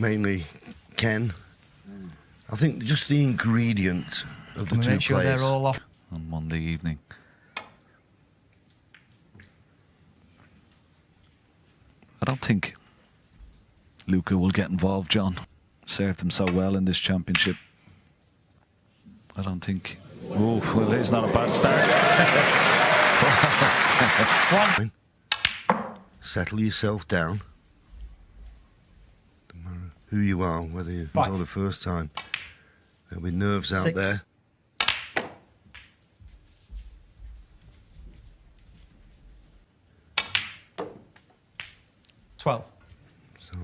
mainly Ken. I think just the ingredient of the two make sure players. they're all off on Monday evening. I don't think Luca will get involved, John. Served him so well in this championship. I don't think... Oh, well, it's not a bad start. Settle yourself down. No matter who you are, whether you for the first time. There'll be nerves out there. 12. So,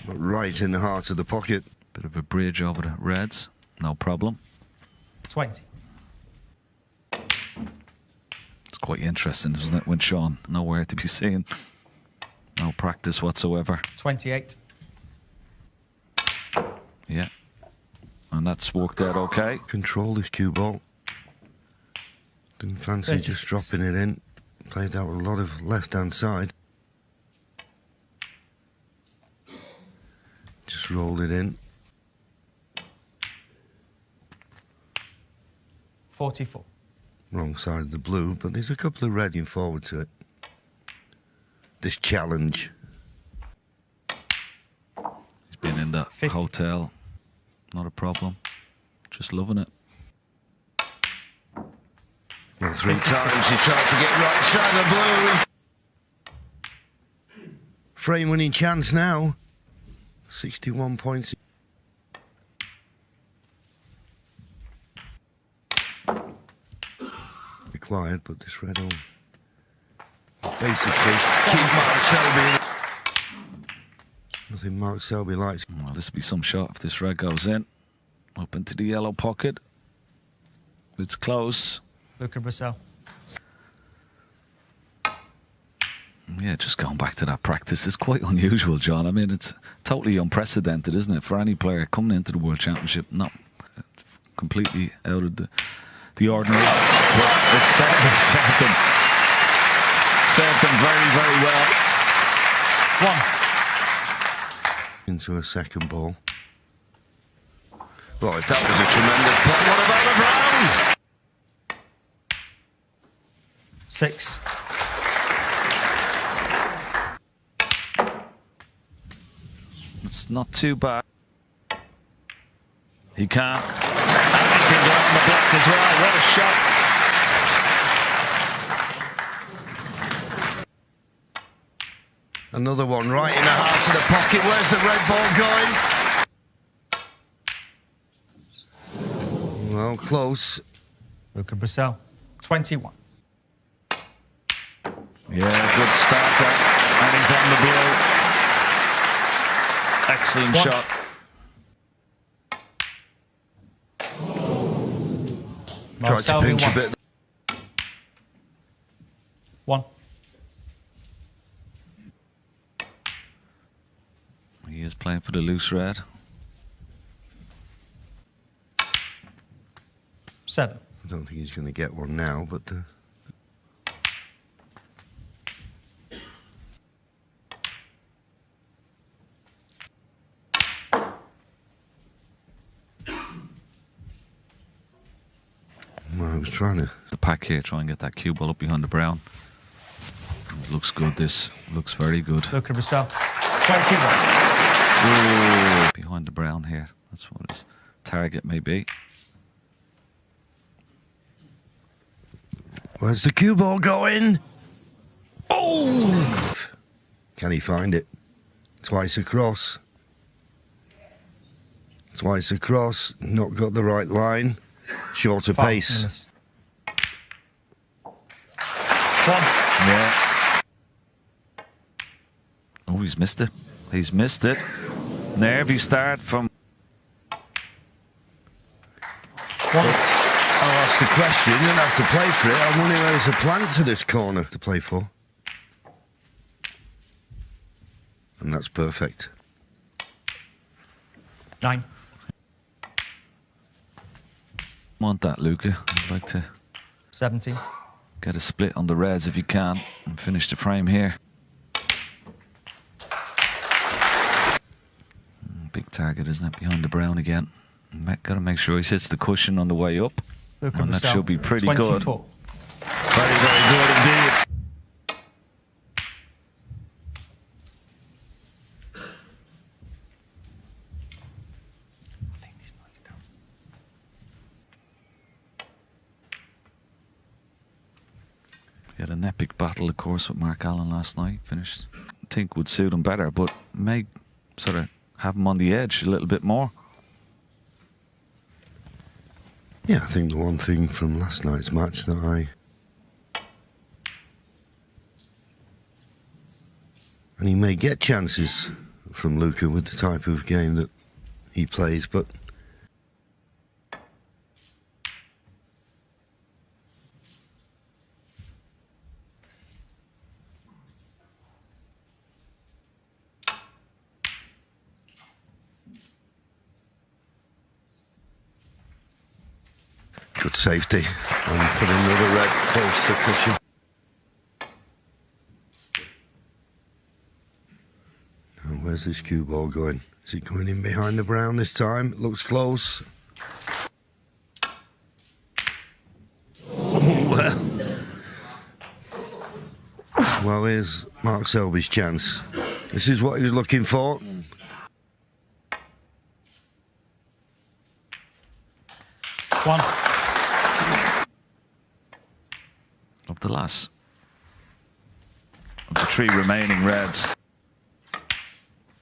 right in the heart of the pocket. Bit of a bridge over the reds, no problem. 20. It's quite interesting, isn't it, when Sean nowhere to be seen, no practice whatsoever. 28. Yeah, and that's worked out okay. Control this cue ball. Didn't fancy 36. just dropping it in. Played out a lot of left-hand side. Just rolled it in. 44. Wrong side of the blue, but there's a couple of red in forward to it. This challenge. He's been in the 50. hotel, not a problem. Just loving it. Well, 3 times he tried to get right side of the blue. Frame winning chance now. 61 points. Required, but this red will basically keep Mark Selby. Nothing Mark Selby likes. Well, this will be some shot if this red goes in. Up into the yellow pocket. It's close. Luca Bercel. Yeah, just going back to that practice is quite unusual, John. I mean, it's totally unprecedented, isn't it, for any player coming into the World Championship? Not completely out of the ordinary. But it's served them very, very well. 1. Into a second ball. Right, that was a tremendous play. What about the brown? 6. It's not too bad. He can't. And he can go on the block as well. What a shot. Another one right in the heart of the pocket. Where's the red ball going? Well, close. Luca Bercel. 21. Yeah, good start there. And he's on the blue. Excellent 1. shot. Tried to pinch a bit. 1. He is playing for the loose red. 7. I don't think he's going to get one now, but... Well, I was trying to... The pack here, try and get that cue ball up behind the brown. It looks good, this. Looks very good. Luca Bercel. 21. Ooh, behind the brown here. That's what his target may be. Where's the cue ball going? Oh! Can he find it? Twice across. Twice across. Not got the right line. Shorter pace. 1. Yeah. Oh, he's missed it. He's missed it. Nervy start from... I'll ask the question, you don't have to play for it. I'm wondering where there's a plank to this corner to play for. And that's perfect. 9. Want that, Luca. I'd like to 17. get a split on the reds if you can and finish the frame here. target, isn't it? Behind the brown again. Got to make sure he hits the cushion on the way up. Luca And that Bercel, should be pretty 24. good. Very, very good indeed. I think these 90,000. He had an epic battle, of course, with Mark Allen last night. Finished, I think, would suit him better, but may sort of have him on the edge a little bit more. Yeah, I think the one thing from last night's match that and he may get chances from Luca with the type of game that he plays, but good safety and put another red close to cushion. And where's this cue ball going? Is it going in behind the brown this time? It looks close. Well, here's Mark Selby's chance. This is what he was looking for. One. Of the last of the 3 remaining reds.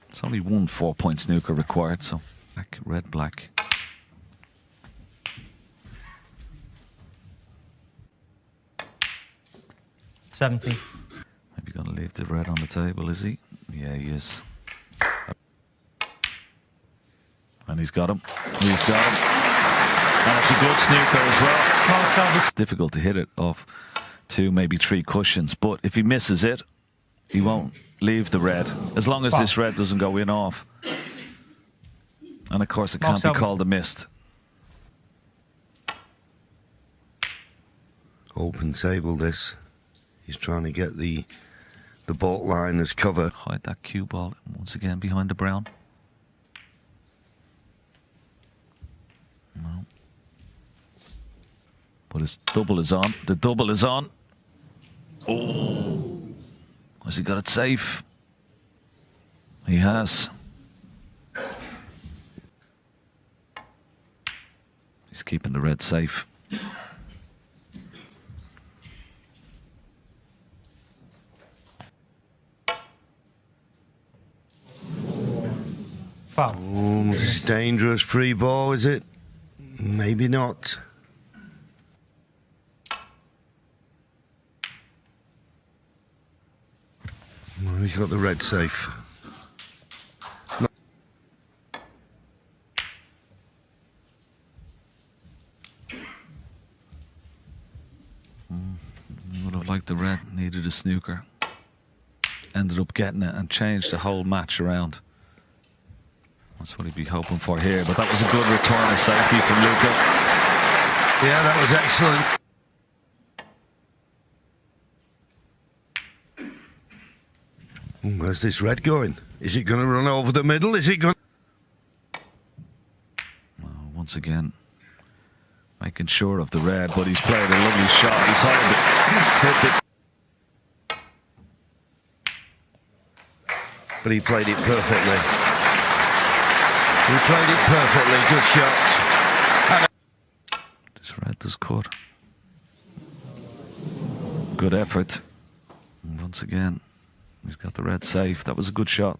It's only 1 4-point snooker required, so black, red, black. $70. Maybe gonna leave the red on the table, is he? Yeah, he is. And he's got him. He's got him. And it's a good snooker as well. Mark Selby. It's difficult to hit it off 2, maybe 3 cushions, but if he misses it, he won't leave the red, as long as this red doesn't go in off. And of course it can't be called a missed. Open table this. He's trying to get the baulk line as cover. Hide that cue ball once again behind the brown. No. But his double is on. The double is on. Oh! Has he got it safe? He has. He's keeping the red safe. Foul. Oh, this is dangerous free ball, is it? Maybe not. Well, he's got the red safe. No. Would have liked the red, needed a snooker. Ended up getting it and changed the whole match around. That's what he'd be hoping for here, but that was a good return of safety from Luca. Yeah, that was excellent. Where's this red going? Is it going to run over the middle? Is it going? Well, once again, making sure of the red, but he's played a lovely shot. He's hit it. But he played it perfectly. He played it perfectly. Good shot. This red does cut. Good effort. And once again, he's got the red safe. That was a good shot.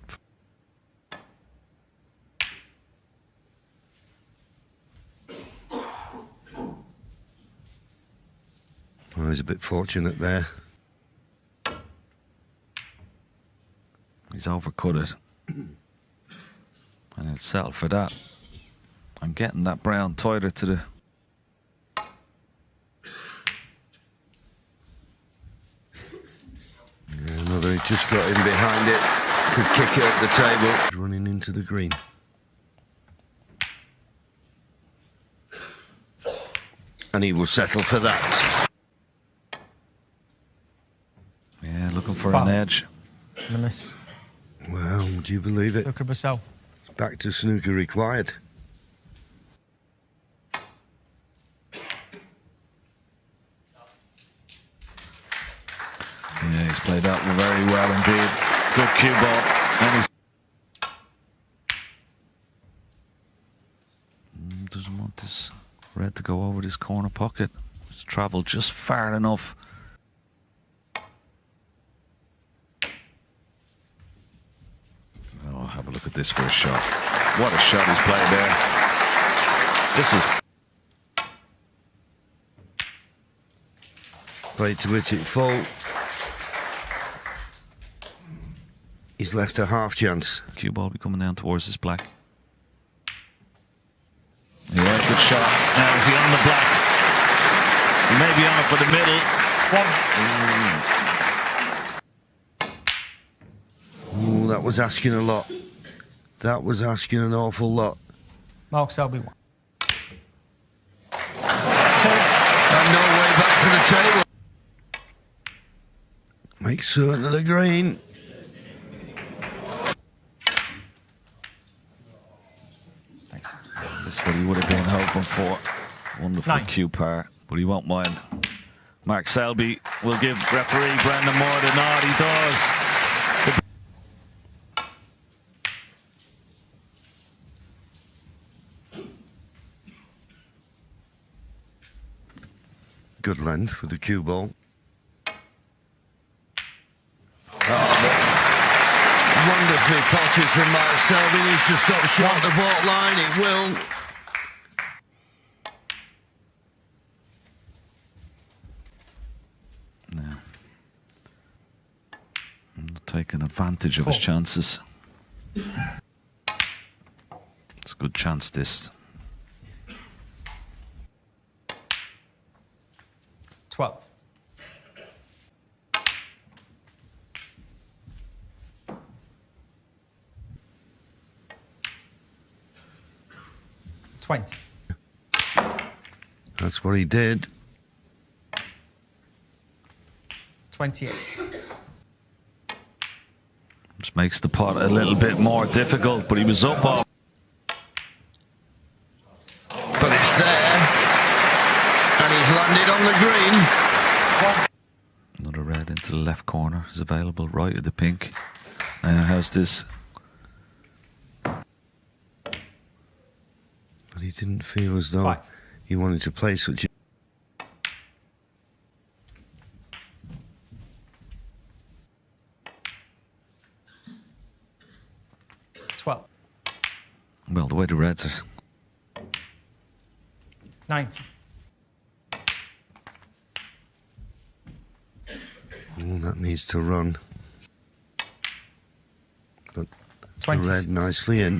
Well, he's a bit fortunate there. He's overcut it. And he'll settle for that. I'm getting that brown tighter to the... Yeah, another, he just got in behind it. Could kick it up the table. Running into the green. And he will settle for that. Yeah, looking for Foul. an edge. And a miss. Well, do you believe it? Luca Bercel. Back to snooker required. Yeah, he's played that very well indeed. Good cue ball. And he's doesn't want this red to go over this corner pocket. It's travelled just far enough. Oh, have a look at this first shot. What a shot he's played there. This is... Played to hit it full. He's left a half chance. Cue ball be coming down towards this black. Yeah, good shot. Now is he on the black? He may be on it for the middle. Ooh, that was asking a lot. That was asking an awful lot. Mark Selby 1. 2. And no way back to the table. Make certain of the green. Thanks. This is what he would have been hoping for. Wonderful 9. cue par, but he won't mind. Mark Selby will give referee Brendan Moore the nod. He does. Good length for the cue ball. Wonderfully potted from Mark Selby. Needs to stop short the baulk line. It will. Yeah. Taking advantage of his chances. It's a good chance, this. 12. That's what he did. 28. Just makes the pot a little bit more difficult, but he was up off. But it's there. And he's landed on the green. Another red into the left corner is available right at the pink. How's this? But he didn't feel as though 5. he wanted to play such a... 12. Well, the way the reds are. 19. Oh, that needs to run. But the 26. red nicely in.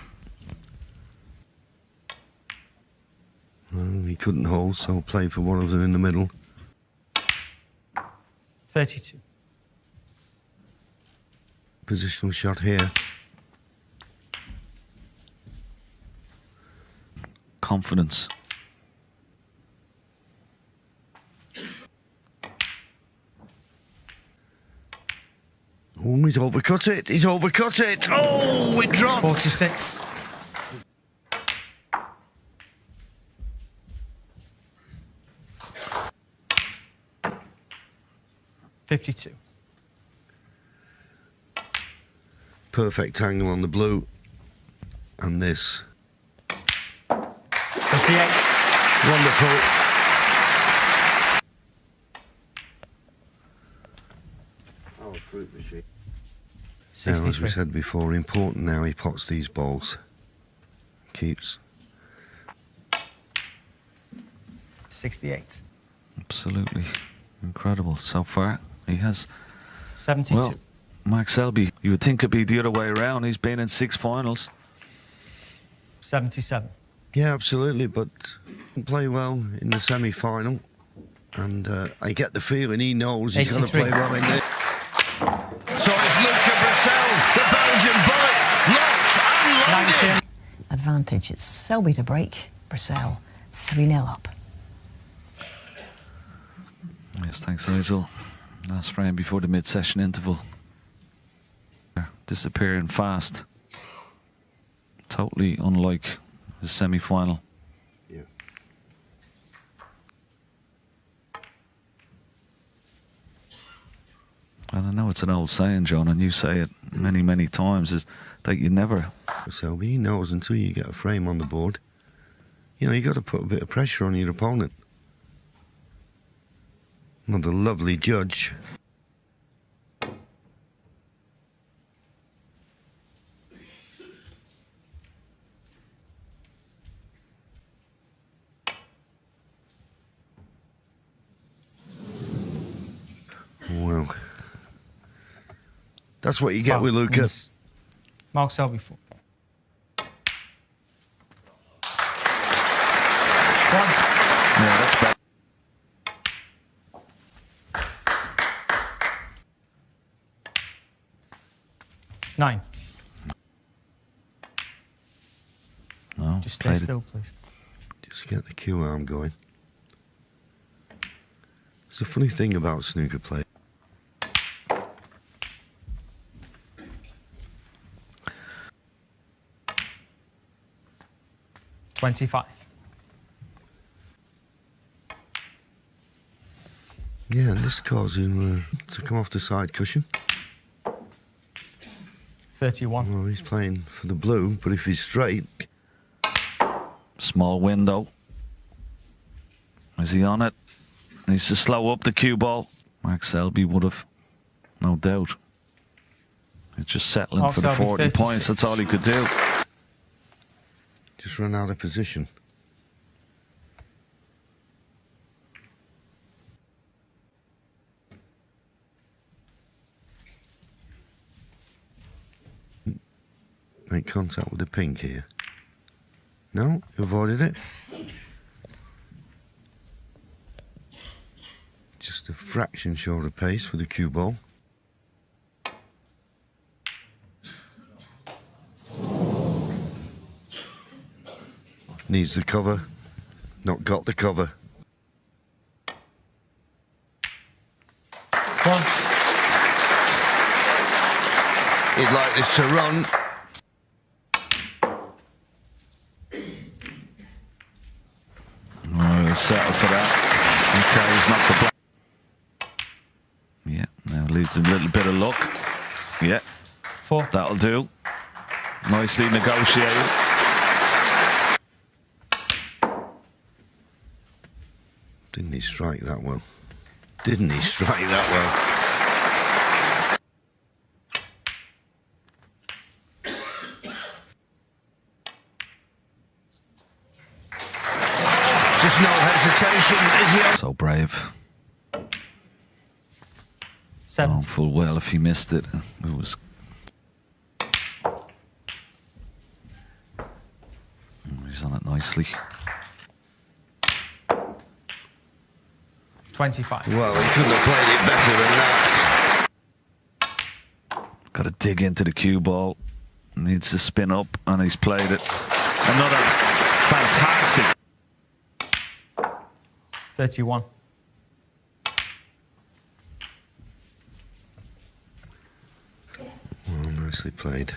Well, he couldn't hold, so play for one of them in the middle. 32. Positional shot here. Confidence. Oh, he's overcut it. He's overcut it. Oh, it dropped. 46. 52. Perfect angle on the blue. And this. 58. Wonderful. Oh, fruit machine. Now, as we 63. said before, important now he pots these balls. Keeps. 68. Absolutely incredible so far. He has. 72. Well, Mark Selby, you would think it'd be the other way around. He's been in 6 finals. 77. Yeah, absolutely, but didn't play well in the semi-final. And I get the feeling he knows he's going to 83. play well in it. So it's Luca Bercel, the Belgian bullet, locked and loaded. 19. Advantage. It's Selby to break. Bercel 3-0 up. Yes, thanks, Nigel. Last frame before the mid-session interval. Disappearing fast. Totally unlike the semi-final. Yeah. And I know it's an old saying, John, and you say it many, many times, is that you never... Selby, he knows until you get a frame on the board, you know, you got to put a bit of pressure on your opponent. Not a lovely judge. Well, that's what you get with Lucas. Mark Selby for. Yeah, that's bad. Nine. No, Just stay still, please. Just get the cue arm going. It's a funny thing about snooker play. $25. Yeah, and this caused him to come off the side cushion. 31. Well, he's playing for the blue, but if he's straight... Small window. Is he on it? Needs to slow up the cue ball. Mark Selby would have, no doubt. He's just settling Mark for the Selby, 40 36. points. That's all he could do. Just ran out of position. Make contact with the pink here. No, you avoided it. Just a fraction short of pace with the cue ball. Needs the cover. Not got the cover. One. He'd like this to run. Oh, settled for that. Okay, he's not the black. Yeah, now leads a little bit of luck. Yeah, 4. that'll do. Nicely negotiated. Didn't he strike that well? Didn't he strike that well? Just no hesitation, is he? So brave. 70. Oh, full well if he missed it. It was... He's on it nicely. 25. Well, he couldn't have played it better than that. Got to dig into the cue ball. Needs to spin up, and he's played it. Another fantastic. 31. Well, nicely played.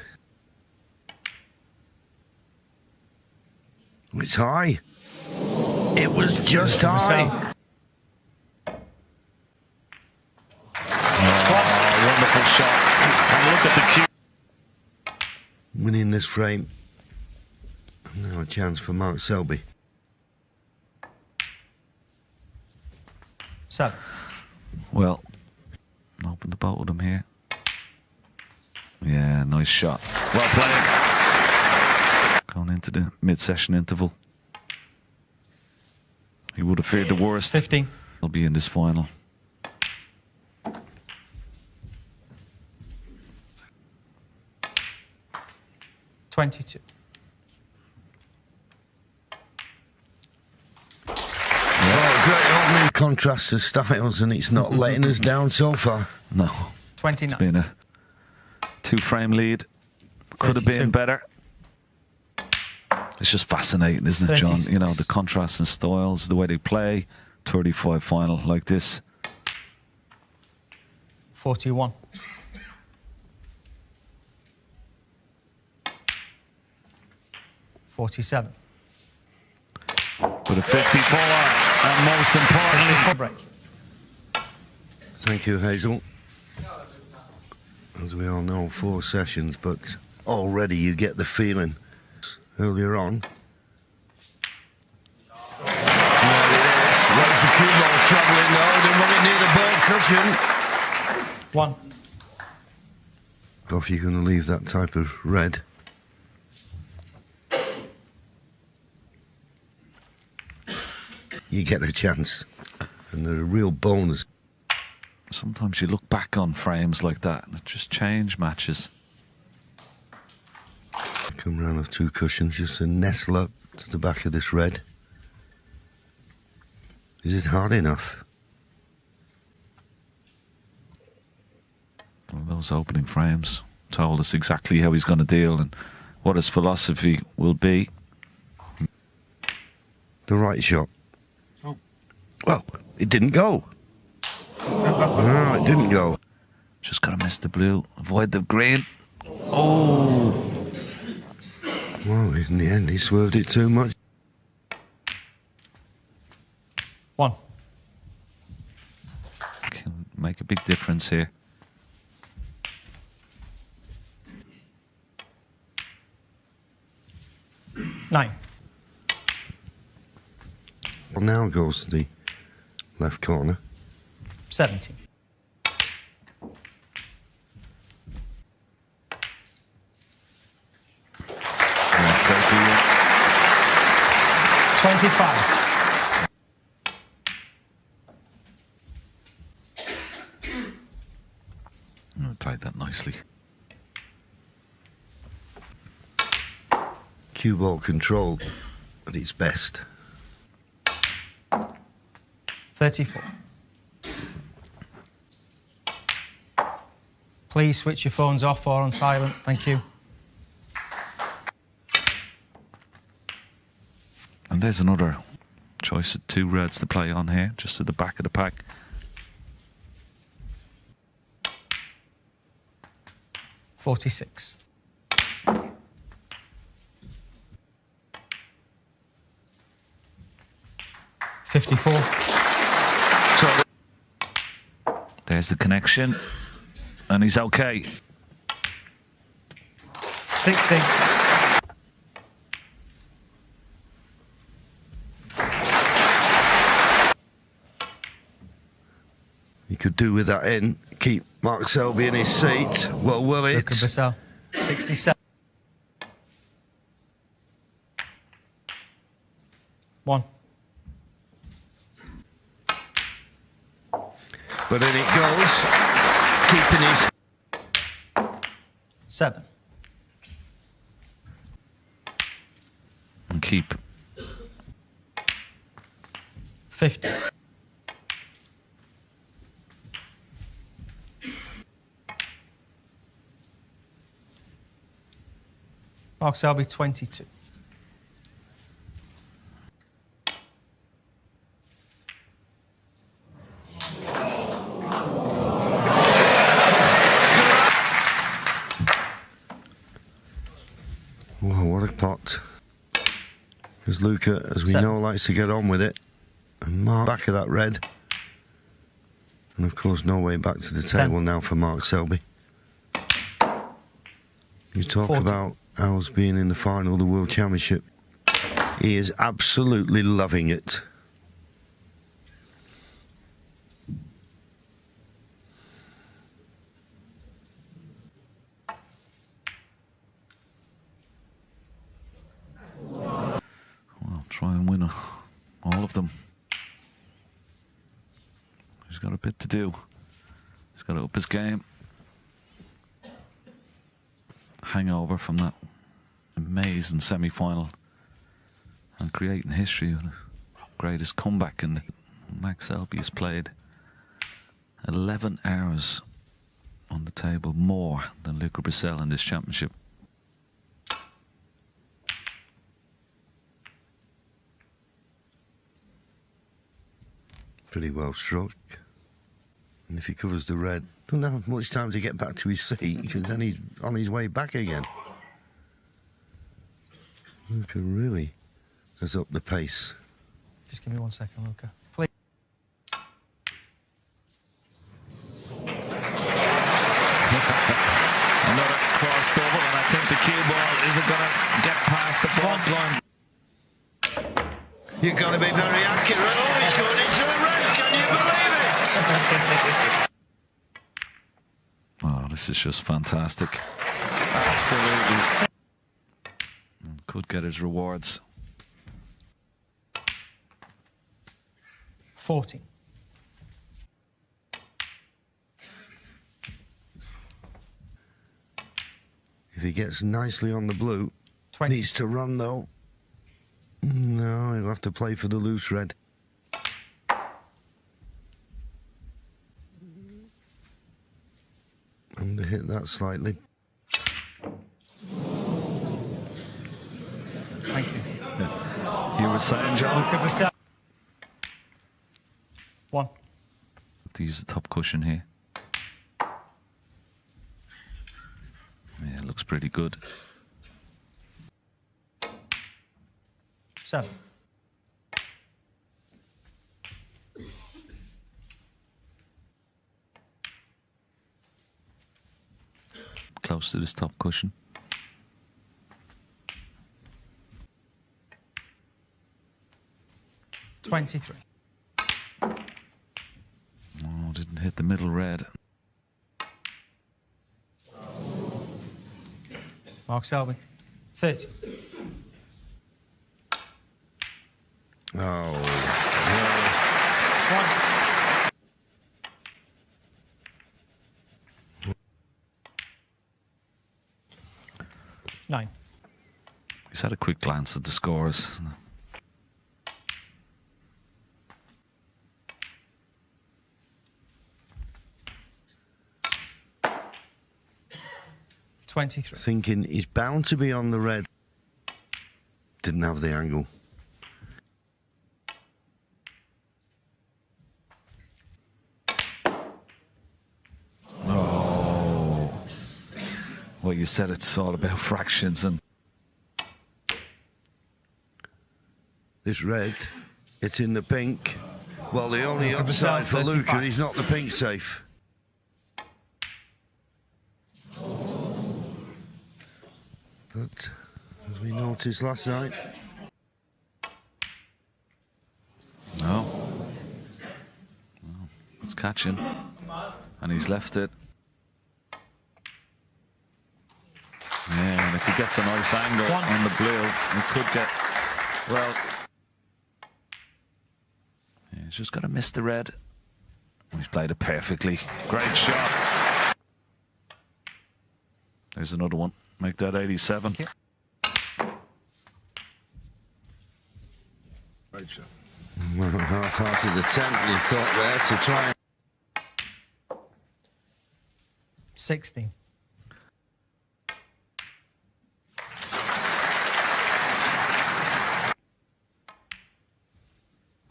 It's high. It was just high. Wonderful shot. And look at the cue. Winning this frame. And now a chance for Mark Selby. 7. Well, open the boat with him here. Yeah, nice shot. Well played. Going into the mid-session interval. He would have feared the worst. 15. He'll be in this final. $22. Oh, great opening contrast of styles, and it's not letting us down so far. No. 29. It's been a 2-frame lead. Could have 32. been better. It's just fascinating, isn't it, John? 36. You know, the contrast in styles, the way they play. 35 final like this. 41. 47. But a 54, and most importantly, Full break. Thank you, Hazel. As we all know, 4 sessions, but already you get the feeling earlier on. There it is. Where's the cue ball travelling though? Didn't want it near the ball cushion. 1. If you're going to leave that type of red, you get a chance, and they're a real bonus. sometimes you look back on frames like that and it just change matches. Come round with 2 cushions, just to nestle up to the back of this red. Is it hard enough? Well, those opening frames told us exactly how he's going to deal and what his philosophy will be. The right shot. Oh. Well, it didn't go. No, it didn't go. Just got to miss the blue, avoid the green. Oh! Well, in the end, he swerved it too much. 1. Can make a big difference here. Nine. Well, now goes to the left corner. 17. And Selby, 25. played that nicely. Cue ball control at its best. 34. Please switch your phones off or on silent. Thank you. And there's another choice of 2 reds to play on here, just at the back of the pack. $46. $54. So There's the connection. And he's okay. 60. he could do with that in. Keep Mark Selby in his seat. Well, will it? Look at Bercel. 67. 1. But in it goes. Keeping his... 7. And keep. 50. Mark Selby, 22. Whoa, what a pot. Because Luca, as we 7. know, likes to get on with it. And Mark back of that red. And of course, no way back to the 10. table now for Mark Selby. You talk 40. about ours being in the final of the World Championship. He is absolutely loving it. Well, try and win all of them. He's got a bit to do. He's got to up his game. Hangover from that amazing semi-final and creating history with the greatest comeback in the Max Selby has played 11 hours on the table more than Luca Bercel in this championship. Pretty well struck. And if he covers the red, don't have much time to get back to his seat because then he's on his way back again. Luca really has upped the pace. Just give me 1 second, Luca. Please. Another crossed over, and I think the cue ball isn't going to get past the front line. You've got to be very accurate. Oh, he's going into the red. Can you believe it? Oh, this is just fantastic. Absolutely. Could get his rewards. 14. If he gets nicely on the blue, 20. needs to run though. No, he'll have to play for the loose red. Under hit that slightly. Thank you. You were saying, John? Luca Bercel. 1. To use the top cushion here. Yeah, it looks pretty good. 7. Close to this top cushion. 23. Oh, didn't hit the middle red. Mark Selby. 30. Oh, 1. 9. He's had a quick glance at the scores. 23. thinking he's bound to be on the red. Didn't have the angle. Oh. Well, you said it's all about fractions, and This red, it's in the pink. Well, the only Luca upside Bercel, for Luca, 35. he's not the pink safe. But, as we noticed last night, no. It's catching, and he's left it. Yeah, and if he gets a nice angle 1. on the blue, he could get, well, yeah, he's just got to miss the red. He's played it perfectly. Great shot. There's another one. Make that 87. Thank you. Great shot. well, half-hearted attempt, he thought there to try and 16.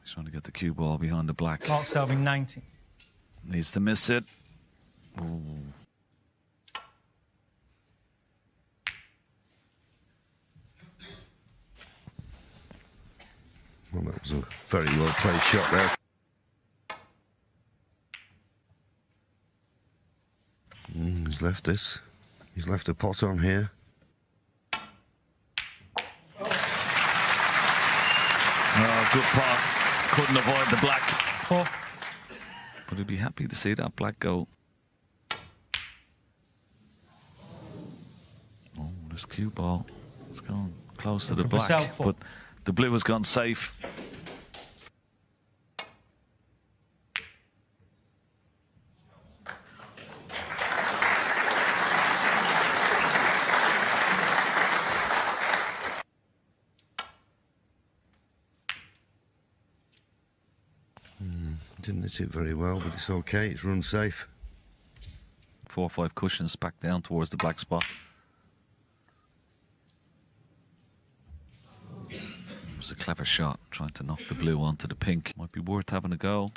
He's trying to get the cue ball behind the black. Mark Selby. 19. Needs to miss it. Ooh. well, that was a very well played shot there. He's left this. He's left a pot on here. Oh, good pot. Couldn't avoid the black. 4. But he'd be happy to see that black go. Oh, this cue ball. It's gone close to the Luca black. Bercel, 4. But the blue has gone safe. Didn't hit it very well, but it's okay. It's run safe. 4 or 5 cushions back down towards the black spot. It was a clever shot, trying to knock the blue onto the pink. Might be worth having a go.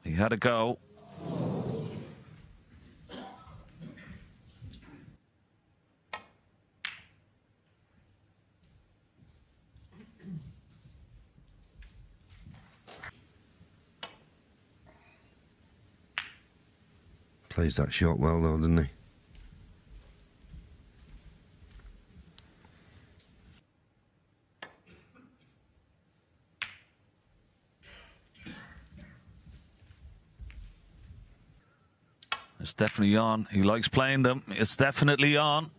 He had a go. Plays that shot well though, doesn't he? It's definitely on. He likes playing them. It's definitely on.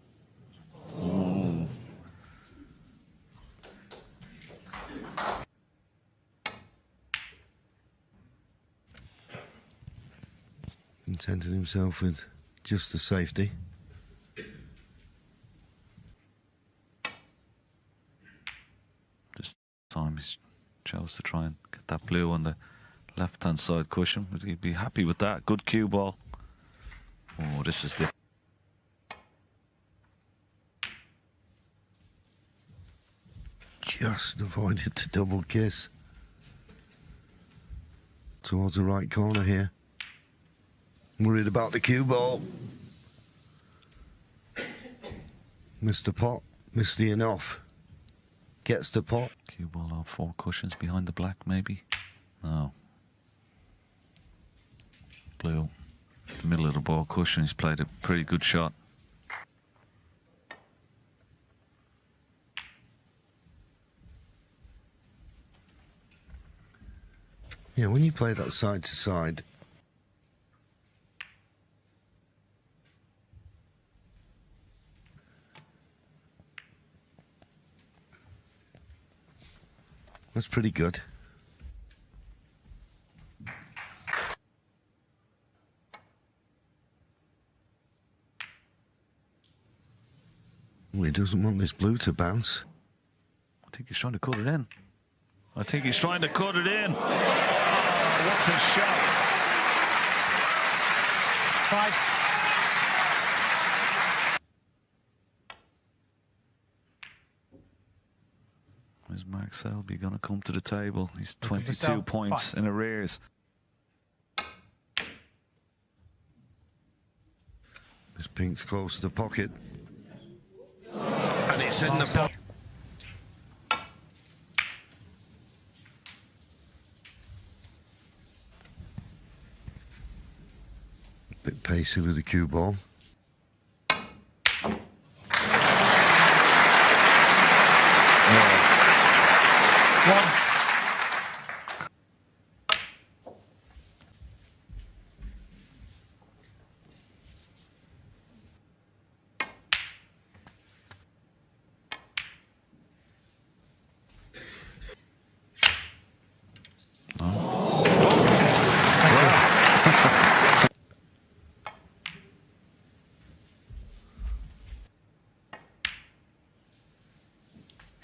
Contented himself with just the safety. This time he chose to try and get that blue on the left-hand side cushion, but he'd be happy with that. Good cue ball. Oh, this is different. Just avoided the double kiss. Towards the right corner here. Worried about the cue ball. Missed the pot. Missed the enough. Gets the pot. Cue ball on 4 cushions behind the black, maybe? No. Blue. The middle of the ball cushion. He's played a pretty good shot. Yeah, when you play that side to side, that's pretty good. Well, he doesn't want this blue to bounce. I think he's trying to cut it in. I think he's trying to cut it in. Oh, what a shot. 5. Is Mark Selby going to come to the table? He's Looking for 22 Selby. points 5. in arrears. This pink's close to the pocket. And it's in the pocket. Bit pacey with the cue ball. One.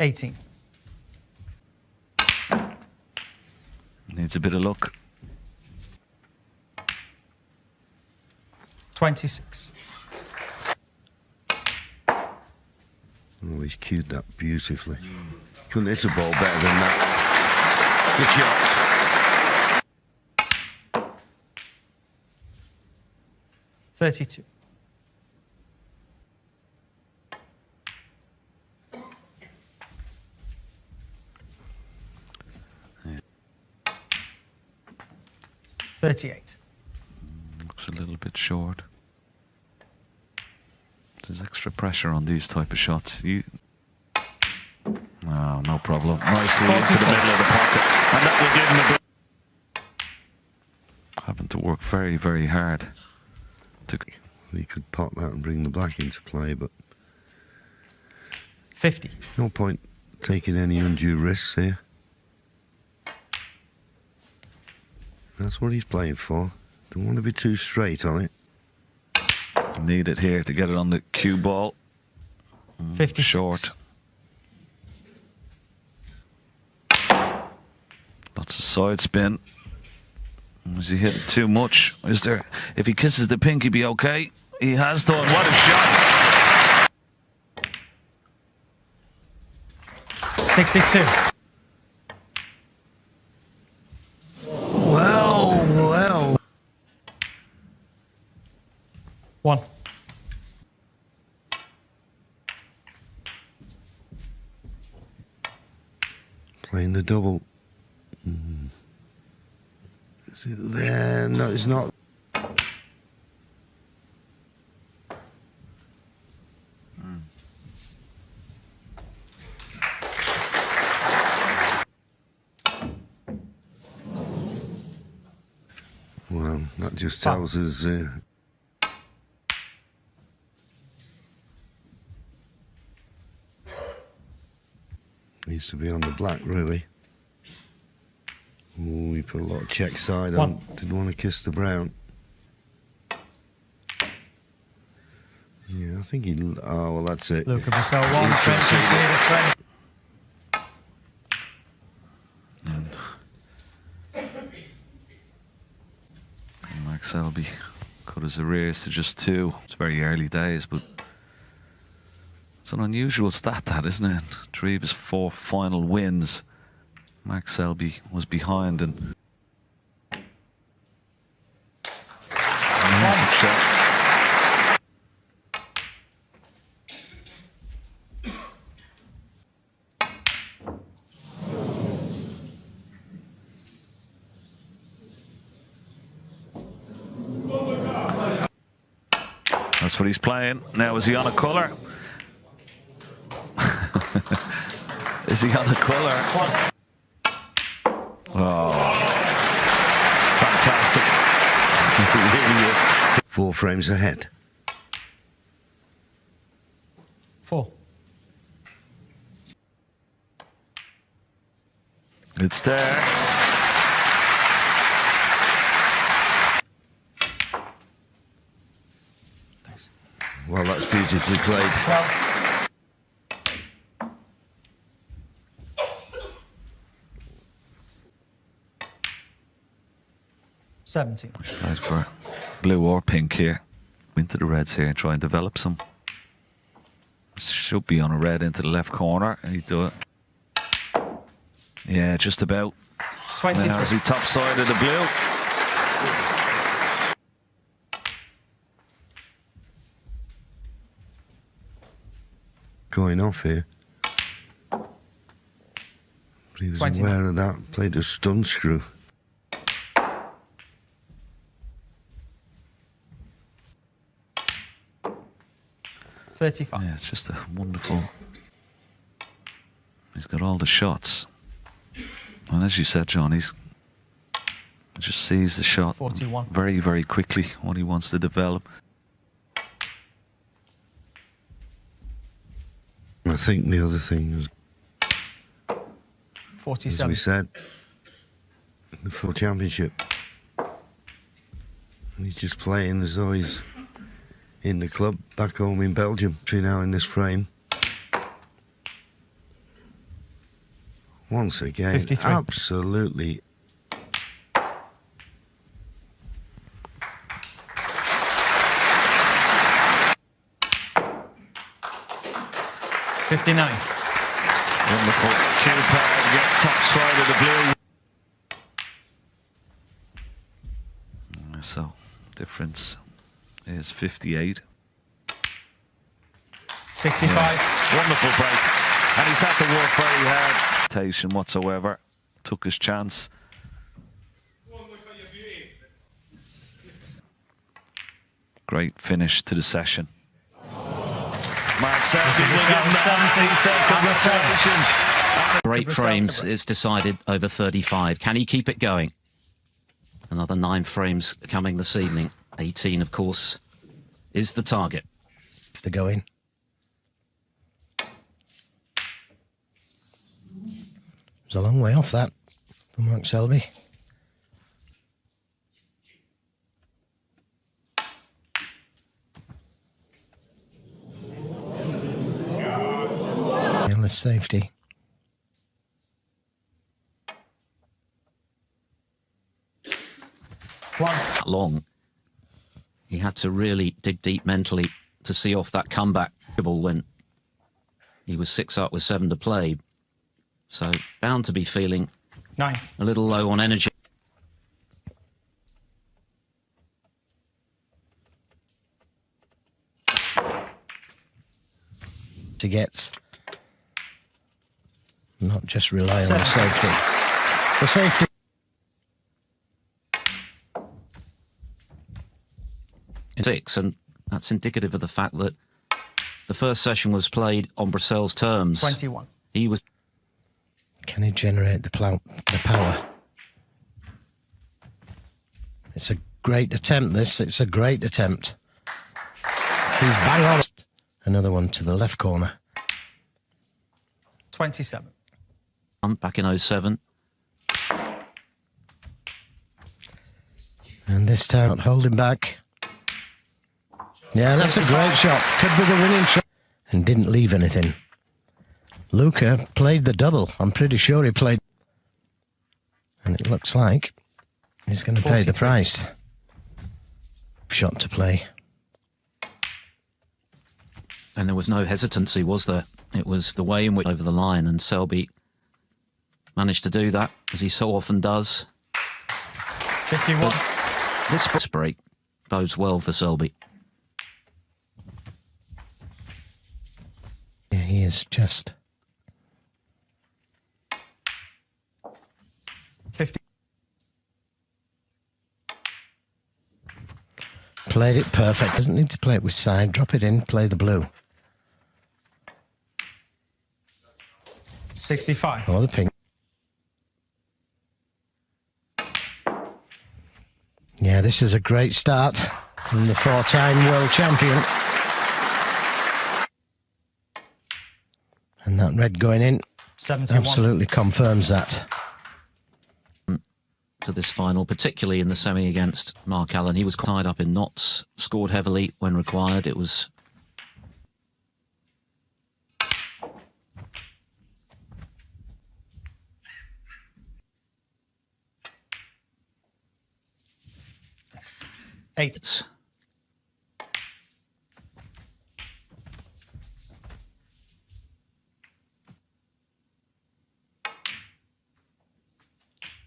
$18. Needs a bit of luck. 26. Oh, he's cued that beautifully. Couldn't hit a ball better than that. Good shot. 32. Yeah. 38. Looks a little bit short. There's extra pressure on these type of shots. Oh, no problem. Nicely into the middle of the pocket. And that will give him a good... Having to work very, very hard. He could pot that and bring the black into play, but 50. no point taking any undue risks here. That's what he's playing for. Don't want to be too straight on it. Need it here to get it on the cue ball. 56. Short. Lots of side spin. Has he hit it too much? Is there? If he kisses the pink, he'd be okay. He has done. What a shot! 62. Well. 1. Playing the double. Is it there? No, it's not. Well, that just tells us needs to be on the black, really. Ooh, we put a lot of check side on. Didn't want to kiss the brown. Yeah, I think he. Oh, well, that's it. Luca Bercel 1, 20 And Mark Selby cut his arrears to just 2. It's very early days, but it's an unusual stat, that, isn't it? 3 of his 4 final wins, Mark Selby was behind, and that's what he's playing. Now, is he on a colour? Is he on a colour? Oh, fantastic. He really is. 4 frames ahead. 4. It's there. Well, that's beautifully played. 12. $17. Played for blue or pink here. Into the reds here and try and develop some. Should be on a red into the left corner. And he do it. Yeah, just about. 23. Now is he top side of the blue? Going off here. But he was 29. aware of that. Played a stun screw. $35. Yeah, it's just a wonderful. He's got all the shots. And as you said, John, he just sees the shot 41. very, very quickly, what he wants to develop. I think the other thing is, as 47. we said, the full championship. And he's just playing as though he's in the club back home in Belgium. Now in this frame. Once again, 53. absolutely. $59. Wonderful cue power to get top side of the blue. So, difference is 58. 65. Yeah. Wonderful break. And he's had to work very hard. Whatsoever. Took his chance. Great finish to the session. Mark Selby will give him 17. Great frames is decided over 35. Can he keep it going? Another 9 frames coming this evening. 18, of course, is the target. If they're going. It's a long way off that for Mark Selby. Endless safety. Long. He had to really dig deep mentally to see off that comeback when he was 6 up with 7 to play. So bound to be feeling 9. a little low on energy. To get not just rely on the safety. The safety. Six, and that's indicative of the fact that the first session was played on Bercel's terms. 21. He was. Can he generate the power? It's a great attempt, this. It's a great attempt. He's bang on. Another one to the left corner. 27. Back in 07. And this time, not holding back. Yeah, that's a great shot. Could be the winning shot. And didn't leave anything. Luca played the double. I'm pretty sure he played. And it looks like he's going to pay the 43. price. Shot to play. And there was no hesitancy, was there? It was the way in which over the line, and Selby managed to do that, as he so often does. 51. This break bodes well for Selby. Yeah, he is just... 50. Played it perfect. Doesn't need to play it with side. Drop it in, play the blue. 65. Or the pink. Yeah, this is a great start from the four-time world champion. And that red going in 71. absolutely confirms that. To this final, particularly in the semi against Mark Allen. He was tied up in knots, scored heavily when required. It was... Eight.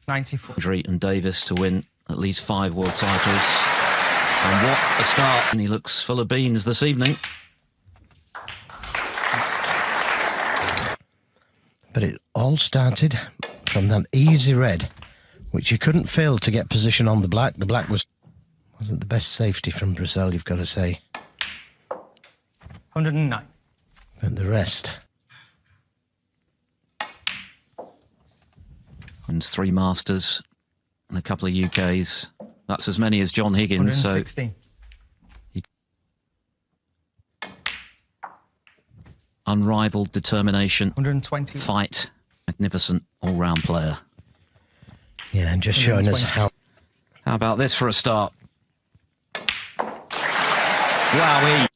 Andre and Davis to win at least 5 world titles. And what a start. And he looks full of beans this evening. But it all started from that easy red, which you couldn't fail to get position on the black. The black wasn't the best safety from Bercel, you've got to say. 109. But the rest... Wins 3 Masters and a couple of UKs. That's as many as John Higgins. 116. So unrivaled determination. 120. Fight. Magnificent all-round player. Yeah, and just showing us how... How about this for a start? Wowee.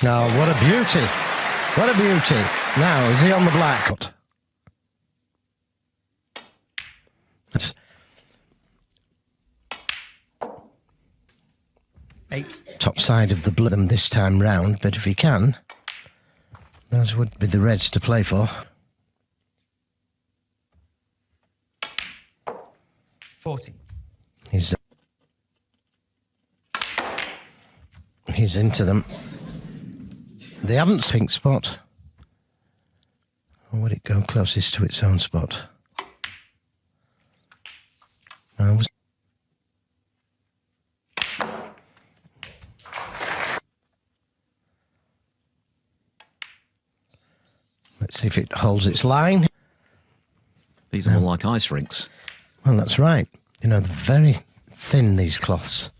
Now, what a beauty. What a beauty. Now, is he on the black? That's 8. top side of the blue this time round, but if he can, those would be the reds to play for. 40. He's into them. They haven't pink spot. Or would it go closest to its own spot? Let's see if it holds its line. These are more like ice rinks. Well, that's right. You know, they're very thin, these cloths.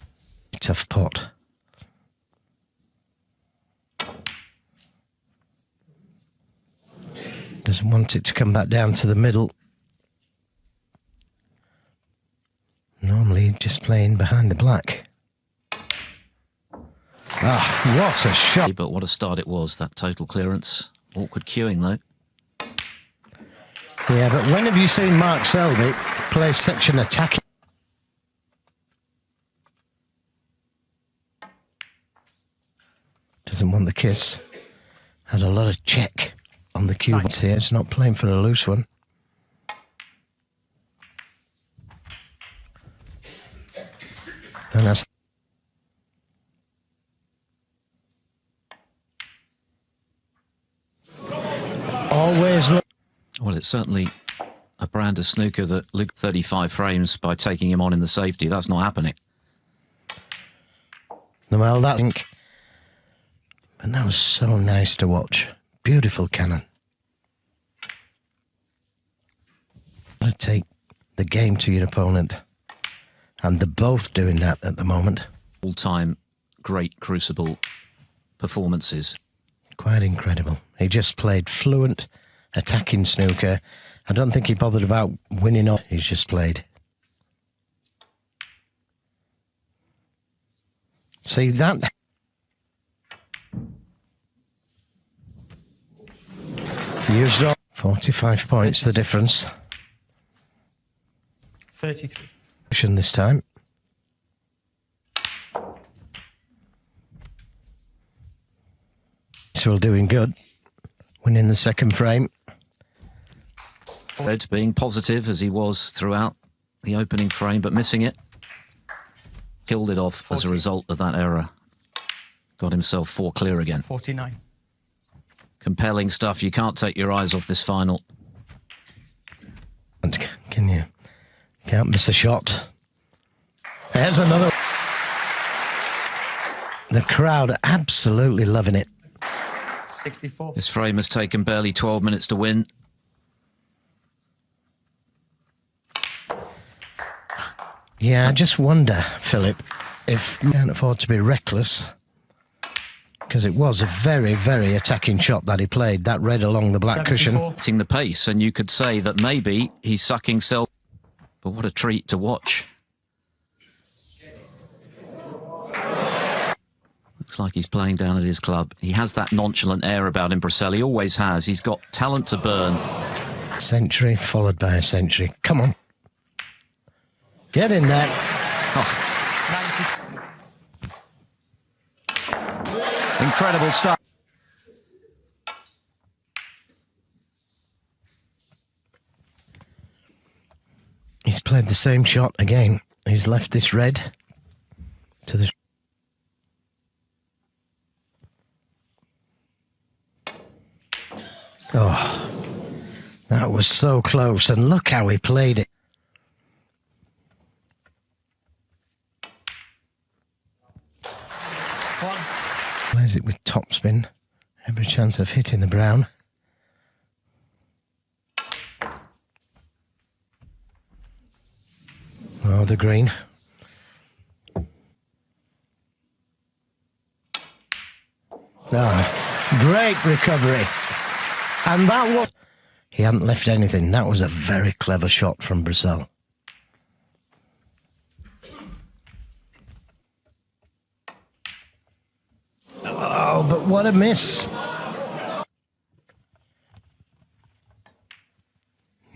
Tough pot. Doesn't want it to come back down to the middle. Normally just playing behind the black. Ah, what a shot. But what a start it was, that total clearance. Awkward queuing, though. Yeah, but when have you seen Mark Selby play such an attacking... Doesn't want the kiss. Had a lot of check on the cue here. It's not playing for a loose one. And that's... Always look... Well, it certainly a brand of snooker that Luke 35 frames by taking him on in the safety. That's not happening. Well, that and that was so nice to watch. Beautiful cannon. To take the game to your opponent, and they're both doing that at the moment. All-time great Crucible performances. Quite incredible. He just played fluent, attacking snooker. I don't think he bothered about winning or he's just played. See that? Used up 45 points, the difference. 33. This time. Still doing good. Winning the second frame. Being positive as he was throughout the opening frame, but missing it. Killed it off 40. as a result of that error. Got himself 4 clear again. 49. Compelling stuff. You can't take your eyes off this final. And can you? Can't miss a shot. There's another. The crowd are absolutely loving it. 64. This frame has taken barely 12 minutes to win. Yeah, I just wonder, Philip, if you can't afford to be reckless, because it was a very, very attacking shot that he played, that red along the black 74. cushion. Hitting the pace, and you could say that maybe he's sucking Selby. But what a treat to watch. Looks like he's playing down at his club. He has that nonchalant air about him, Bercel. He always has. He's got talent to burn. Century followed by a century. Come on. Get in there. Oh, 92. incredible stuff. He's played the same shot again. He's left this red to this. Oh, that was so close, and look how he played it. Plays it with topspin. Every chance of hitting the brown. Oh, the green. Ah, great recovery. And that was... He hadn't left anything. That was a very clever shot from Bercel. Oh, but what a miss.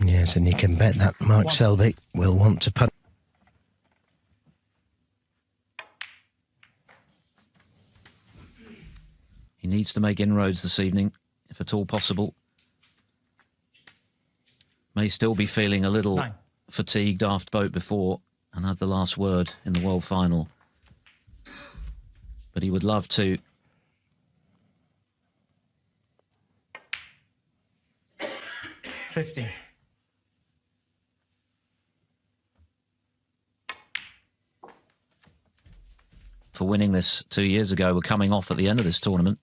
Yes, and you can bet that Mark Selby will want to put... He needs to make inroads this evening, if at all possible. May still be feeling a little fatigued after boat before and had the last word in the world final. But he would love to. $50. For winning this 2 years ago, we're coming off at the end of this tournament.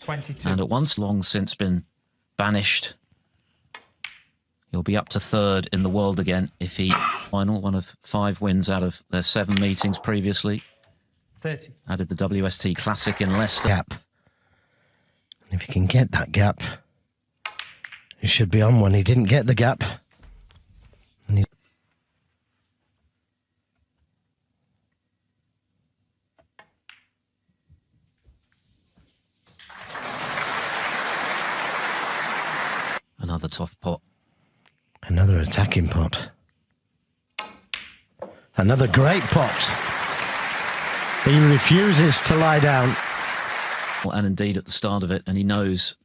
22. And at once long since been banished. He'll be up to third in the world again if he final, one of 5 wins out of their 7 meetings previously. 30. Added the WST Classic in Leicester. Gap. And if he can get that gap, he should be on one. He didn't get the gap. And he... Another tough pot. Another attacking pot. Another great pot. He refuses to lie down. And indeed at the start of it, and he knows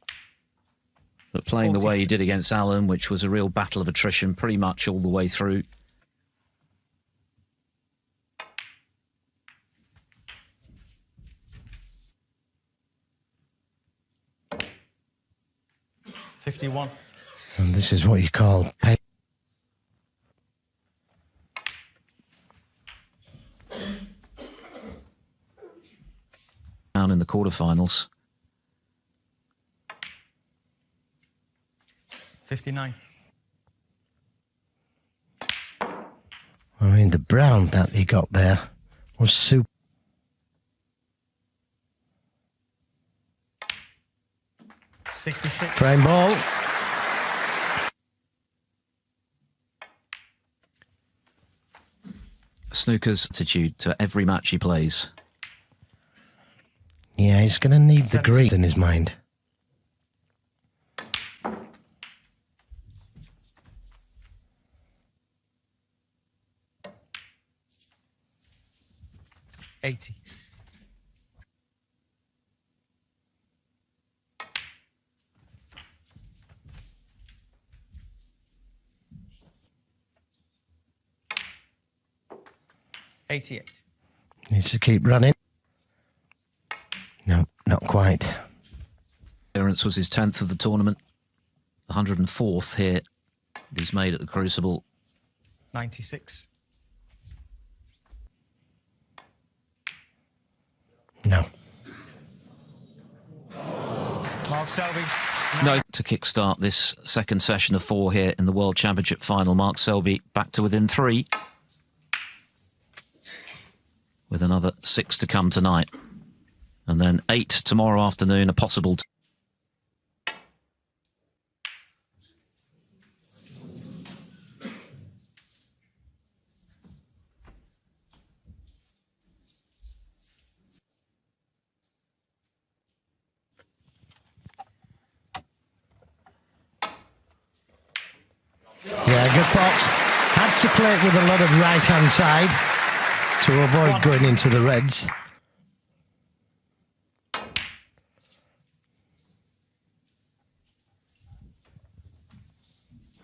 that playing the way he did against Allen, which was a real battle of attrition pretty much all the way through. $51. And this is what you call pay. Down in the quarterfinals. 59. I mean, the brown that he got there was super. 66. Frame ball. Snooker's attitude to every match he plays. Yeah, he's going to need the 70. green in his mind. $80. $88. Needs to keep running. No, not quite. Clearance was his 10th of the tournament. 104th here. He's made at the Crucible. 96. No. Mark Selby. No. To kickstart this second session of 4 here in the World Championship final, Mark Selby back to within 3. With another 6 to come tonight. And then 8 tomorrow afternoon, a possible... Yeah, good pot. Had to play it with a lot of right-hand side to avoid going into the reds.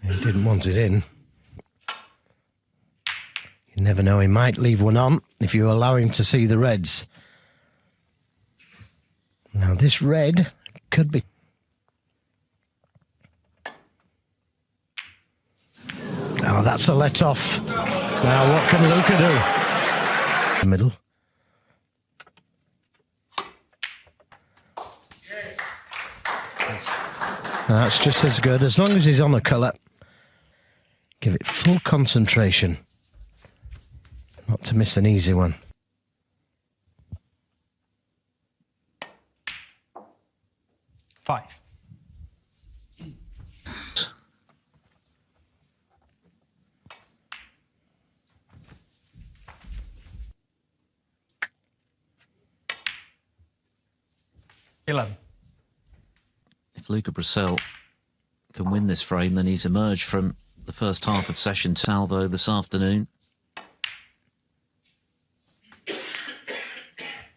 He didn't want it in. You never know, he might leave one on if you allow him to see the reds. Now this red could be... Oh, that's a let-off. Now what can Luca do? Middle. That's just as good, as long as he's on a colour. Give it full concentration. Not to miss an easy one. $5. $11. If Luca Bercel can win this frame, then he's emerged from the first half of session salvo this afternoon.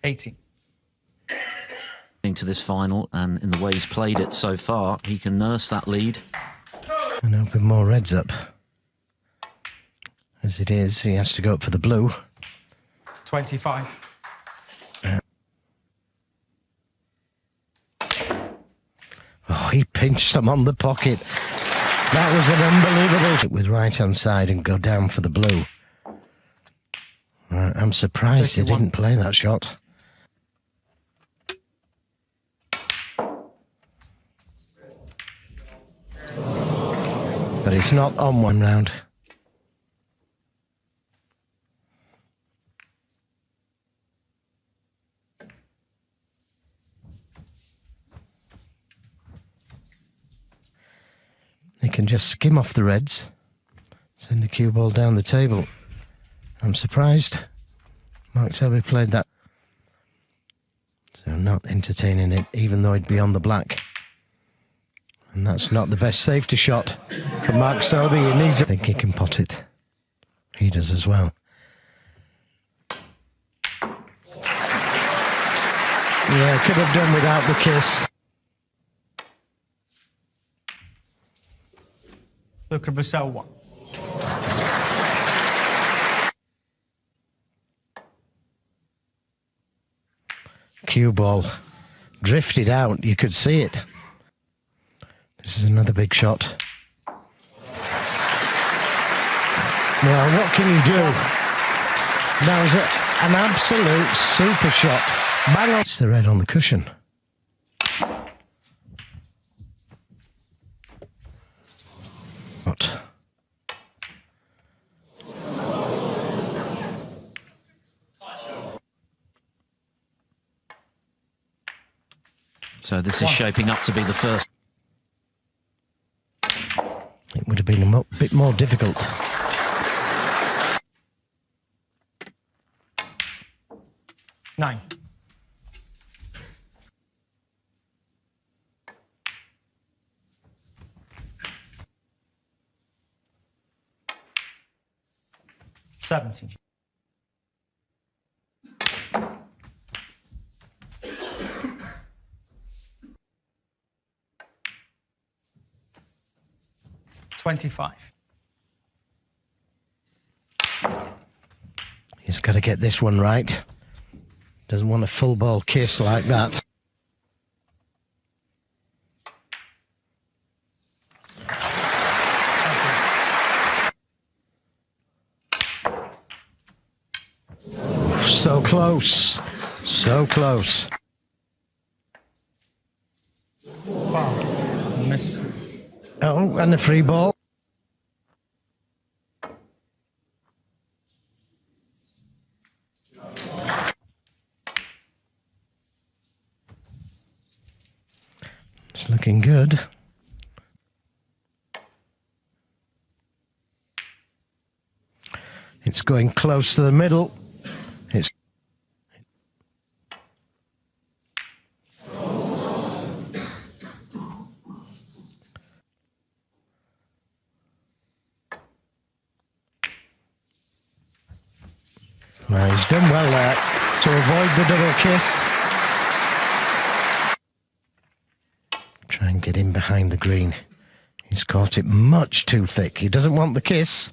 18. To this final, and in the way he's played it so far, he can nurse that lead. And open more reds up. As it is, he has to go up for the blue. 25. Oh, he pinched some on the pocket. That was an unbelievable... With right-hand side and go down for the blue. I'm surprised 31. he didn't play that shot. But it's not on one round. They can just skim off the reds, send the cue ball down the table. I'm surprised Mark Selby played that. So not entertaining it, even though he'd be on the black. And that's not the best safety shot from Mark Selby. He needs it. I think he can pot it. He does as well. Yeah, could have done without the kiss. Luca Bercel 1. Cue ball drifted out. You could see it. This is another big shot. Well, what can you do? That was an absolute super shot. Bang on. It's the red on the cushion. What? So this is shaping up to be the first. It would have been a bit more difficult. Nine. Seventeen. $25. He's got to get this one right. Doesn't want a full ball kiss like that. So close. So close. Foul. Miss. Oh, and a free ball. It's looking good. It's going close to the middle. It's well, he's done well there to avoid the double kiss. Try and get in behind the green. He's caught it much too thick. He doesn't want the kiss.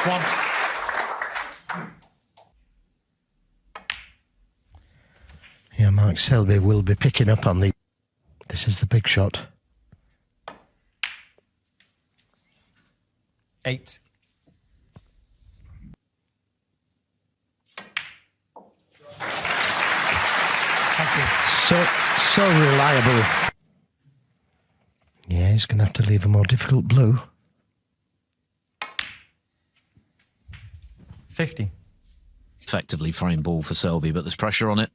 One. Yeah, Mark Selby will be picking up on the... This is the big shot. 8. Thank you. So reliable. Yeah, he's going to have to leave a more difficult blue. 50. Effectively frame ball for Selby, but there's pressure on it.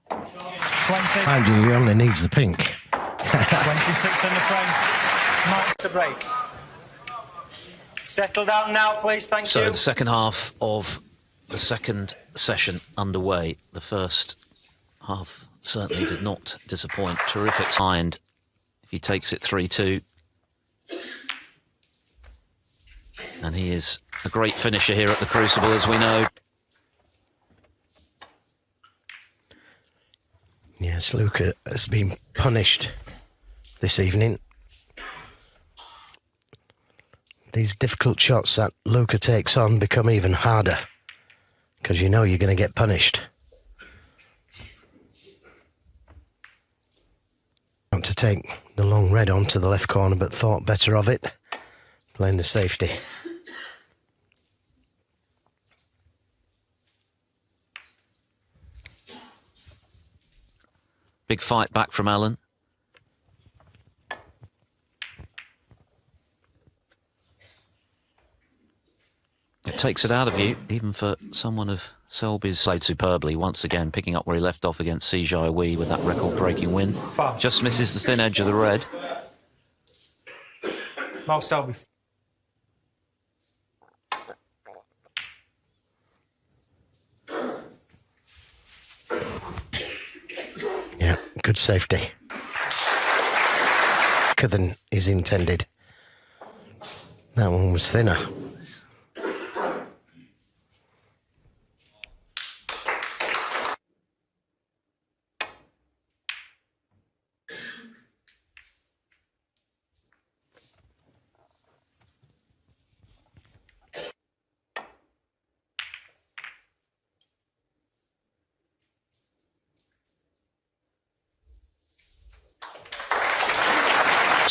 20. Mind you, he only needs the pink. 26 on the frame. Marks to break. Settle down now, please. Thank So you. the second half of the second session underway. The first half certainly did not disappoint. Terrific signed. If he takes it 3-2. And he is a great finisher here at the Crucible, as we know. Yes, Luca has been punished this evening. These difficult shots that Luca takes on become even harder because you know you're going to get punished. Want to take the long red on to the left corner, but thought better of it, playing the safety. Big fight back from Allen. It takes it out of you, even for someone of Selby's. Played superbly once again, picking up where he left off against Sijai Wee with that record-breaking win. Foul. Just misses the thin edge of the red. Mark Selby. Yeah, good safety. Quicker than is intended. That one was thinner.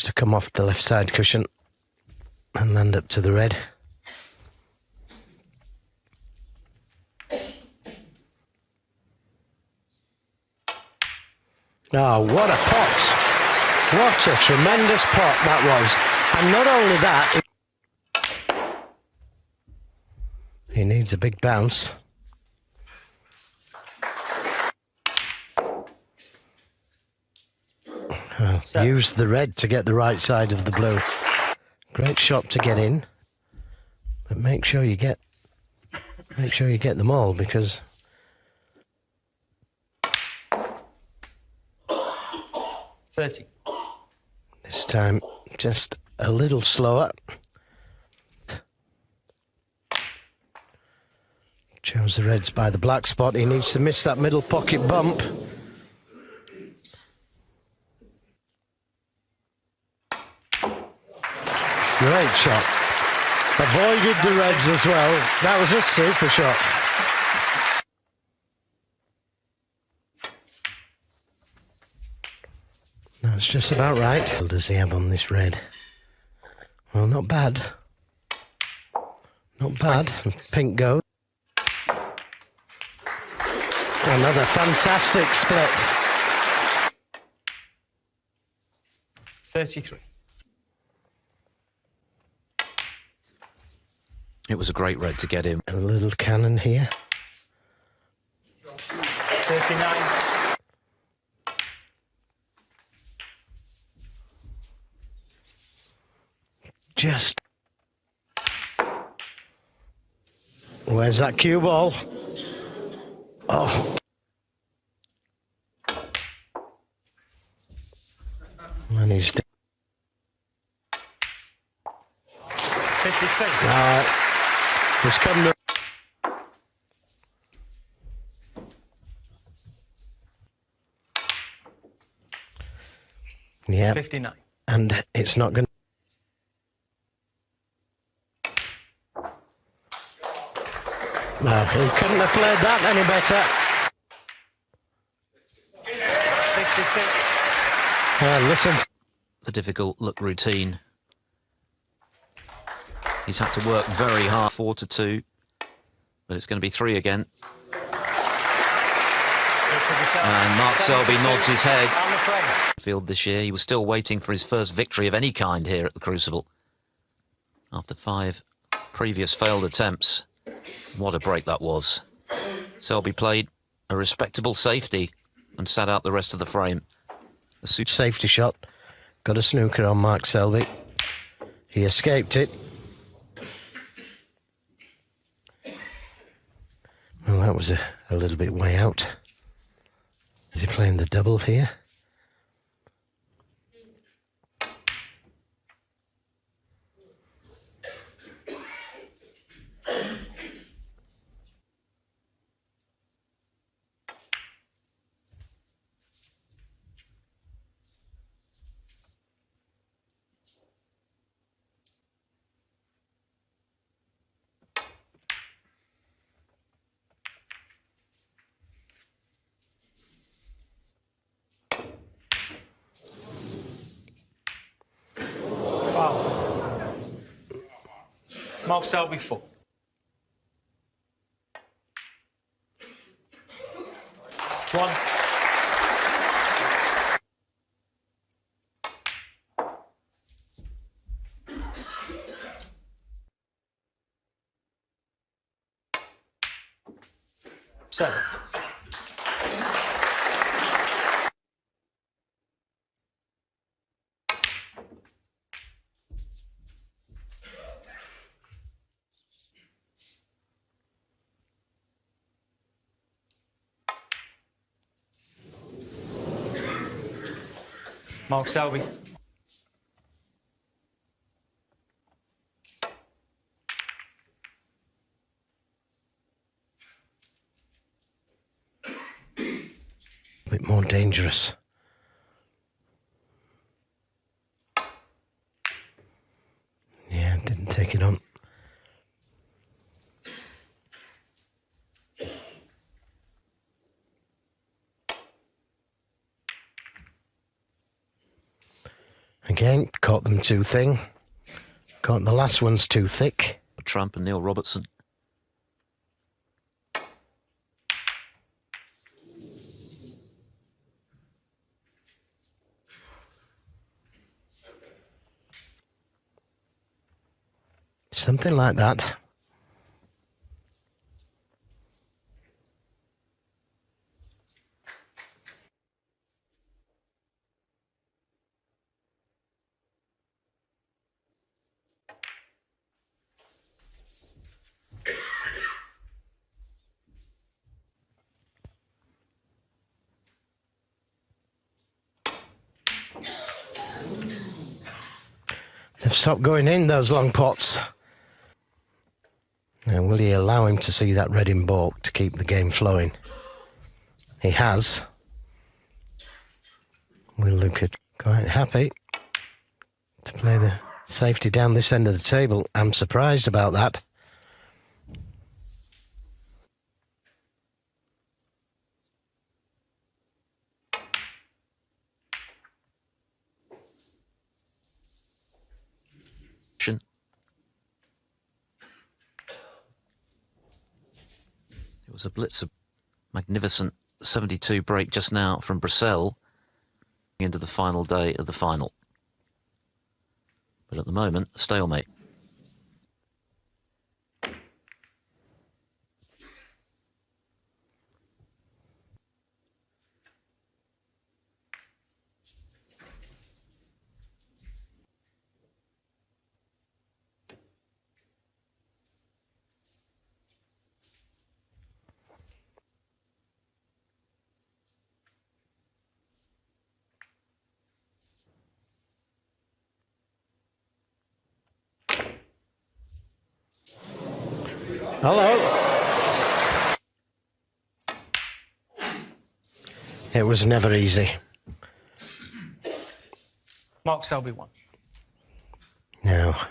to come off the left side cushion and land up to the red. Oh, what a pot! What a tremendous pot that was. And not only that, he needs a big bounce. Use the red to get the right side of the blue. Great shot to get in, but make sure you get them all, because 30. this time just a little slower. Chose the reds by the black spot. He needs to miss that middle pocket bump. Great shot. Avoided the reds as well. That was a super shot. That's just about right. What does he have on this red? Well, not bad. Not bad. Pink goes. Another fantastic split. 33. It was a great red to get him. A little cannon here. 39. Just. Where's that cue ball? Oh. And he's 52. He's come. Yeah. 59. And it's not going to. No, he couldn't have played that any better. 66. Listen. The difficult look routine. He's had to work very hard. 4-2, but it's going to be 3 again. And Mark Selby nods his head. Field this year, he was still waiting for his first victory of any kind here at the Crucible. After 5 previous failed attempts, what a break that was. Selby played a respectable safety and sat out the rest of the frame. The safety shot, got a snooker on Mark Selby. He escaped it. Well, that was a little bit way out. Is he playing the double here? Mark Selby 4. One. Seven. Mark Selby. A bit more dangerous. Yeah, didn't take it on. Again, caught them too thin. Caught the last ones too thick. Trump and Neil Robertson. Something like that. They've stopped going in, those long pots. Now, will he allow him to see that red in baulk to keep the game flowing? He has. We'll look at quite happy to play the safety down this end of the table. I'm surprised about that. It was a blitz of magnificent 72 break just now from Bercel into the final day of the final. But at the moment, a stalemate. Hello. It was never easy. Mark Selby won. Now,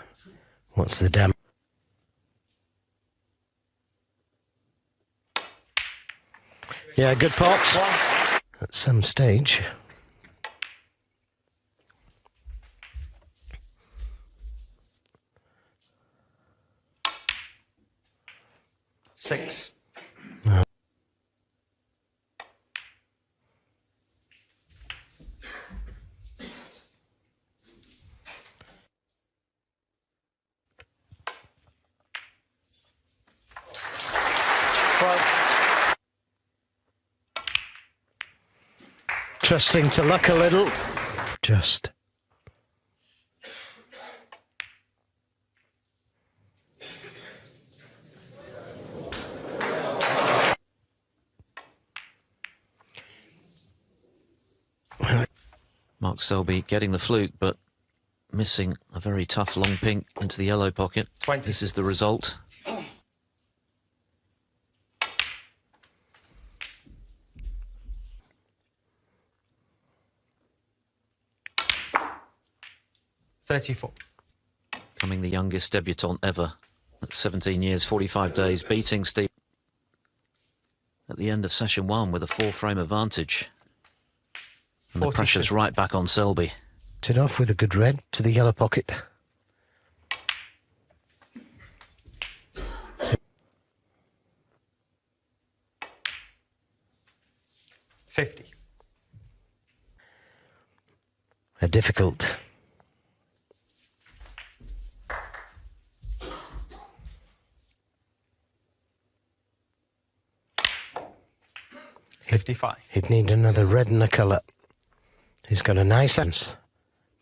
what's the damn? Yeah, good pot. At some stage. Six. Trusting to luck a little. Just. Mark Selby getting the fluke, but missing a very tough long pink into the yellow pocket. 26. This is the result. $34. Becoming the youngest debutant ever at 17 years, 45 days, beating Steve at the end of session one with a 4-frame advantage. And the pressure's right back on Selby. It off with a good red to the yellow pocket. $50. A difficult. $55. He'd need another red and a colour. He's got a nice sense.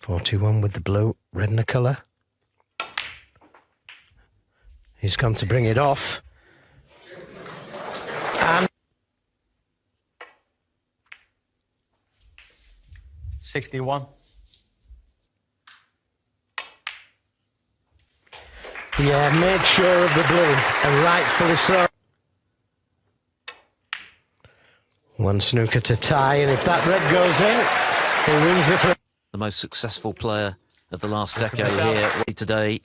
4-2-1 with the blue, red and a colour. He's come to bring it off. And 61. yeah, made sure of the blue, and rightfully so. One snooker to tie, and if that red goes in, he wins it for The most successful player of the last decade here today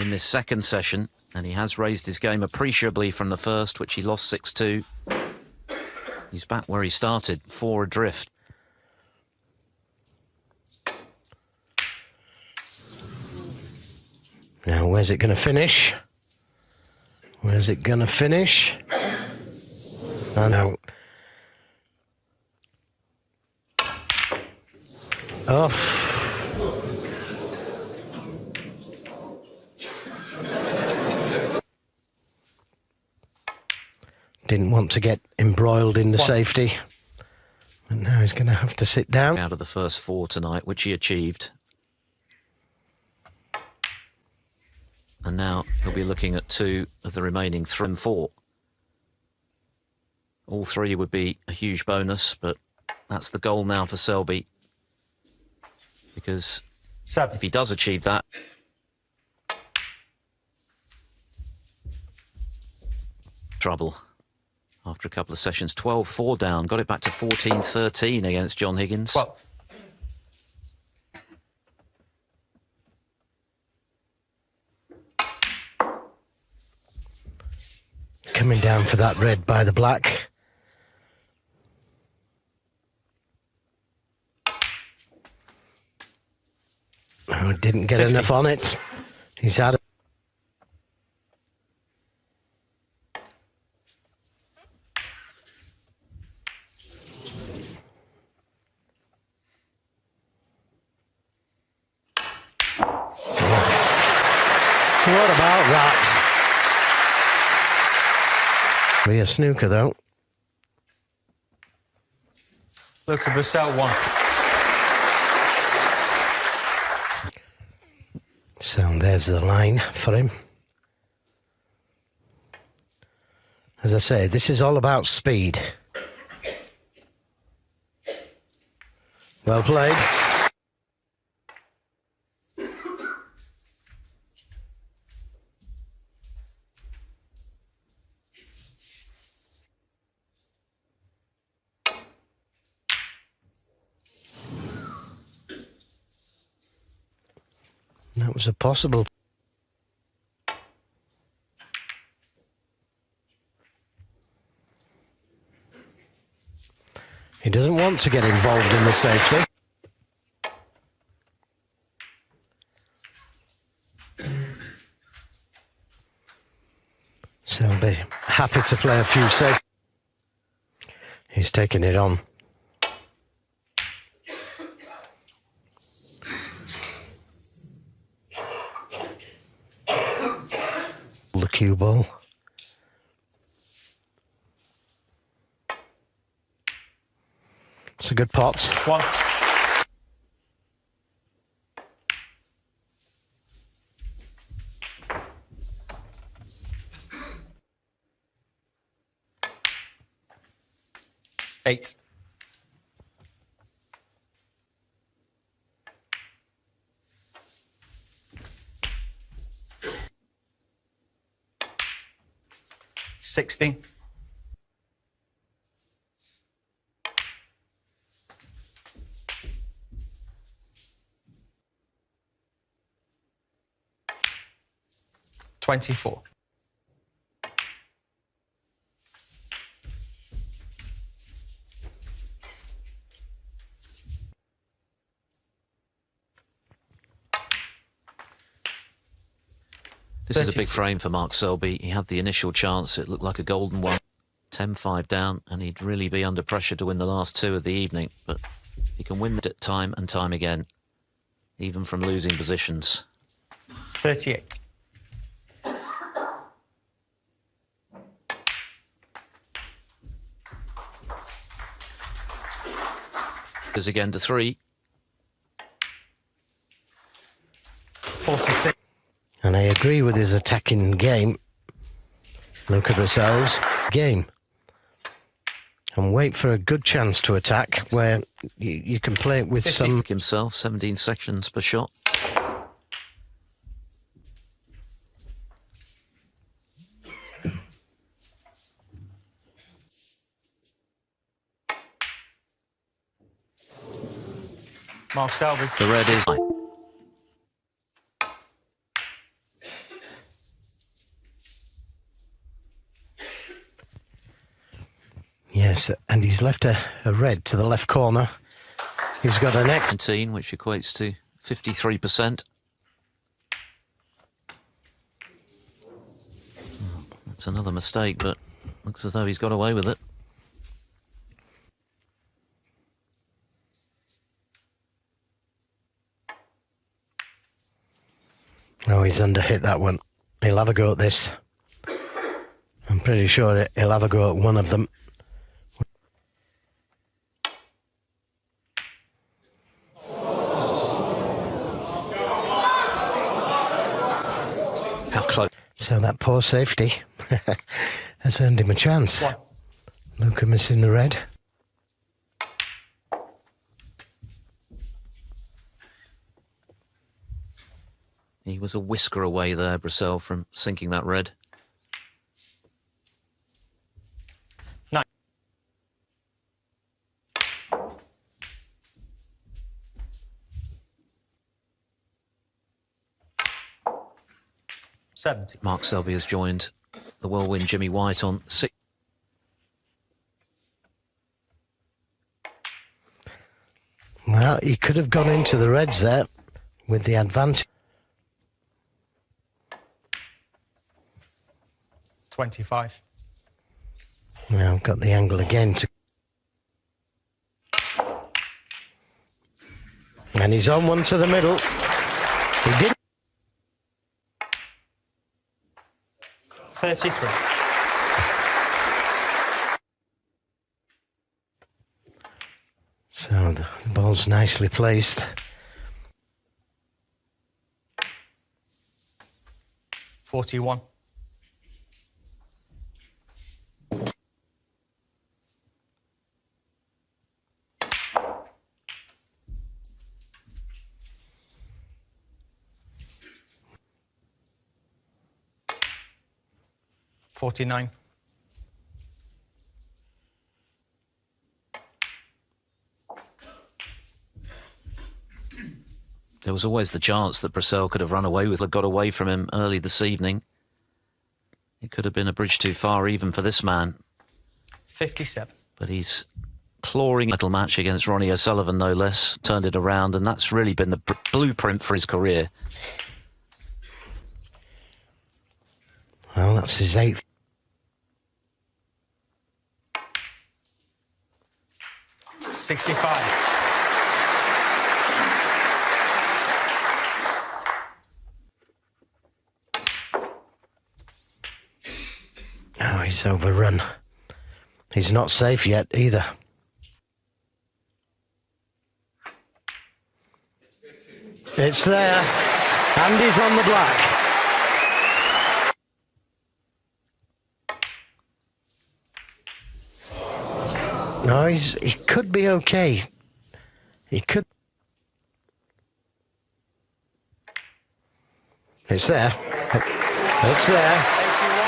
in this second session, and he has raised his game appreciably from the first, which he lost 6-2. He's back where he started, 4 adrift. Now, where's it going to finish? Where's it going to finish? I know. Off. Didn't want to get embroiled in the safety. But now he's going to have to sit down. Out of the first 4 tonight, which he achieved. And now he'll be looking at 2 of the remaining 3 and 4. All 3 would be a huge bonus, but that's the goal now for Selby. Because if he does achieve that, trouble. After a couple of sessions, 12-4 down, got it back to 14-13 against John Higgins. 12. Coming down for that red by the black. Oh, didn't get 50. enough on it. He's had it. What about that? Be a snooker, though. Look at Bercel 1. So there's the line for him. As I say, this is all about speed. Well played. That was a possible. He doesn't want to get involved in the safety. Selby happy to play a few safe. He's taking it on. The cue ball. It's a good pot. 1. Eight. $16. $24. This is a big frame for Mark Selby. He had the initial chance. It looked like a golden one. 10-5 down, and he'd really be under pressure to win the last 2 of the evening. But he can win it time and time again, even from losing positions. 38. Goes again to 3. 46. And I agree with his attacking game. Look at Bercel's game. And wait for a good chance to attack where you can play it with 50. some... Himself, 17 seconds per shot. Mark Selby. The red is... Yes, and he's left a red to the left corner. He's got an X. 19, which equates to 53%. It's another mistake, but looks as though he's got away with it. Oh, he's underhit that one. He'll have a go at this. I'm pretty sure he'll have a go at one of them. How close. So that poor safety has earned him a chance. One. Luca missing the red. He was a whisker away there, Bercel, from sinking that red. 9. $70. Mark Selby has joined the whirlwind Jimmy White on 6. Well, he could have gone into the reds there with the advantage. 25. Now got the angle again to, and he's on one to the middle. He didn't. 33. So the ball's nicely placed. 41. $49. There was always the chance that Bercel could have run away with, got away from him early this evening. It could have been a bridge too far even for this man. 57. But he's clawing a little match against Ronnie O'Sullivan, no less, turned it around, and that's really been the blueprint for his career. Well, that's his 8th. $65. Oh, he's overrun. He's not safe yet either. It's there. And he's on the black. No, he could be okay. He could. It's there. It's there. 81.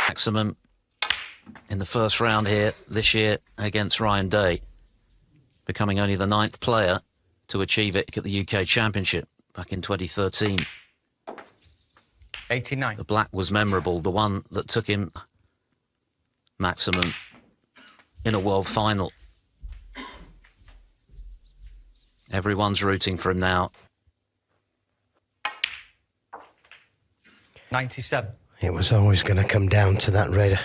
Maximum in the first round here this year against Ryan Day, becoming only the 9th player to achieve it at the UK Championship back in 2013. 89. The black was memorable, the one that took him maximum in a world final. Everyone's rooting for him now. 97. It was always going to come down to that red.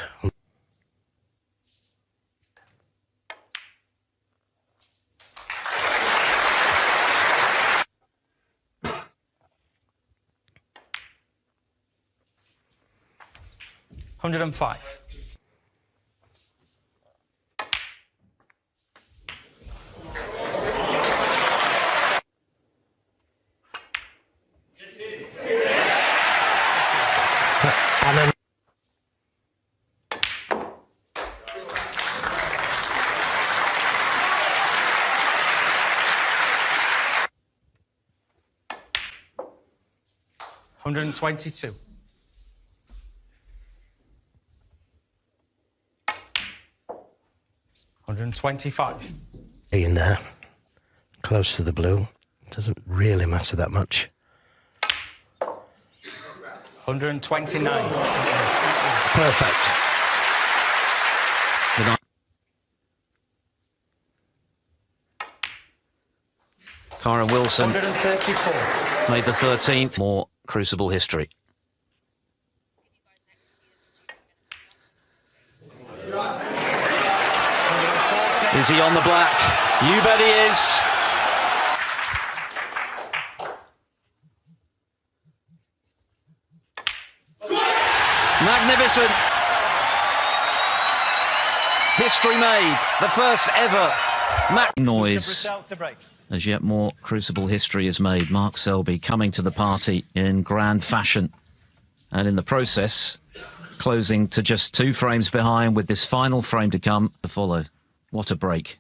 $105. And then $122. $125. in there, close to the blue. Doesn't really matter that much. 129. Perfect. Karen Wilson 134. made the 13th. More crucible history. Is he on the black? You bet he is. Magnificent. History made. The first ever noise. Bercel to break. As yet more Crucible history is made. Mark Selby coming to the party in grand fashion. And in the process, closing to just 2 frames behind with this final frame to come to follow. What a break.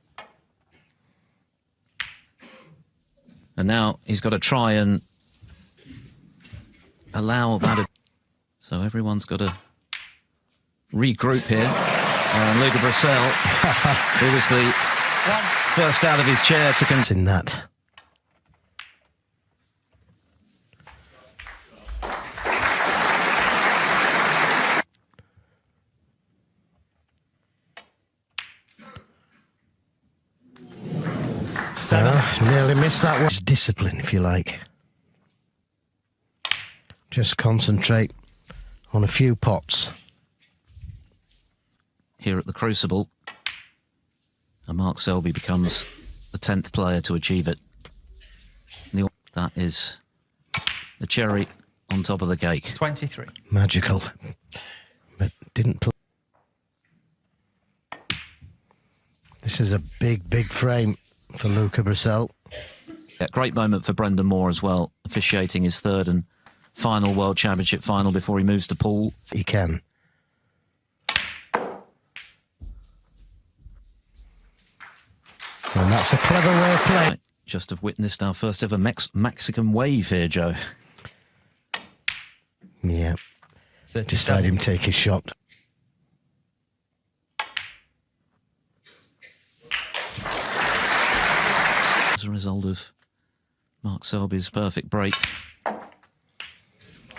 And now he's got to try and allow that. So everyone's got to regroup here. And Luca Bercel, who was the first out of his chair to In that. Nearly missed that one. Discipline, if you like. Just concentrate on a few pots. Here at the Crucible, and Mark Selby becomes the 10th player to achieve it. That is the cherry on top of the cake. 23. Magical. But didn't play. This is a big, big frame for Luca Bercel. Yeah, great moment for Brendan Moore as well, officiating his 3rd and final World Championship final before he moves to pool. He can. And that's a clever way of playing. Just have witnessed our first ever Mexican wave here, Joe. Yeah. 37. Just let him take his shot. As a result of Mark Selby's perfect break.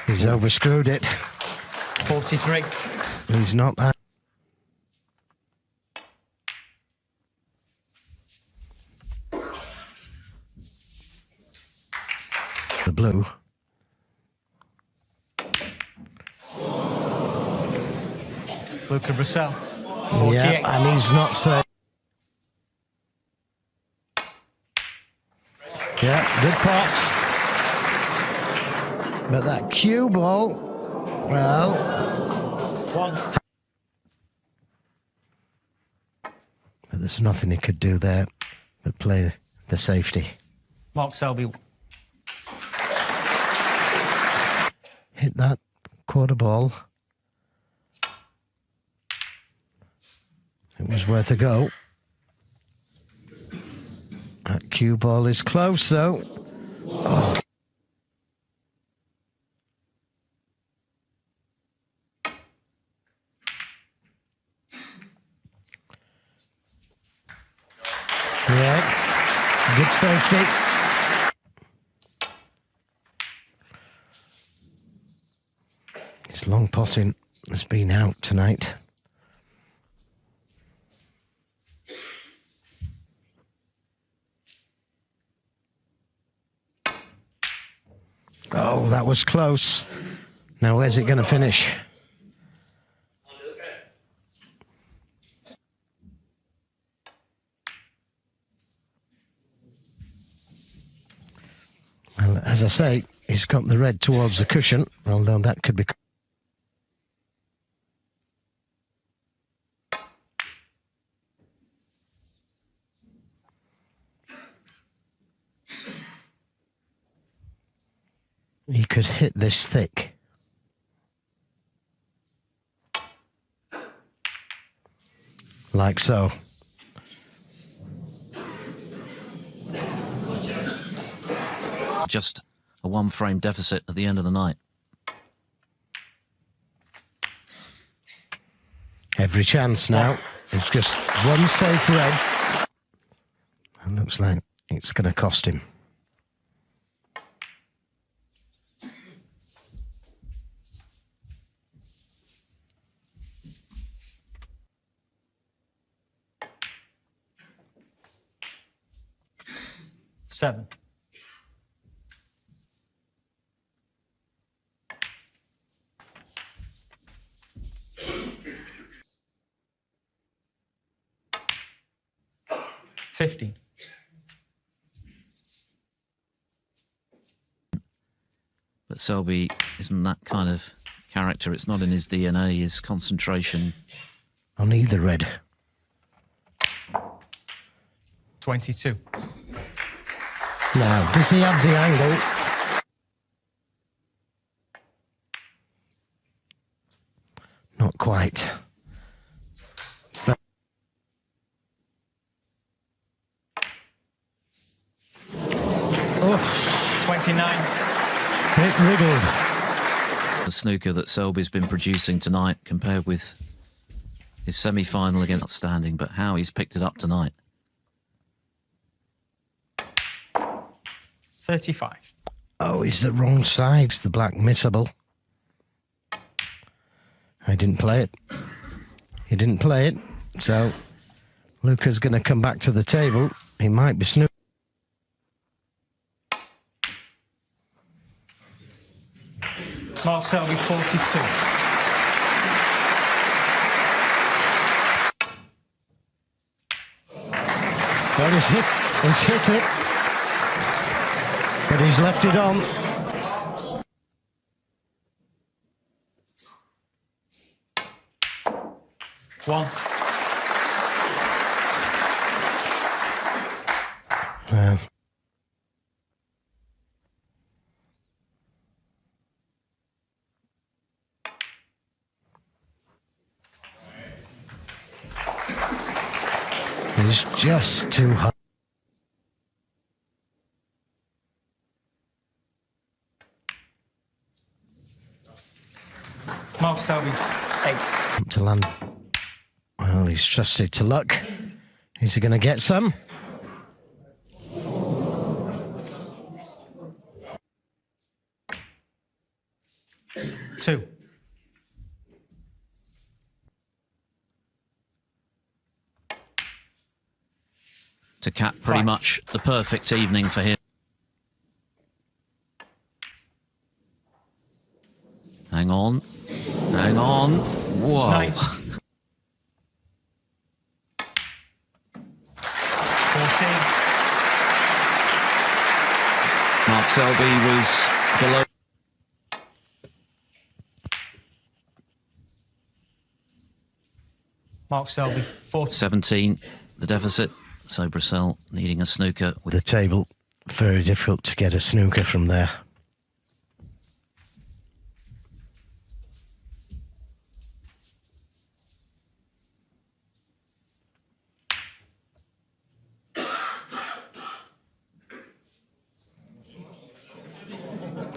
He's overscrewed it. 43. He's not that. The blue. Luca Bercel. 48. Yeah, and he's not safe. Yeah, good pots. But that cue ball, well... 1. But there's nothing he could do there but play the safety. Mark Selby. Hit that quarter ball. It was worth a go. That cue ball is close, though. Oh. Yeah, good safety. His long potting has been out tonight. Oh, that was close. Now, where's it going to finish? Well, as I say, he's got the red towards the cushion, although that could be... He could hit this thick. Like so. Just a 1-frame deficit at the end of the night. Every chance now. It's just one safe red. It looks like it's going to cost him. Seven. 15. But Selby isn't that kind of character. It's not in his DNA, his concentration. On either red. 22. Now, does he have the angle? Not quite. Oh, 29. it wriggled. The snooker that Selby's been producing tonight compared with his semi-final against outstanding, but how he's picked it up tonight. 35. Oh, he's the wrong sides, the black missable. I didn't play it. He didn't play it, so Luca's going to come back to the table. He might be snooping. Mark Selby, 42. Well, he's hit it. But he's left it on. One. He's just too high. Mark Selby, 8. To land. Well, he's trusted to luck. Is he going to get some? Two. To cap pretty 5. much the perfect evening for him. Hang on. Hang on. Whoa. 9. 14. Mark Selby was below. Mark Selby, 14. 17, the deficit. So Bercel needing a snooker with The table, very difficult to get a snooker from there.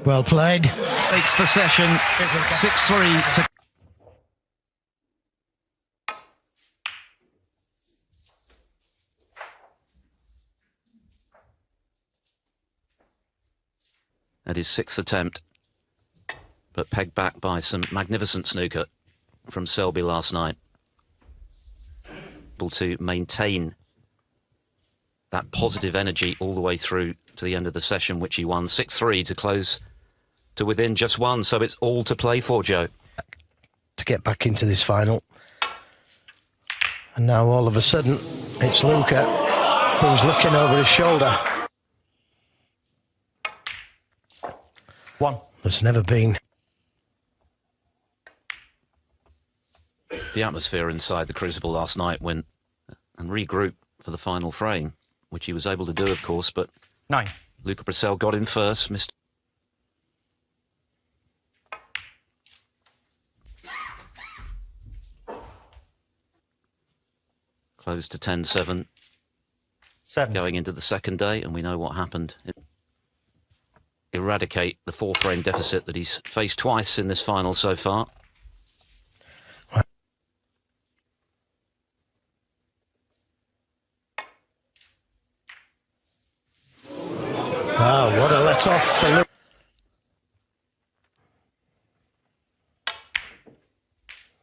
Well played. takes the session 6-3 to. At his 6th attempt, but pegged back by some magnificent snooker from Selby last night. Able to maintain that positive energy all the way through to the end of the session, which he won 6-3 to close to within just one. So it's all to play for, Joe. To get back into this final. And now all of a sudden, it's Luca who's looking over his shoulder. 1. There's never been. The atmosphere inside the Crucible last night went and regrouped for the final frame, which he was able to do, of course, but 9. Luca Bercel got in first, missed. Close to 10-7 7. going into the second day, and we know what happened. Eradicate the 4-frame deficit that he's faced twice in this final so far. Wow, what a let-off for Luca.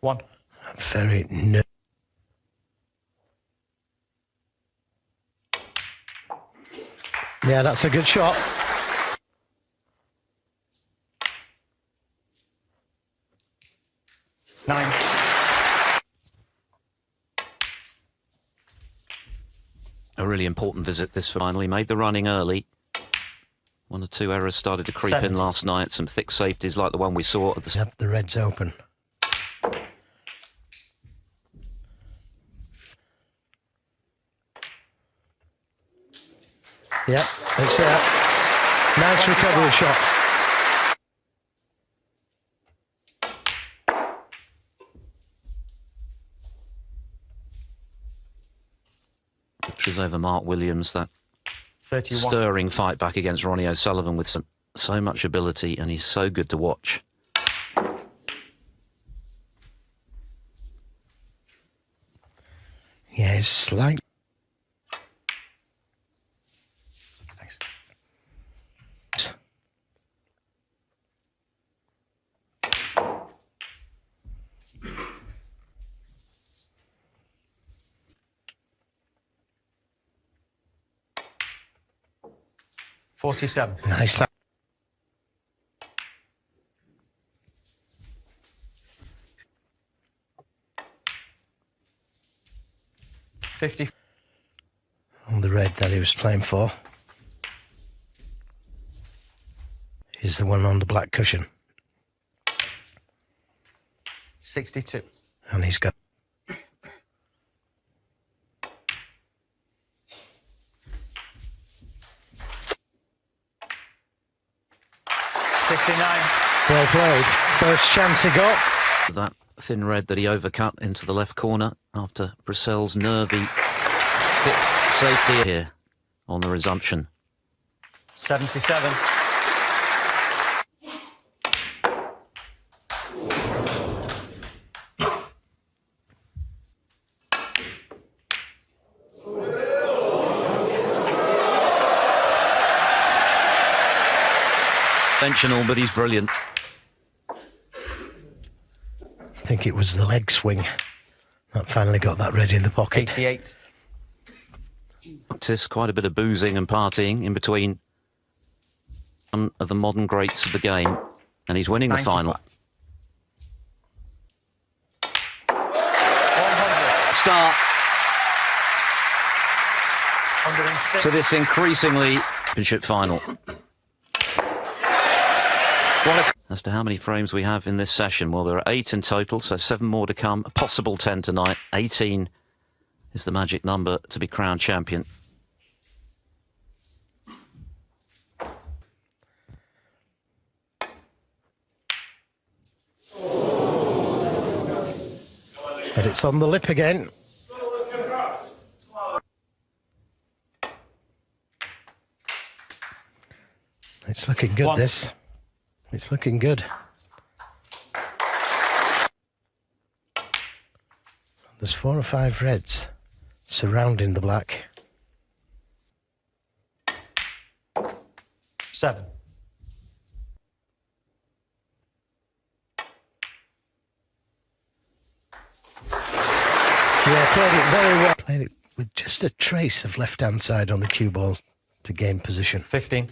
One. Very Yeah, that's a good shot. A really important visit this finally. Made the running early. 1 or 2 errors started to creep 70. in last night. Some thick safeties like the one we saw at the... Yep, the Reds open. Yep, it's that. Nice recovery shot. Victories over Mark Williams, that 31. stirring fight back against Ronnie O'Sullivan with so much ability, and he's so good to watch. Yeah, it's slight. Thanks. 47. Nice. 50. On the red that he was playing for is the one on the black cushion. 62. And he's got... 69. Well played. First chance he got. That thin red that he overcut into the left corner after Bercel's nervy safety here on the resumption. 77. Conventional, but he's brilliant. I think it was the leg swing that finally got that red in the pocket. 88. Practice, quite a bit of boozing and partying in between. One of the modern greats of the game, and he's winning the 95. final. 100. Start 106. to this increasingly championship final. As to how many frames we have in this session, well, there are 8 in total, so 7 more to come. A possible 10 tonight. 18 is the magic number to be crowned champion. But it's on the lip again. It's looking good, 1. this. It's looking good. There's 4 or 5 reds surrounding the black. 7. Yeah, played it very well. Played it with just a trace of left-hand side on the cue ball to gain position. 15.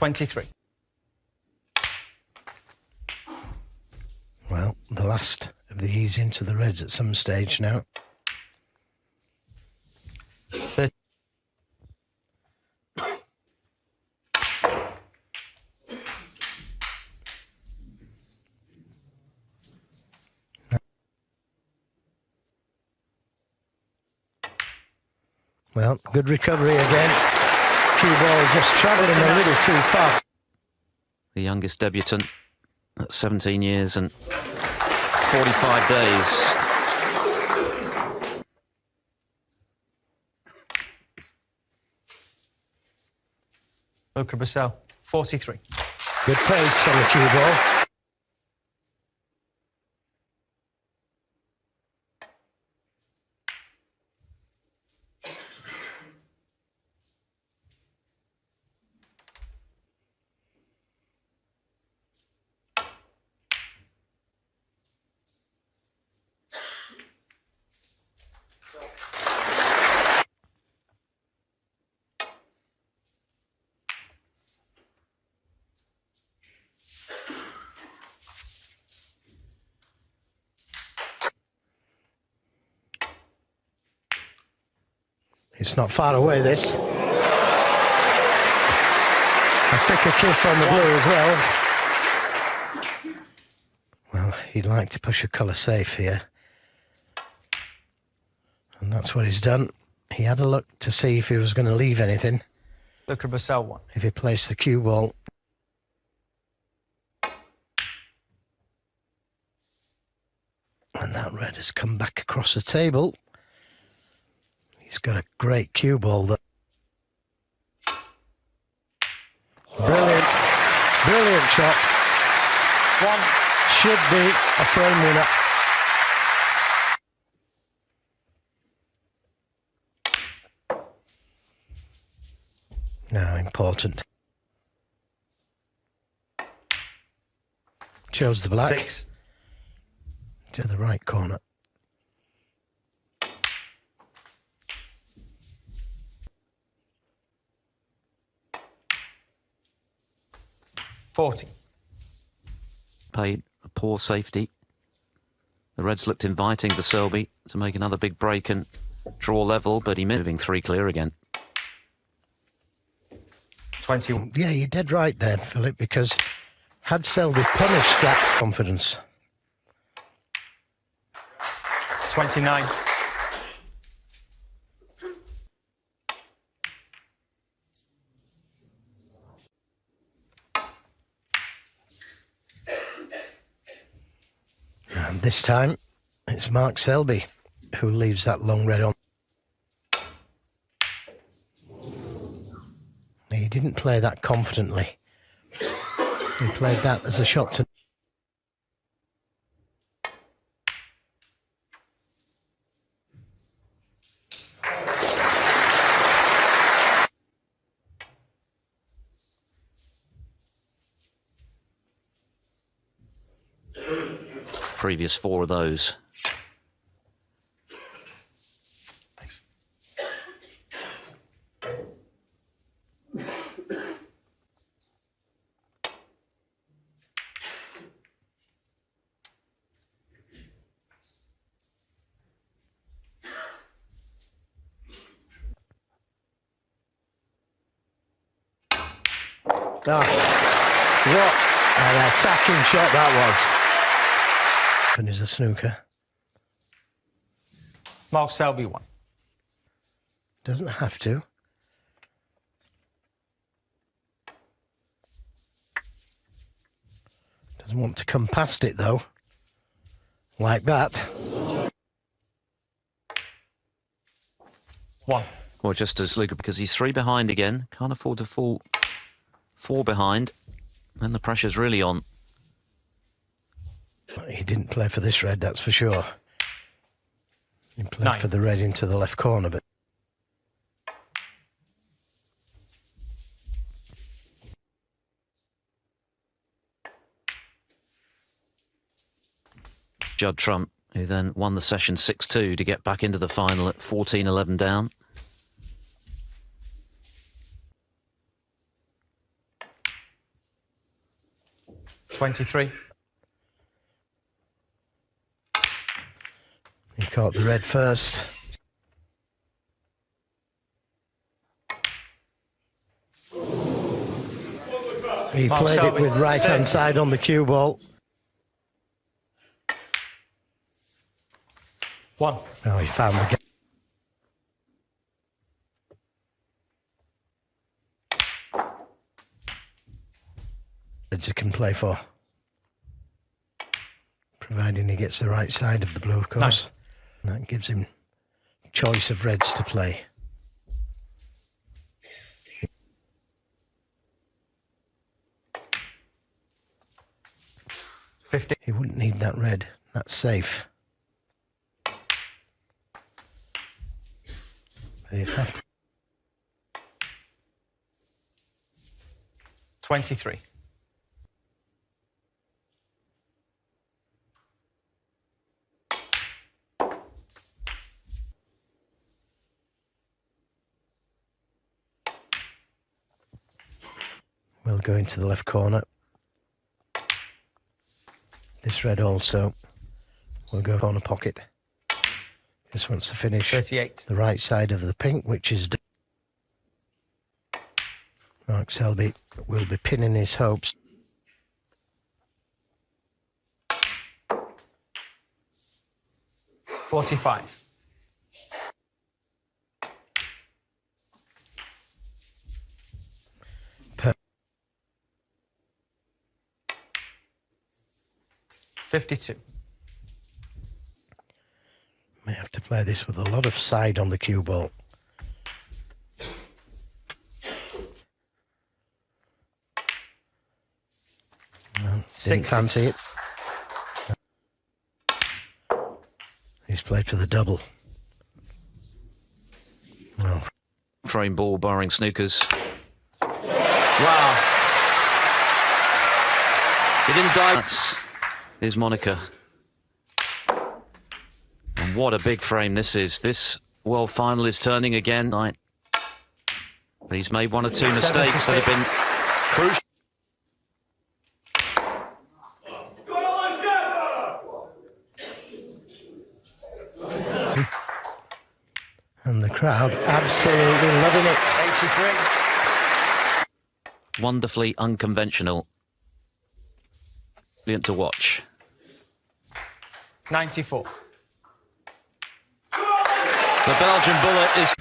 23. Well, the last of the ease into the reds at some stage now. 30. Well, good recovery again. Cue ball just travelling a little too far. The youngest debutant at 17 years and 45 days. Luca Bercel, 43. Good pace on the cue ball. It's not far away, this. A thicker kiss on the blue as well. Well, he'd like to push a colour safe here. And that's what he's done. He had a look to see if he was going to leave anything. Look at Bercel 1. If he placed the cue ball. And that red has come back across the table. He's got a great cue ball. Brilliant. Brilliant shot. 1. Should be a frame winner. Now important. Chose the black. 6. To the right corner. $40. Paid a poor safety. The Reds looked inviting for Selby to make another big break and draw level, but he moving 3 clear again. 21. Yeah, you're dead right there, Philip, because had Selby punished that confidence. 29. And this time, it's Mark Selby who leaves that long red on. He didn't play that confidently. He played that as a shot to... Previous 4 of those. Thanks. Oh, what an attacking shot that was. And is a snooker. Mark Selby 1. Doesn't have to. Doesn't want to come past it though. Like that. 1. Well, just as Luca, because he's 3 behind again. Can't afford to fall 4 behind. And the pressure's really on. He didn't play for this red, that's for sure. He played 9. for the red into the left corner, but... Judd Trump, who then won the session 6-2 to get back into the final at 14-11 down. $23. He caught the red first. He Mark played Selby, it with right-hand 30. side on the cue ball. 1. Oh, he found the gap. Reds he can play for. Providing he gets the right side of the blue, of course. And that gives him choice of reds to play. $50. He wouldn't need that red. That's safe. But he'd have to. 23. We'll go into the left corner. This red also will go corner pocket. Just wants to finish 38. the right side of the pink, which is... Mark Selby will be pinning his hopes. $45. Per 52. May have to play this with a lot of side on the cue ball. Didn't 60. fancy it. He's played for the double. Well, Frame ball, barring snookers. Wow. He didn't die. That's his moniker. And what a big frame this is. This world final is turning again. But he's made one or two mistakes that have been 76. crucial. and the crowd absolutely loving it. 83. Wonderfully unconventional. Brilliant to watch. 94. The Belgian bullet is...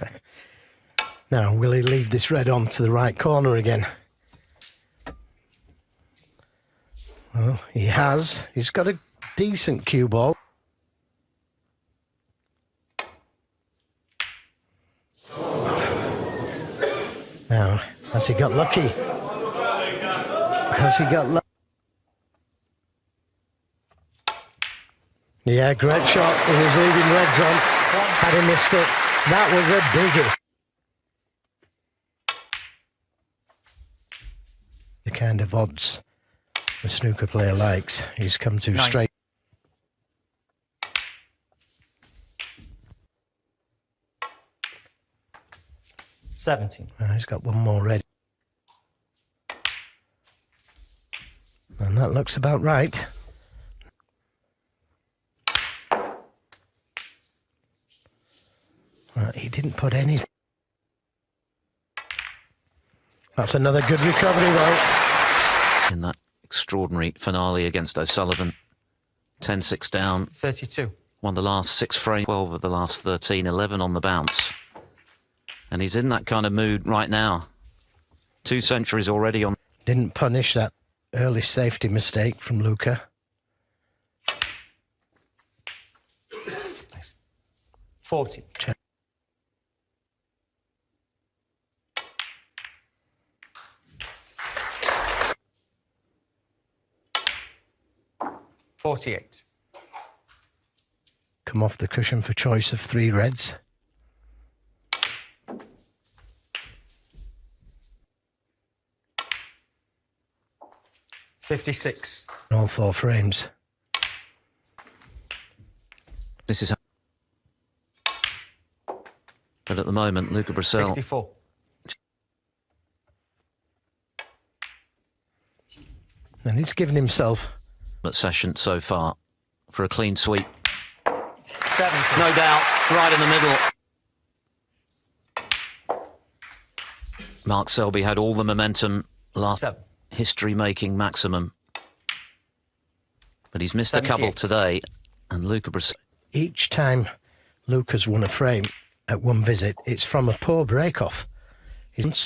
Now, will he leave this red on to the right corner again? Well, he has. He's got a decent cue ball. Now, has he got lucky? Has he got lucky? Yeah, great shot. He was leaving reds on. Had he missed it, that was a biggie. The kind of odds the snooker player likes. He's come to 9. straight. $17. He's got one more red. And that looks about right. Right, he didn't put any. That's another good recovery, though. In that extraordinary finale against O'Sullivan. 10-6 down. 32. Won the last 6 frames, 12 of the last 13, 11 on the bounce. And he's in that kind of mood right now. 2 centuries already on. Didn't punish that early safety mistake from Luca. Nice. 40. Check. $48. Come off the cushion for choice of 3 reds. $56. All 4 frames. This is how. But at the moment, Luca Bercel. 64. And he's given himself. Session so far for a clean sweep. 70. No doubt, right in the middle. Mark Selby had all the momentum last 7. history-making maximum. But he's missed a couple 78. today. And Luca Bercel. Each time Luca's won a frame at one visit, it's from a poor break-off. And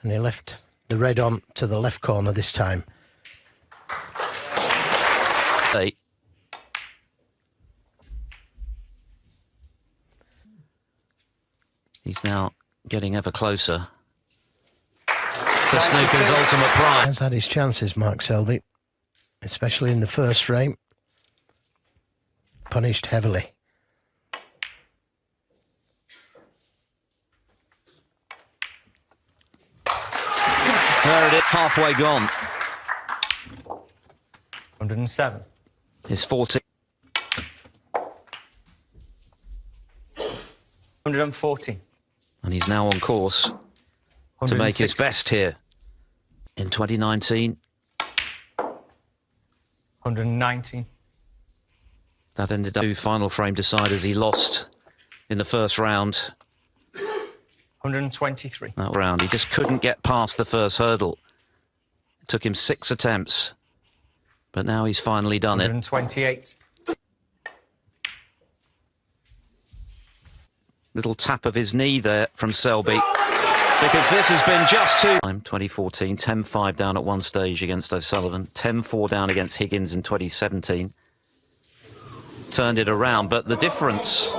he left the red on to the left corner this time. He's now getting ever closer to snooker's ultimate prize. Has had his chances, Mark Selby, especially in the first frame. Punished heavily. There it is, halfway gone. 107. His 40. 140. And he's now on course to make his 160. best here in 2019. 119. That ended up 2 final frame deciders. He lost in the first round. 123. That round, he just couldn't get past the first hurdle. It took him 6 attempts, but now he's finally done it. 128. Little tap of his knee there from Selby, because this has been just too... 2014, 10-5 down at one stage against O'Sullivan, 10-4 down against Higgins in 2017. Turned it around, but the difference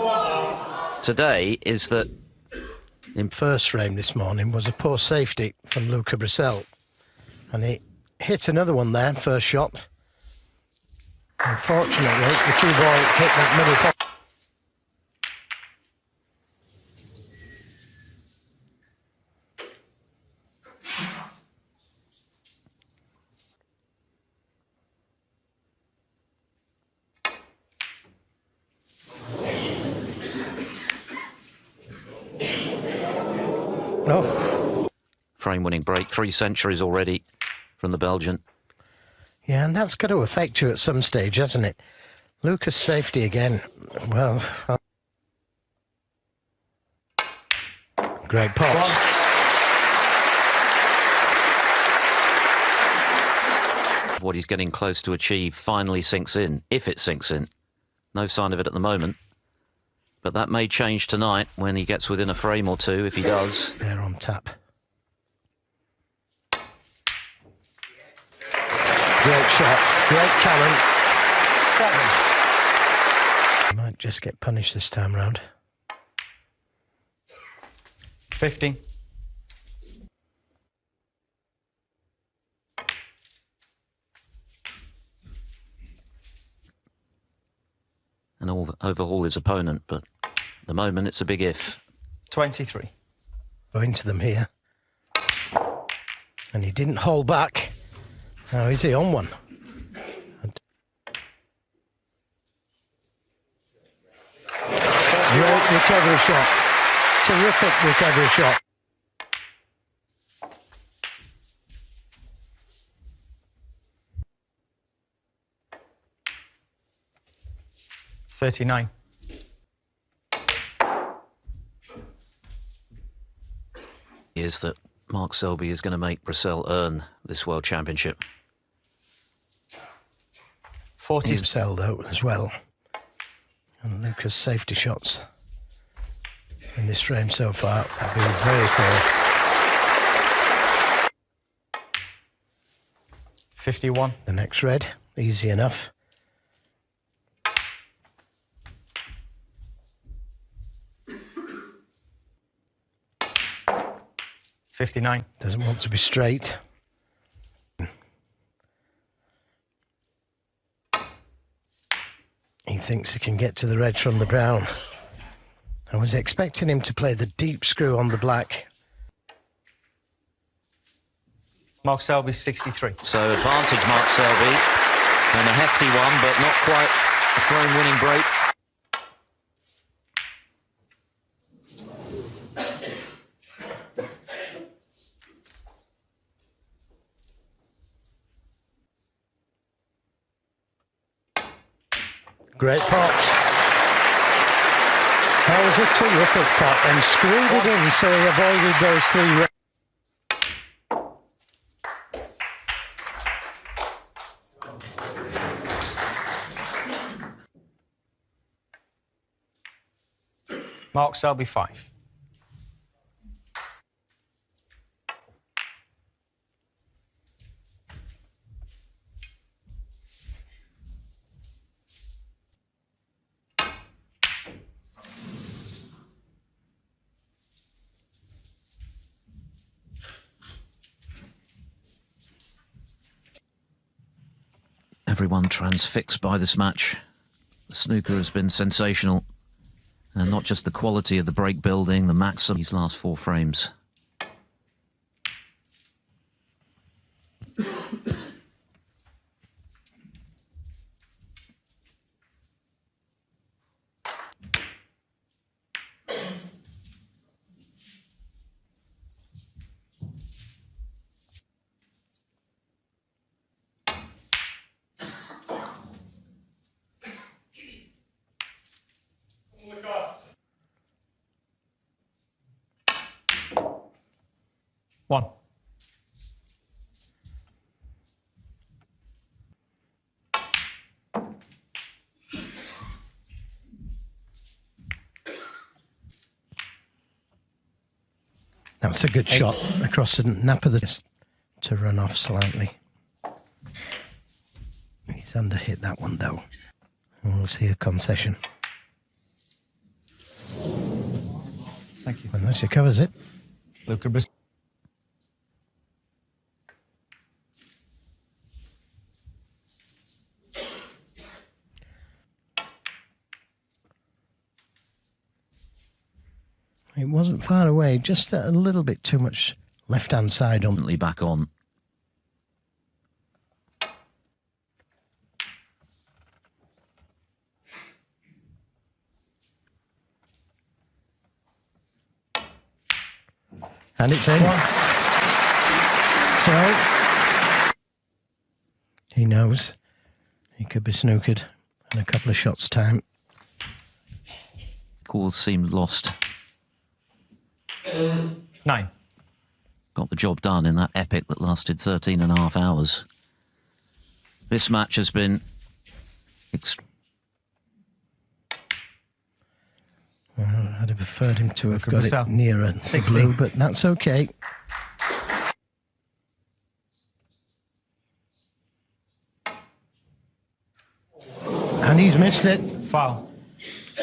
today is that in first frame this morning was a poor safety from Luca Bercel, and he hit another one there, first shot. Unfortunately, the cue ball hit that middle pocket. Oh. Frame-winning break, 3 centuries already from the Belgian. Yeah, and that's got to affect you at some stage, hasn't it? Lucas' safety again. Well, great pot. What he's getting close to achieve finally sinks in, if it sinks in. No sign of it at the moment. But that may change tonight when he gets within a frame or two, if he does. They're on tap. Great shot. Great cannon. 7. Might just get punished this time round. 50. And overhaul his opponent, but at the moment it's a big if. 23. Going to them here. And he didn't hold back. Now is he on one? Great recovery shot. Terrific recovery shot. $39. Is that Mark Selby is going to make Bercel earn this World Championship. 40. Bercel though as well. And Lucas' safety shots in this frame so far have been very poor. 51. The next red, easy enough. $59. Doesn't want to be straight. He thinks he can get to the red from the brown. I was expecting him to play the deep screw on the black. Mark Selby, 63. So advantage Mark Selby, and a hefty one, but not quite a frame-winning break. Great pot. That was a terrific pot and screwed it in so he avoided those 3 reds. Mark Selby, 5. Everyone transfixed by this match. The snooker has been sensational. And not just the quality of the break building, the maximum these last 4 frames. 1. That's a good 8. shot across the nap of the wrist to run off slightly. He's under-hit that one, though. And we'll see a concession. Thank you. Unless he covers it. Luca Bercel. It wasn't far away, just a little bit too much left-hand side on. Back on. And it's in. So, he knows he could be snookered in a couple of shots' time. Calls seemed lost. 9. Got the job done in that epic that lasted 13 and a half hours. This match has been I'd have preferred him to have Luca got Bercel. it nearer 60. blue, but that's okay. And he's missed it. Foul.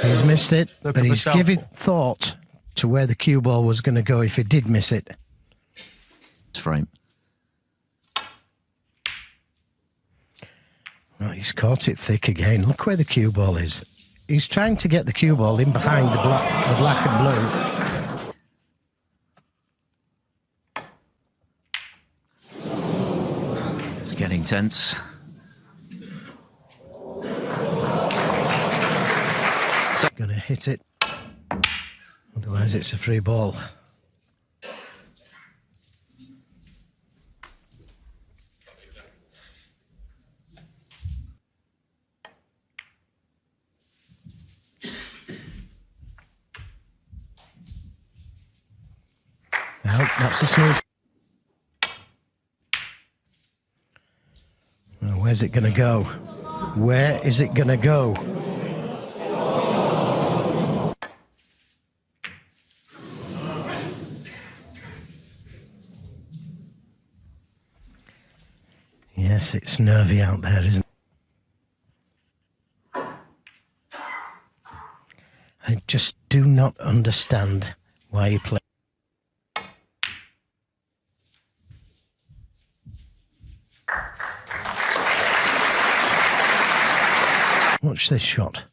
He's missed it, Luca but he's Bercel. given thought to where the cue ball was going to go if he did miss it. frame. Oh, he's caught it thick again. Look where the cue ball is. He's trying to get the cue ball in behind the black and blue. It's getting tense. Going to hit it. Otherwise, it's a free ball. No, that's a snooze. Well, where's it going to go? Where is it going to go? Yes, it's nervy out there, isn't it? I just do not understand why you play. Watch this shot.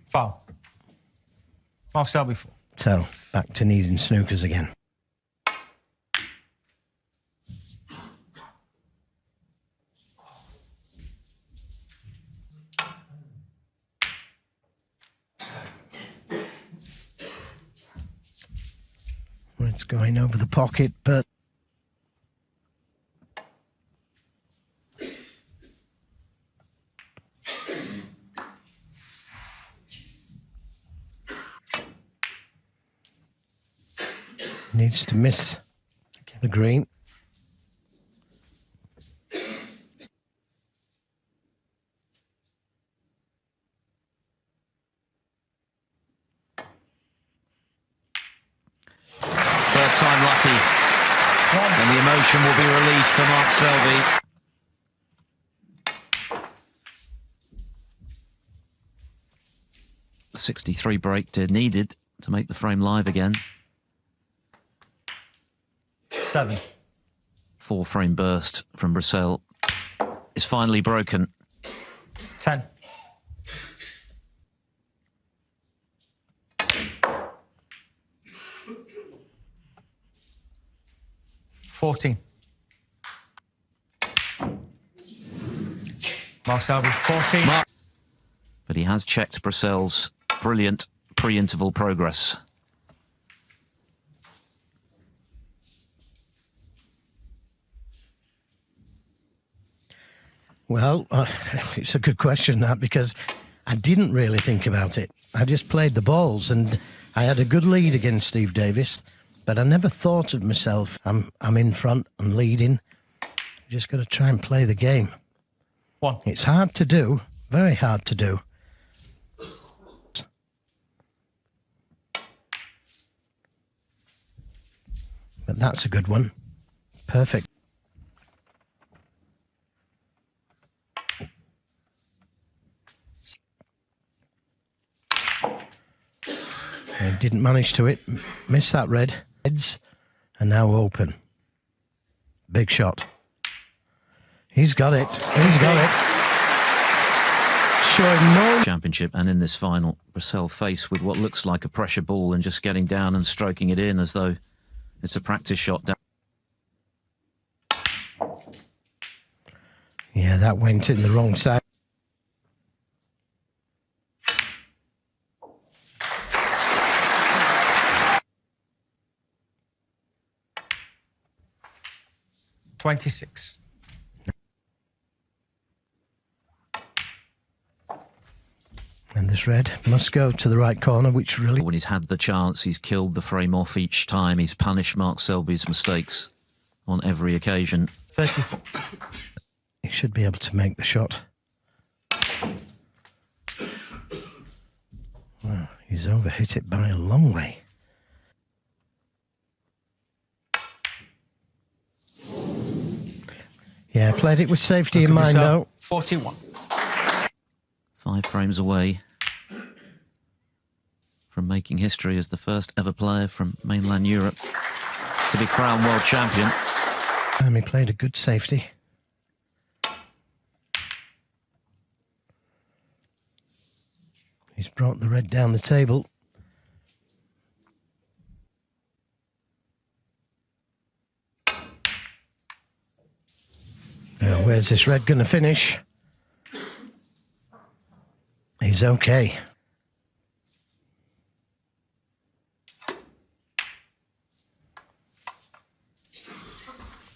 Foul. Mark Selby 4. So, back to needing snookers again. Well, it's going over the pocket, but needs to miss the green. Third time lucky. And the emotion will be released for Mark Selby. The 63 break needed to make the frame live again. 7. 4-frame burst from Bercel is finally broken. 10. $14. Mark Selby 14. But he has checked Bercel's brilliant pre-interval progress. Well, it's a good question, that, because I didn't really think about it. I just played the balls, and I had a good lead against Steve Davis, but I never thought of myself, I'm in front and leading. You just got to try and play the game. 1. It's hard to do, very hard to do. But that's a good one. Perfect. I didn't manage to hit. Missed that red. Heads are now open. Big shot. He's got it. He's got it. Showing no... Championship, and in this final, Bercel faced with what looks like a pressure ball and just getting down and stroking it in as though it's a practice shot down. Yeah, that went in the wrong side. $26. And this red must go to the right corner, which really... When he's had the chance, he's killed the frame off each time. He's punished Mark Selby's mistakes on every occasion. 34. He should be able to make the shot. Well, he's overhit it by a long way. Yeah, played it with safety in mind, though. 41. 5 frames away from making history as the first ever player from mainland Europe to be crowned world champion. And he played a good safety. He's brought the red down the table. Now, where's this red going to finish? He's okay.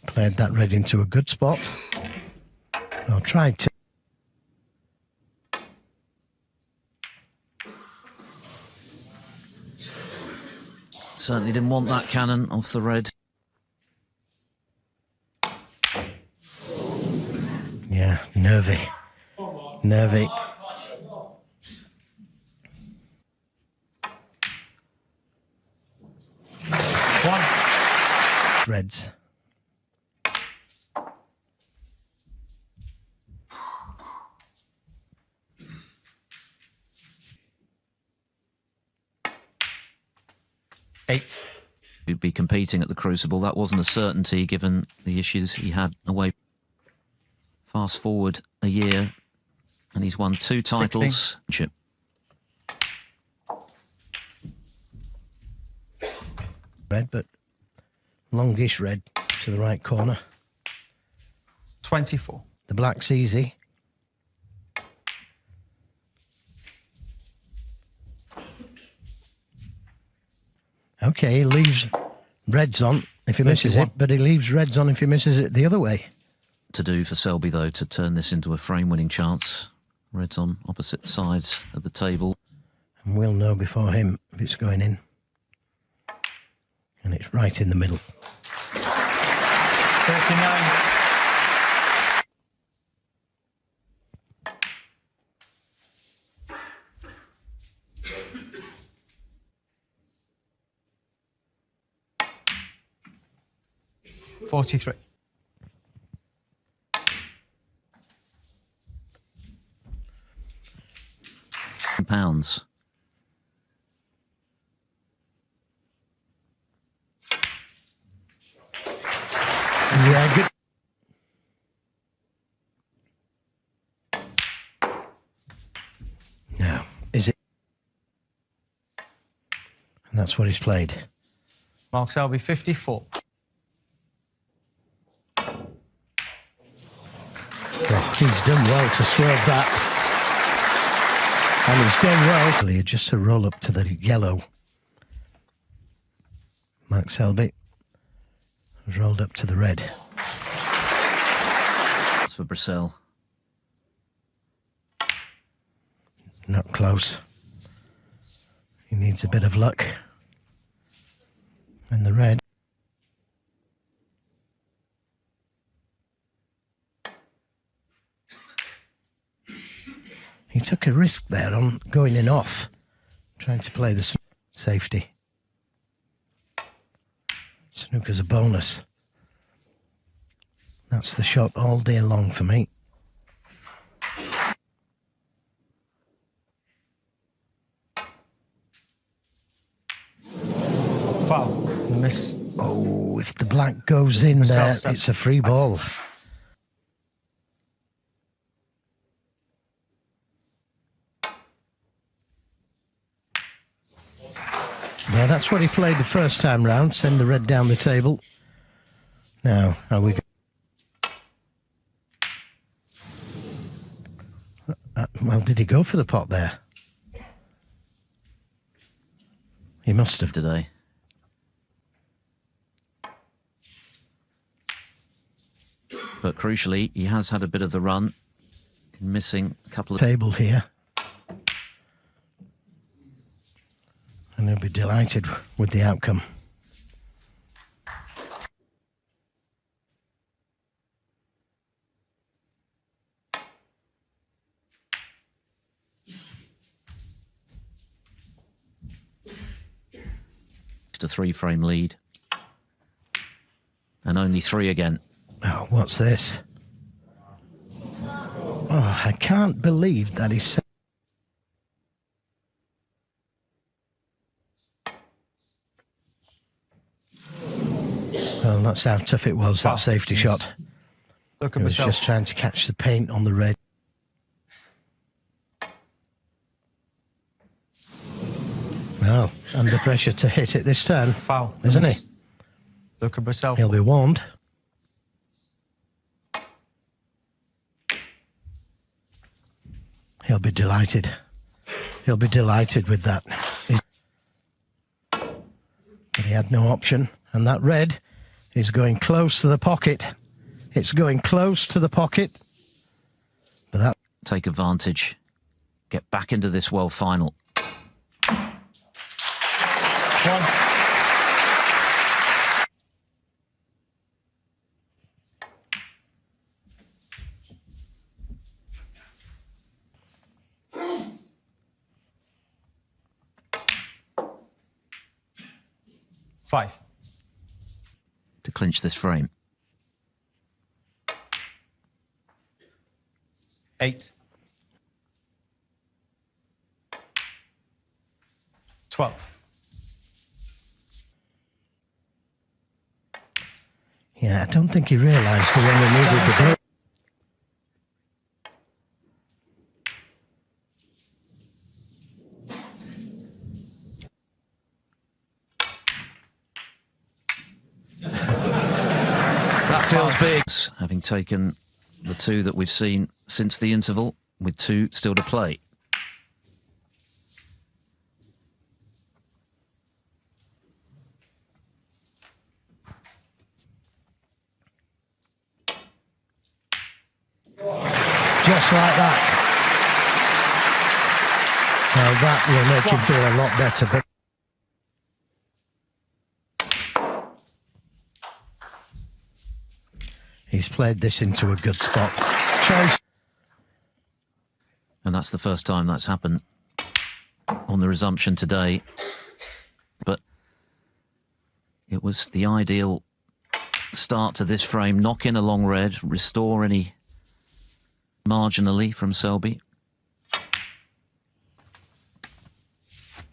Played that red into a good spot. I'll try to. Certainly didn't want that cannon off the red. Yeah, nervy. Nervy. Reds. $8. He'd be competing at the Crucible. That wasn't a certainty given the issues he had away. Fast forward a year and he's won 2 titles. 16. Red, but longish red to the right corner. 24. The black's easy. Okay, he leaves reds on if he misses 31. it, but he leaves reds on if he misses it the other way. To do for Selby, though, to turn this into a frame-winning chance. Reds on opposite sides of the table. And we'll know before him if it's going in. And it's right in the middle. 39. $43. Pounds. Yeah, good. Now, is it? And that's what he's played. Mark Selby, 54. Oh, he's done well to swerve that. And he's done well. Just a roll up to the yellow. Mark Selby has rolled up to the red. That's for Bercel. Not close. He needs a bit of luck. And the red. He took a risk there on going in off, trying to play the safety. Snooker's a bonus. That's the shot all day long for me. Foul. Miss. Oh, if the black goes in Bercel there, set. it's a free ball. Yeah, that's what he played the first time round. Send the red down the table. Now, are we... well, did he go for the pot there? He must have. Today. But crucially, he has had a bit of the run, missing a couple of... Table here. And he'll be delighted with the outcome. It's a 3-frame lead. And only 3 again. Oh, what's this? Oh, I can't believe that he's... Well, that's how tough it was, that safety shot. Look He at was Bercel. just trying to catch the paint on the red. Well, under pressure to hit it this time, Foul. isn't Miss. he? Look at Bercel. He'll be warned. He'll be delighted. He'll be delighted with that. But he had no option. And that red is going close to the pocket. It's going close to the pocket. But that... Take advantage. Get back into this world final. 1. Five. To clinch this frame. 8. 12. Yeah, I don't think he realised the one he needed to do. That feels big. Having taken the 2 that we've seen since the interval, with 2 still to play. Just like that. Now that will make him feel a lot better. But he's played this into a good spot. Choice. And that's the first time that's happened on the resumption today. But it was the ideal start to this frame. Knock in a long red, restore any marginally from Selby.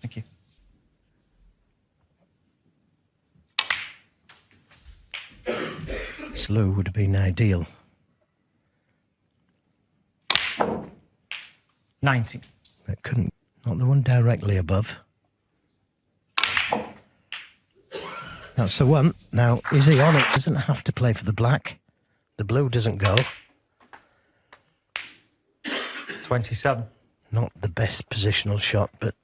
Thank you. Slow would have been ideal. 19. But couldn't. Not the one directly above. That's the one. Now, is he on it? Doesn't have to play for the black. The blue doesn't go. 27. Not the best positional shot, but...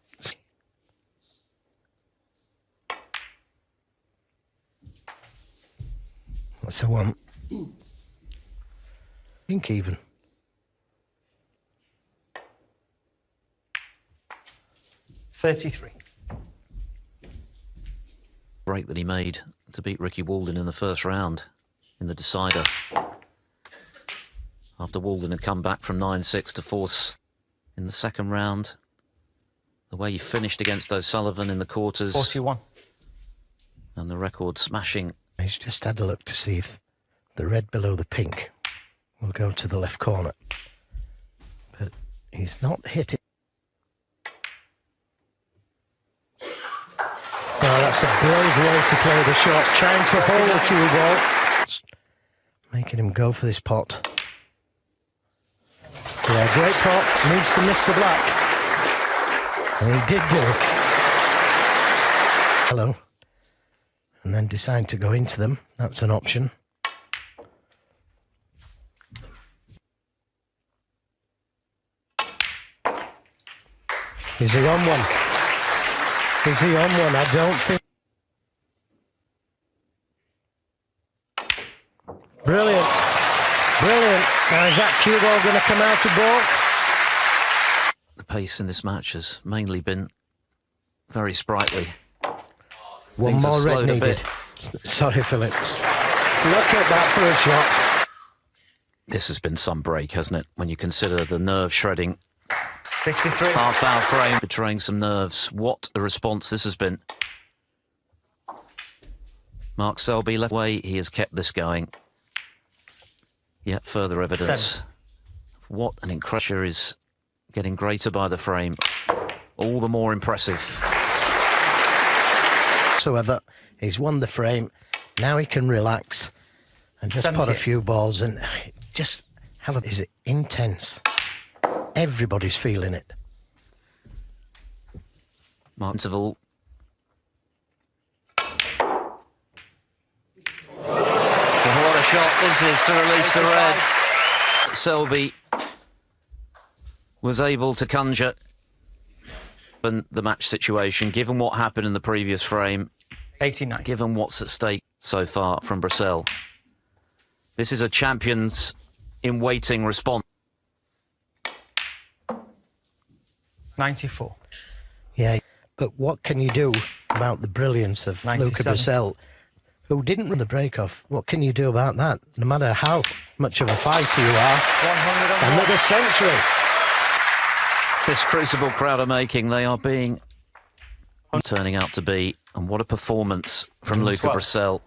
That's the one. Pink even. 33. break that he made to beat Ricky Walden in the first round in the decider. After Walden had come back from 9-6 to force in the second round. The way he finished against O'Sullivan in the quarters. 41. And the record smashing. He's just had a look to see if the red below the pink will go to the left corner. But he's not hit it. Oh, that's a brave way to play the shot. Trying to hold the cue ball. Making him go for this pot. Yeah, great pot. Needs to miss the black. And he did do. Hello. And then decide to go into them. That's an option. Is he on one? Is he on one? I don't think. Brilliant. Brilliant. Now is that cue ball going to come out of ball? The pace in this match has mainly been very sprightly. One Things more have red slowed a needed. bit. Sorry, Philip. Look at that for a shot. This has been some break, hasn't it? When you consider the nerve-shredding 63. half-hour frame, betraying some nerves. What a response this has been. Mark Selby left way. He has kept this going. Yet further evidence. 7. What an incredible is getting greater by the frame. All the more impressive. Whatsoever, he's won the frame. Now he can relax and just put a 78. few balls and just have a... Is it intense? Everybody's feeling it. Mark Interval. What a shot this is to release the red. Selby was able to conjure the match situation, given what happened in the previous frame, 89. given what's at stake so far from Bercel. This is a champions in waiting response. 94. Yeah, but what can you do about the brilliance of Luca 97. Bercel, who didn't run the break off? What can you do about that? No matter how much of a fighter you are, 101. another century. This crucible crowd are making, they are being turning out to be, and what a performance from Luca 12. Bercel.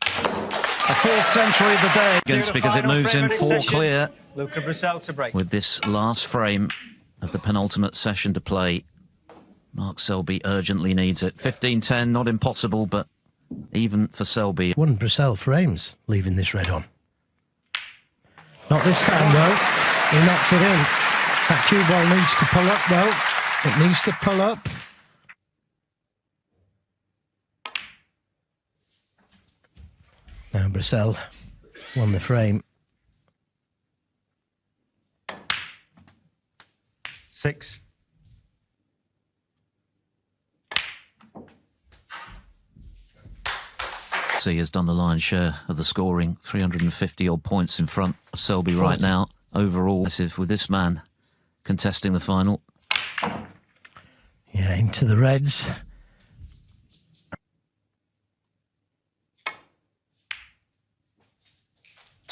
A fourth century of the day. Because it moves in 4 clear Luca Bercel to break. with this last frame of the penultimate session to play. Mark Selby urgently needs it. 15-10, not impossible, but even for Selby. One Bercel frames leaving this red on. Not this time though. He knocks it in. That cue ball needs to pull up though. It needs to pull up. Now Bercel won the frame. 6. He has done the lion's share of the scoring, 350 odd points in front of Selby right now. Overall, with this man contesting the final. Yeah, into the reds.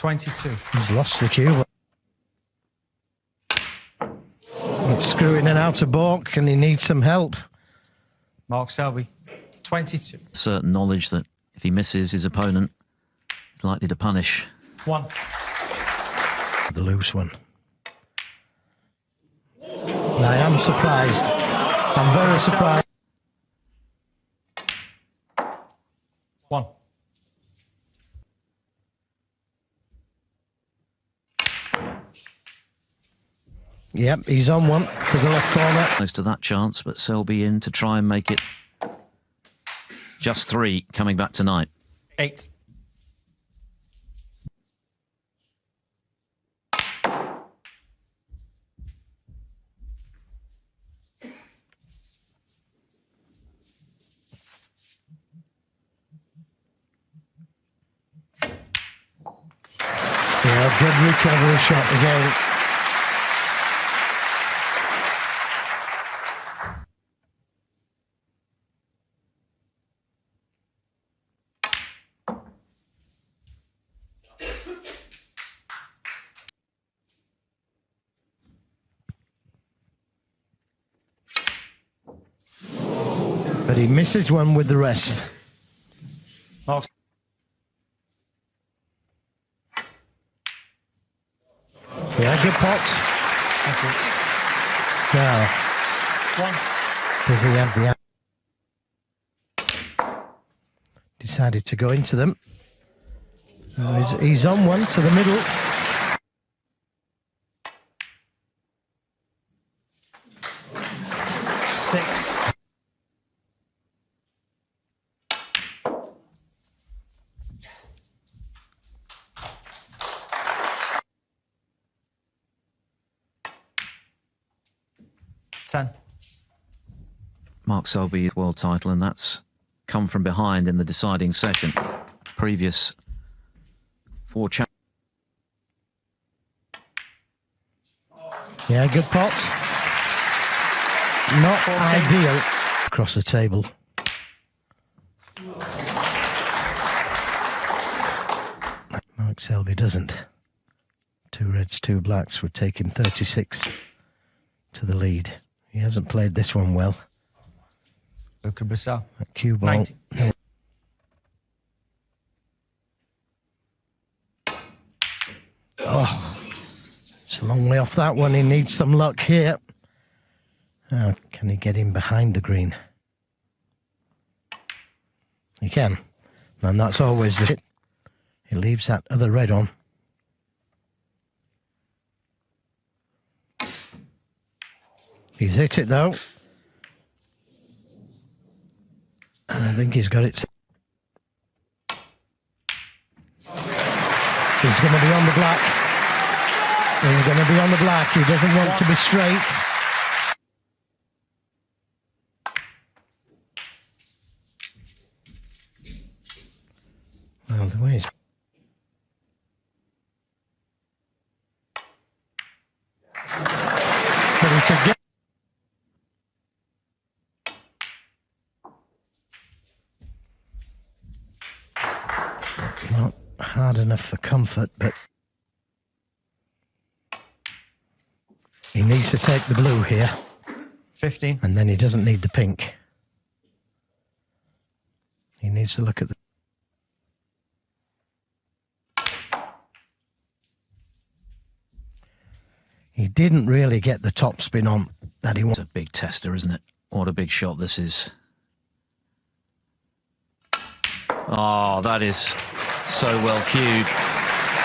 He's lost the cue. It's screwing in out of balk and he needs some help. Mark Selby, 22. Certain knowledge that if he misses his opponent, he's likely to punish. 1. The loose one. I am surprised. I'm very surprised. 1. Yep, he's on one to the left corner. Close to that chance, but Selby in to try and make it just 3 coming back tonight. 8. Yeah, good recovery shot again. but he misses one with the rest. Mark. Yeah, good pot. Now, One. does he have the... Decided to go into them. Oh, he's on one to the middle. Six. Ten. Mark Selby world title, and that's come from behind in the deciding session. Previous 4 champions. Yeah, good pot. Not 14. ideal. Across the table. Mark Selby doesn't. 2 reds, 2 blacks would take him 36 to the lead. He hasn't played this one well. Luca Bercel. That cue ball. 90. Oh, it's a long way off that one. He needs some luck here. Oh, can he get in behind the green? He can. And that's always the shit. He leaves that other red on. He's hit it though. And I think he's got it. He's going to be on the black. He's going to be on the black. He doesn't want to be straight. Well, the way he's... But he could get... Not hard enough for comfort, but he needs to take the blue here, 15. and then he doesn't need the pink. He needs to look at the... He didn't really get the top spin on that he It's wanted. a big tester, isn't it? What a big shot this is. Oh, that is so well cued.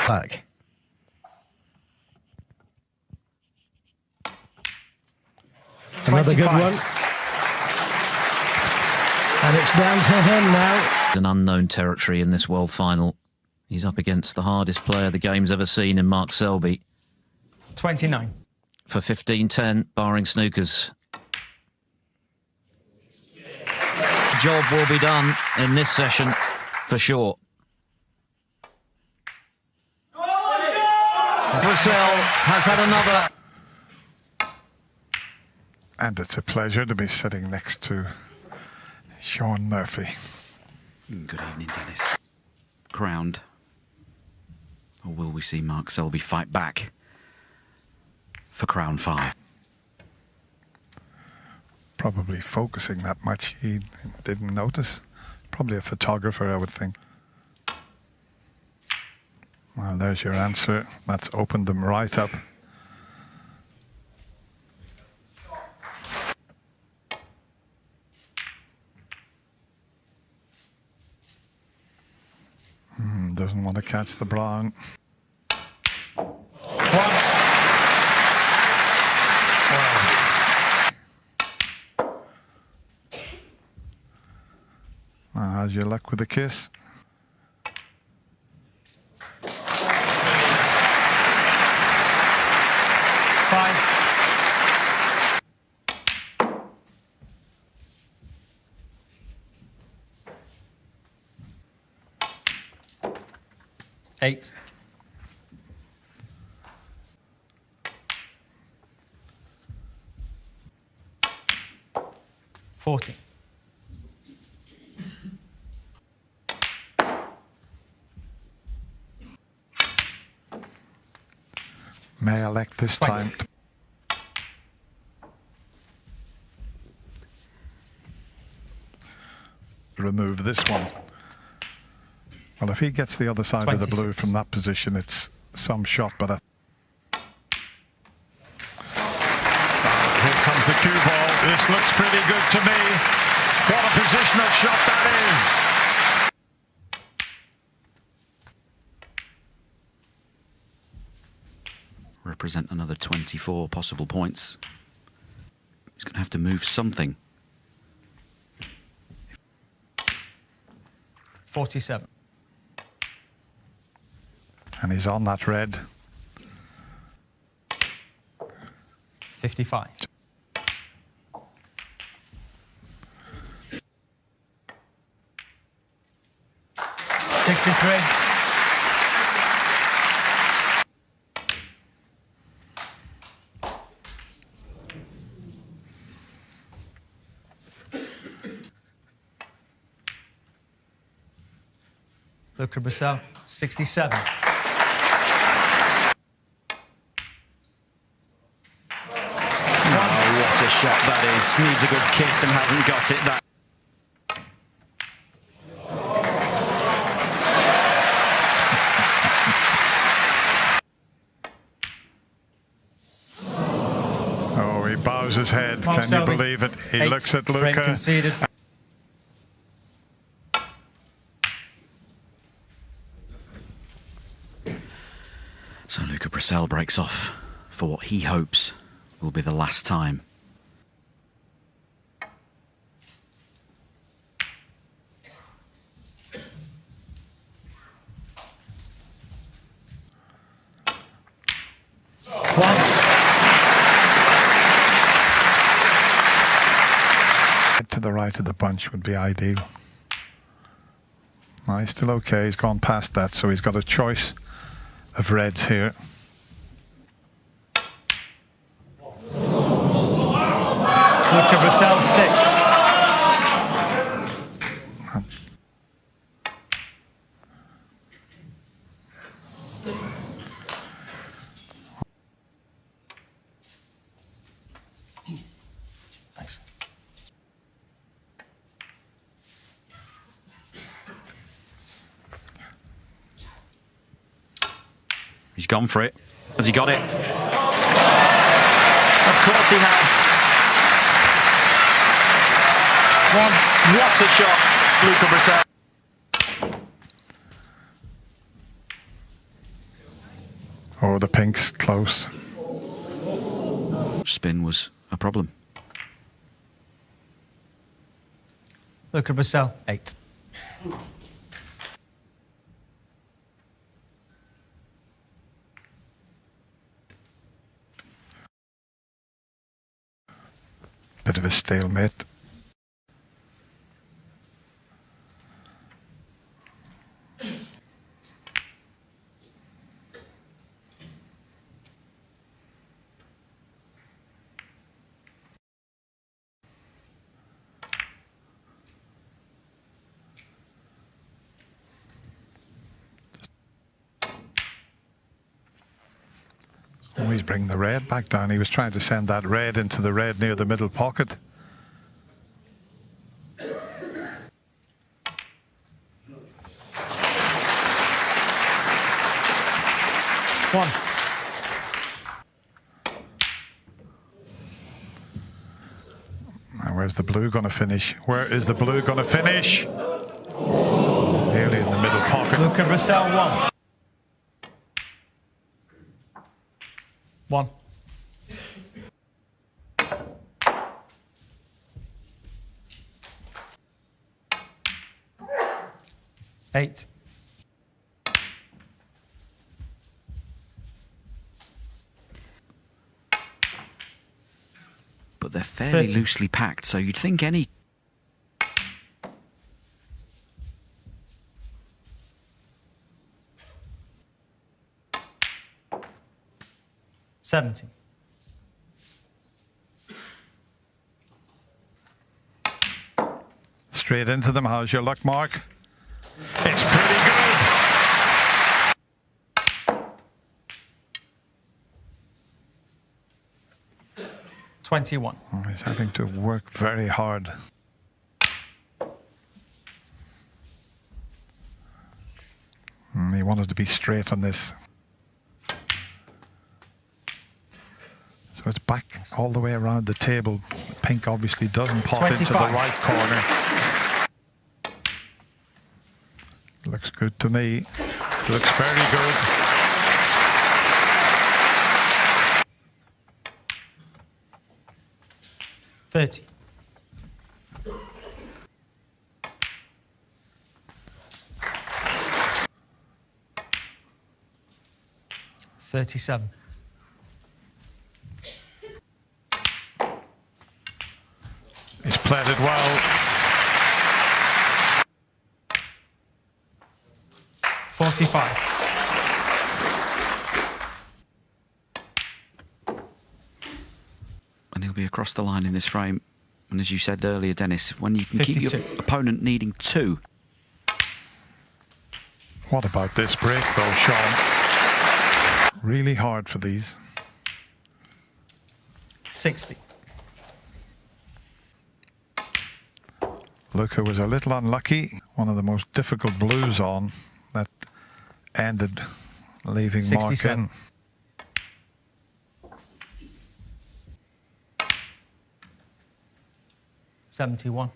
Back. Another good 25. one. And it's down to him now. An unknown territory in this world final. He's up against the hardest player the game's ever seen in Mark Selby. 29. For 15-10, barring snookers. Job will be done in this session for sure. Bercel has had another. And it's a pleasure to be sitting next to Sean Murphy. Good evening, Dennis. Crowned. Or will we see Mark Selby fight back for Crown 5? Probably focusing that much he didn't notice. Probably a photographer, I would think. Well, there's your answer. That's opened them right up. Doesn't want to catch the brown. How's your luck with the kiss? Eight. $40. May I elect this time? remove this one. Well, if he gets the other side of the blue 26. from that position, it's some shot, but here comes the cue ball. This looks pretty good to me. What a positional shot that is. Represent another 24 possible points. He's going to have to move something. 47. And he's on that red. 55. Luca Bercel, 67. What a shot that is. Needs a good kiss and hasn't got it. That. Oh, he bows his head. Mark Can Selby, you believe it? He 8, looks at frame Luca. conceded. So Luca Bercel breaks off for what he hopes will be the last time. To the right of the bunch would be ideal. No, he's still okay. He's gone past that, so he's got a choice of reds here. Luca Bercel, 6. Nice. He's gone for it. Has he got it? Of course he has. What a shot, Luca Bercel. Oh, the pink's close. Spin was a problem. Luca Bercel, 8. Bit of a stalemate. Always bring the red back down. He was trying to send that red into the red near the middle pocket. One. Now, where's the blue going to finish? Where is the blue going to finish? Nearly in the middle pocket. Luca Bercel, 1. 1. Eight. But they're fairly 30. loosely packed, so you'd think any... $70. Straight into them. How's your luck, Mark? It's pretty good. 21. Oh, he's having to work very hard. He wanted to be straight on this. So it's back all the way around the table. Pink obviously doesn't pop 25. into the right corner. Looks good to me. Looks very good. $30. $37. He's played it well. $45. And he'll be across the line in this frame. And as you said earlier, Dennis, when you can 52. keep your opponent needing 2. What about this break though, Sean? Really hard for these. 60. Luca was a little unlucky. One of the most difficult blues on that ended leaving Mark 67. in. $71.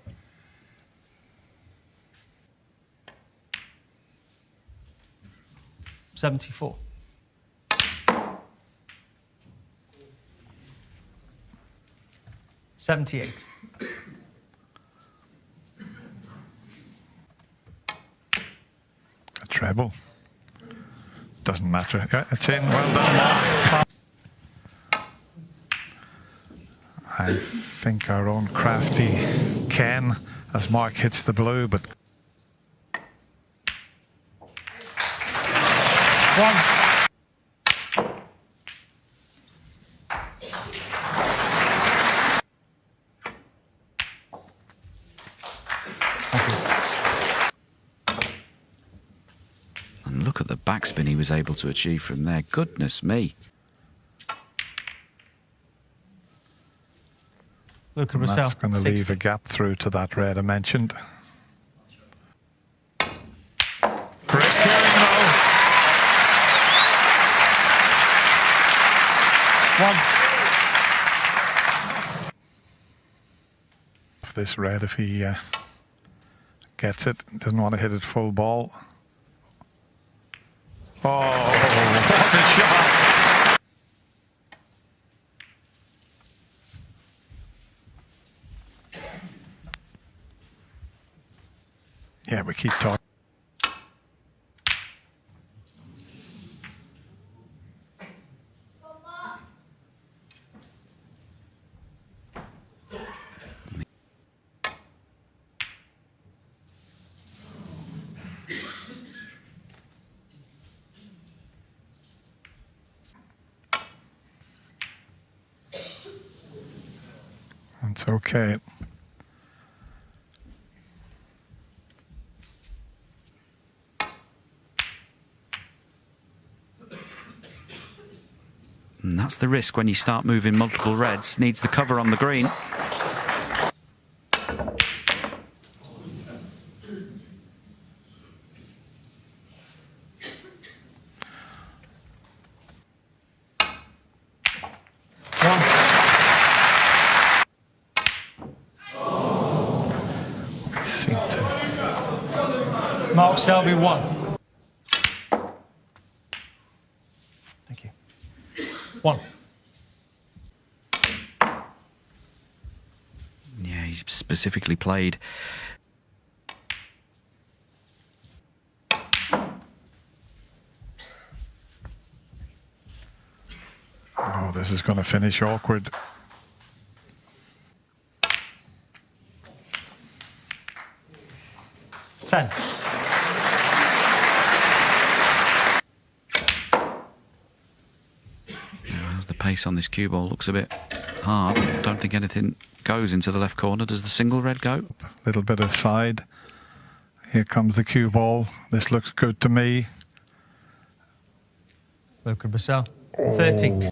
$74. $78. A treble. Doesn't matter. Yeah, it's in. Well done, Mark. I think our own crafty Ken as Mark hits the blue, but 1. And look at the backspin he was able to achieve from there. Goodness me. Luca that's Bercel. going to 60. leave a gap through to that red I mentioned. Great killing though. 1. This red, if he gets it, doesn't want to hit it full ball. Oh, what a shot! Yeah, we keep talking. It's okay. And that's the risk when you start moving multiple reds. Needs the cover on the green. Mark Selby 1. Thank you. 1. Yeah, he's specifically played. Oh, this is going to finish awkward. $10. How's the pace on this cue ball? Looks a bit hard. Don't think anything goes into the left corner. Does the single red go? Little bit of side. Here comes the cue ball. This looks good to me. Luca Bercel. 30.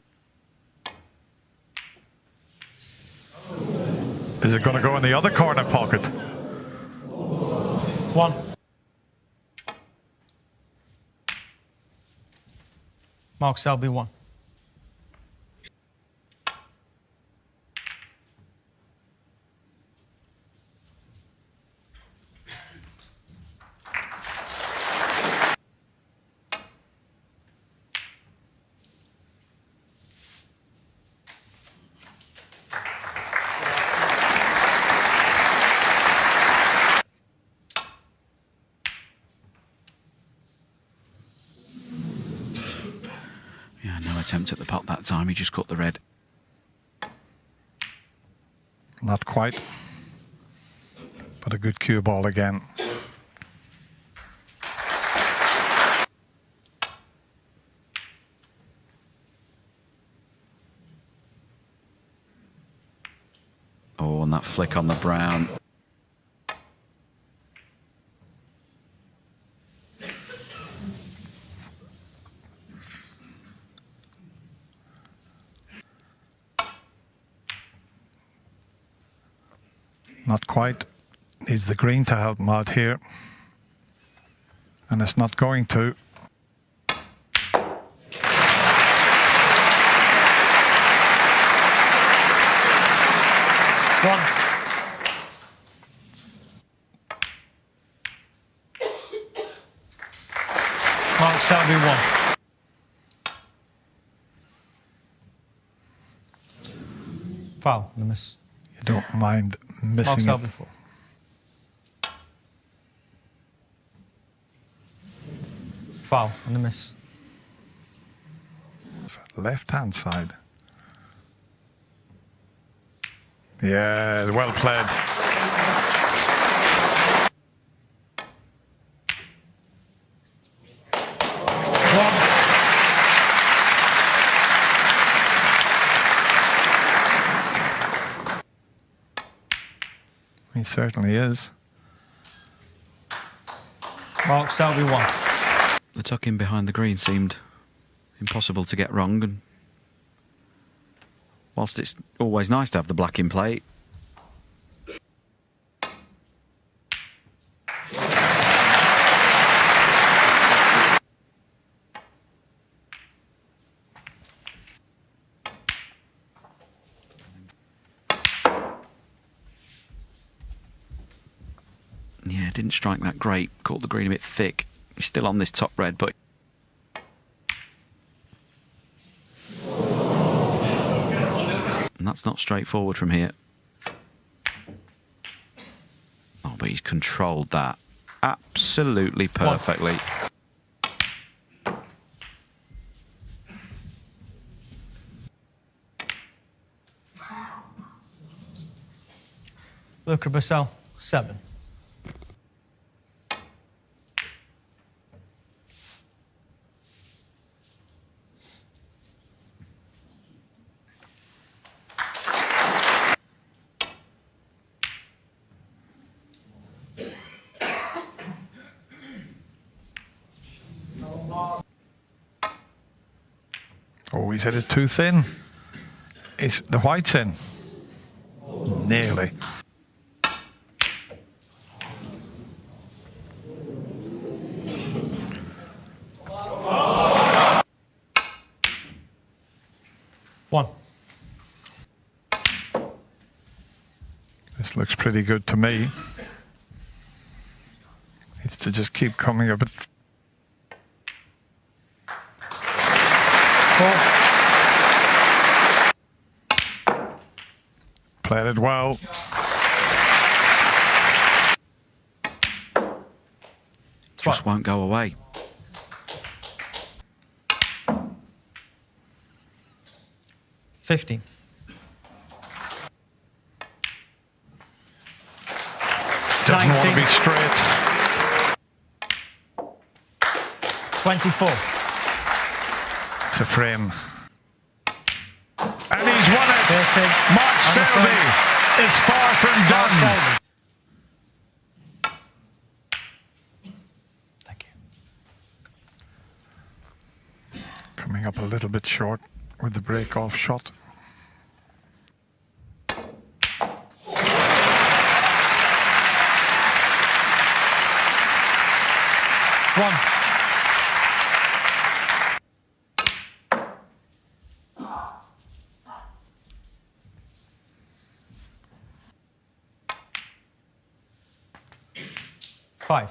Is it going to go in the other corner pocket? 1. Mark Selby 1. Yeah, no attempt at the pot that time. He just cut the red. Not quite. But a good cue ball again. Oh, and that flick on the brown. Not quite. Needs the green to help him out here. And it's not going to. One. Mark Selby 1. Foul and a miss. You don't mind Mark missing Selby it. 4. Foul and a miss. Left-hand side. Yeah, well played. He certainly is. Mark Selby 1. The tuck in behind the green seemed impossible to get wrong, and whilst it's always nice to have the black in play, yeah, didn't strike that great. Caught the green a bit thick. He's still on this top red, but and that's not straightforward from here. Oh, but he's controlled that absolutely perfectly. Luca Bercel 7. Oh, he's hit it too thin. Is the white's in? Nearly. One. This looks pretty good to me. Needs to just keep coming a bit. 4. Played it well. Just won't go away. $15. Doesn't want to be straight. 24. It's a frame. And he's won it. 13. Mark Selby is far from Mark done. Selby. Thank you. Coming up a little bit short with the break-off shot. One. 5.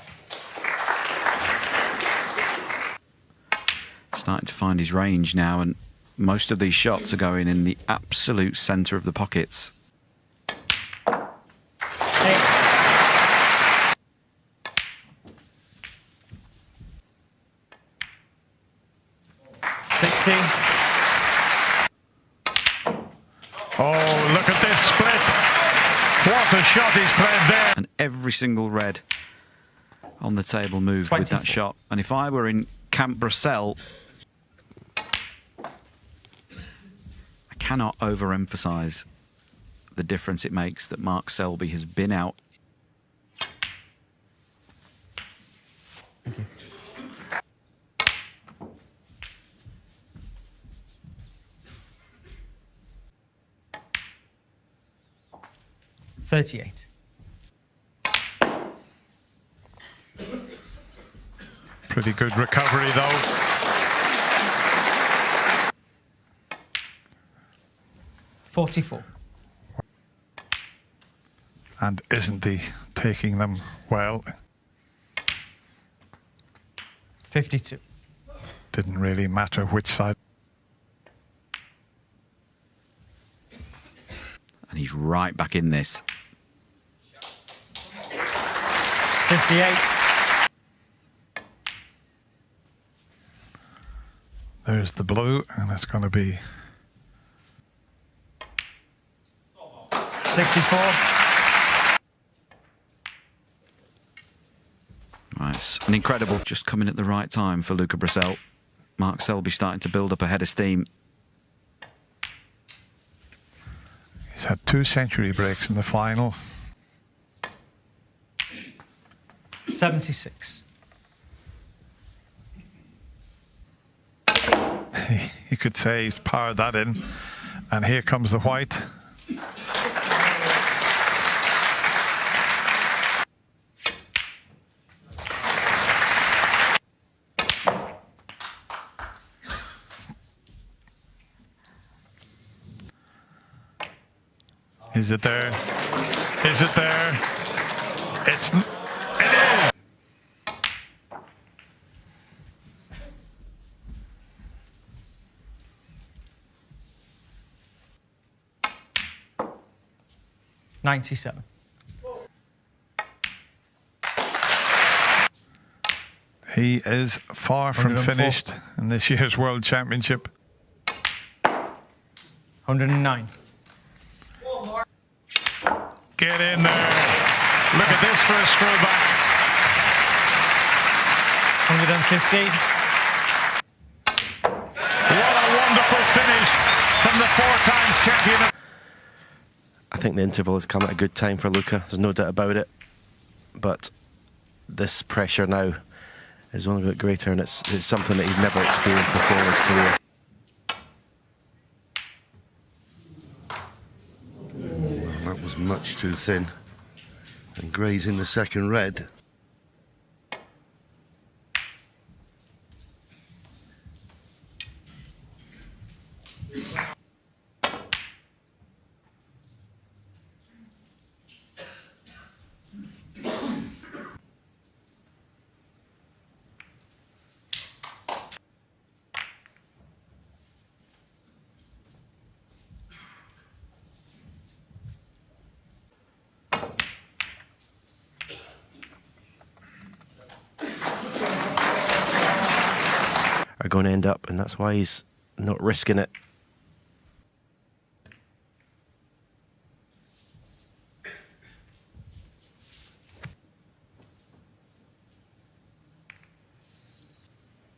Starting to find his range now, and most of these shots are going in the absolute centre of the pockets. 8. 60. Oh, look at this split. What a shot he's played there. And every single red on the table moved with that 24. shot. And if I were in Camp Bercel, I cannot overemphasise the difference it makes that Mark Selby has been out. Thank you. $38. Pretty good recovery, though. $44. And isn't he taking them well? $52. Didn't really matter which side. And he's right back in this. 58. There's the blue, and it's going to be 64. Right, it's an incredible, just coming at the right time for Luca Bercel. Mark Selby starting to build up a head of steam. He's had 2 century breaks in the final. 76. You could say he's powered that in. And here comes the white. Is it there? Is it there? It is. $97. He is far from 104. finished in this year's World Championship. 109. Get in there. Look at this for a screw back. 150. What a wonderful finish from the 4-time champion. I think the interval has come at a good time for Luca, there's no doubt about it. But this pressure now is only a bit greater, and it's something that he's never experienced before in his career. That was much too thin. And grazing the second red. Are going to end up, and that's why he's not risking it.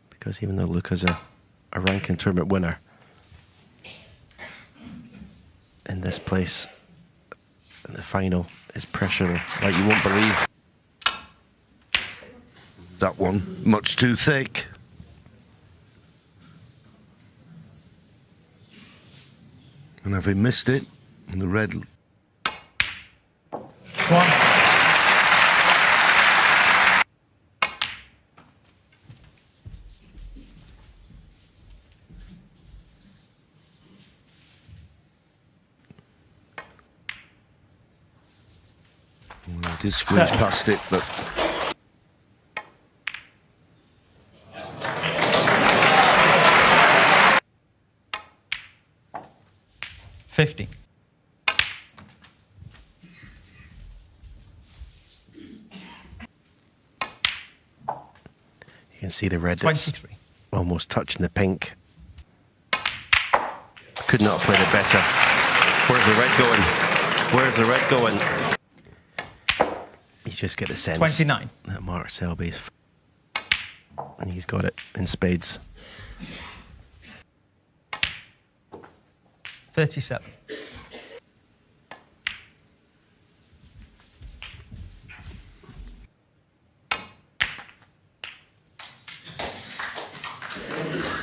Because even though Luca's a ranking tournament winner, in this place, in the final, is pressure like you won't believe. That one, much too thick. And having missed it, and the red. 1. Well, I did squeeze past it, but 50. You can see the red. 23. Almost touching the pink. Could not have played it better. Where's the red going? Where's the red going? You just get the sense 29. that Mark Selby's, and he's got it in spades. 37.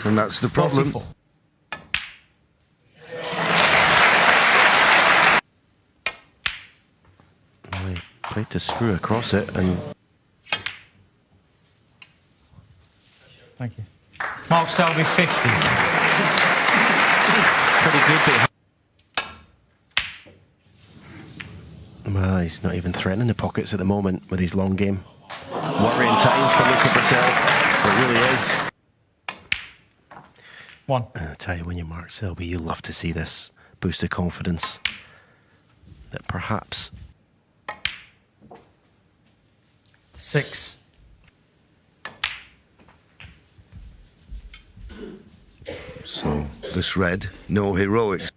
And that's the problem. 44. Well, he played to screw across it, and Thank you. Mark Selby, 50. pretty good. Well, he's not even threatening the pockets at the moment with his long game. Worrying times for Luca Bercel. It really is. 1. I tell you, when you're Mark Selby, you love to see this boost of confidence that perhaps 6. So this red, no heroics.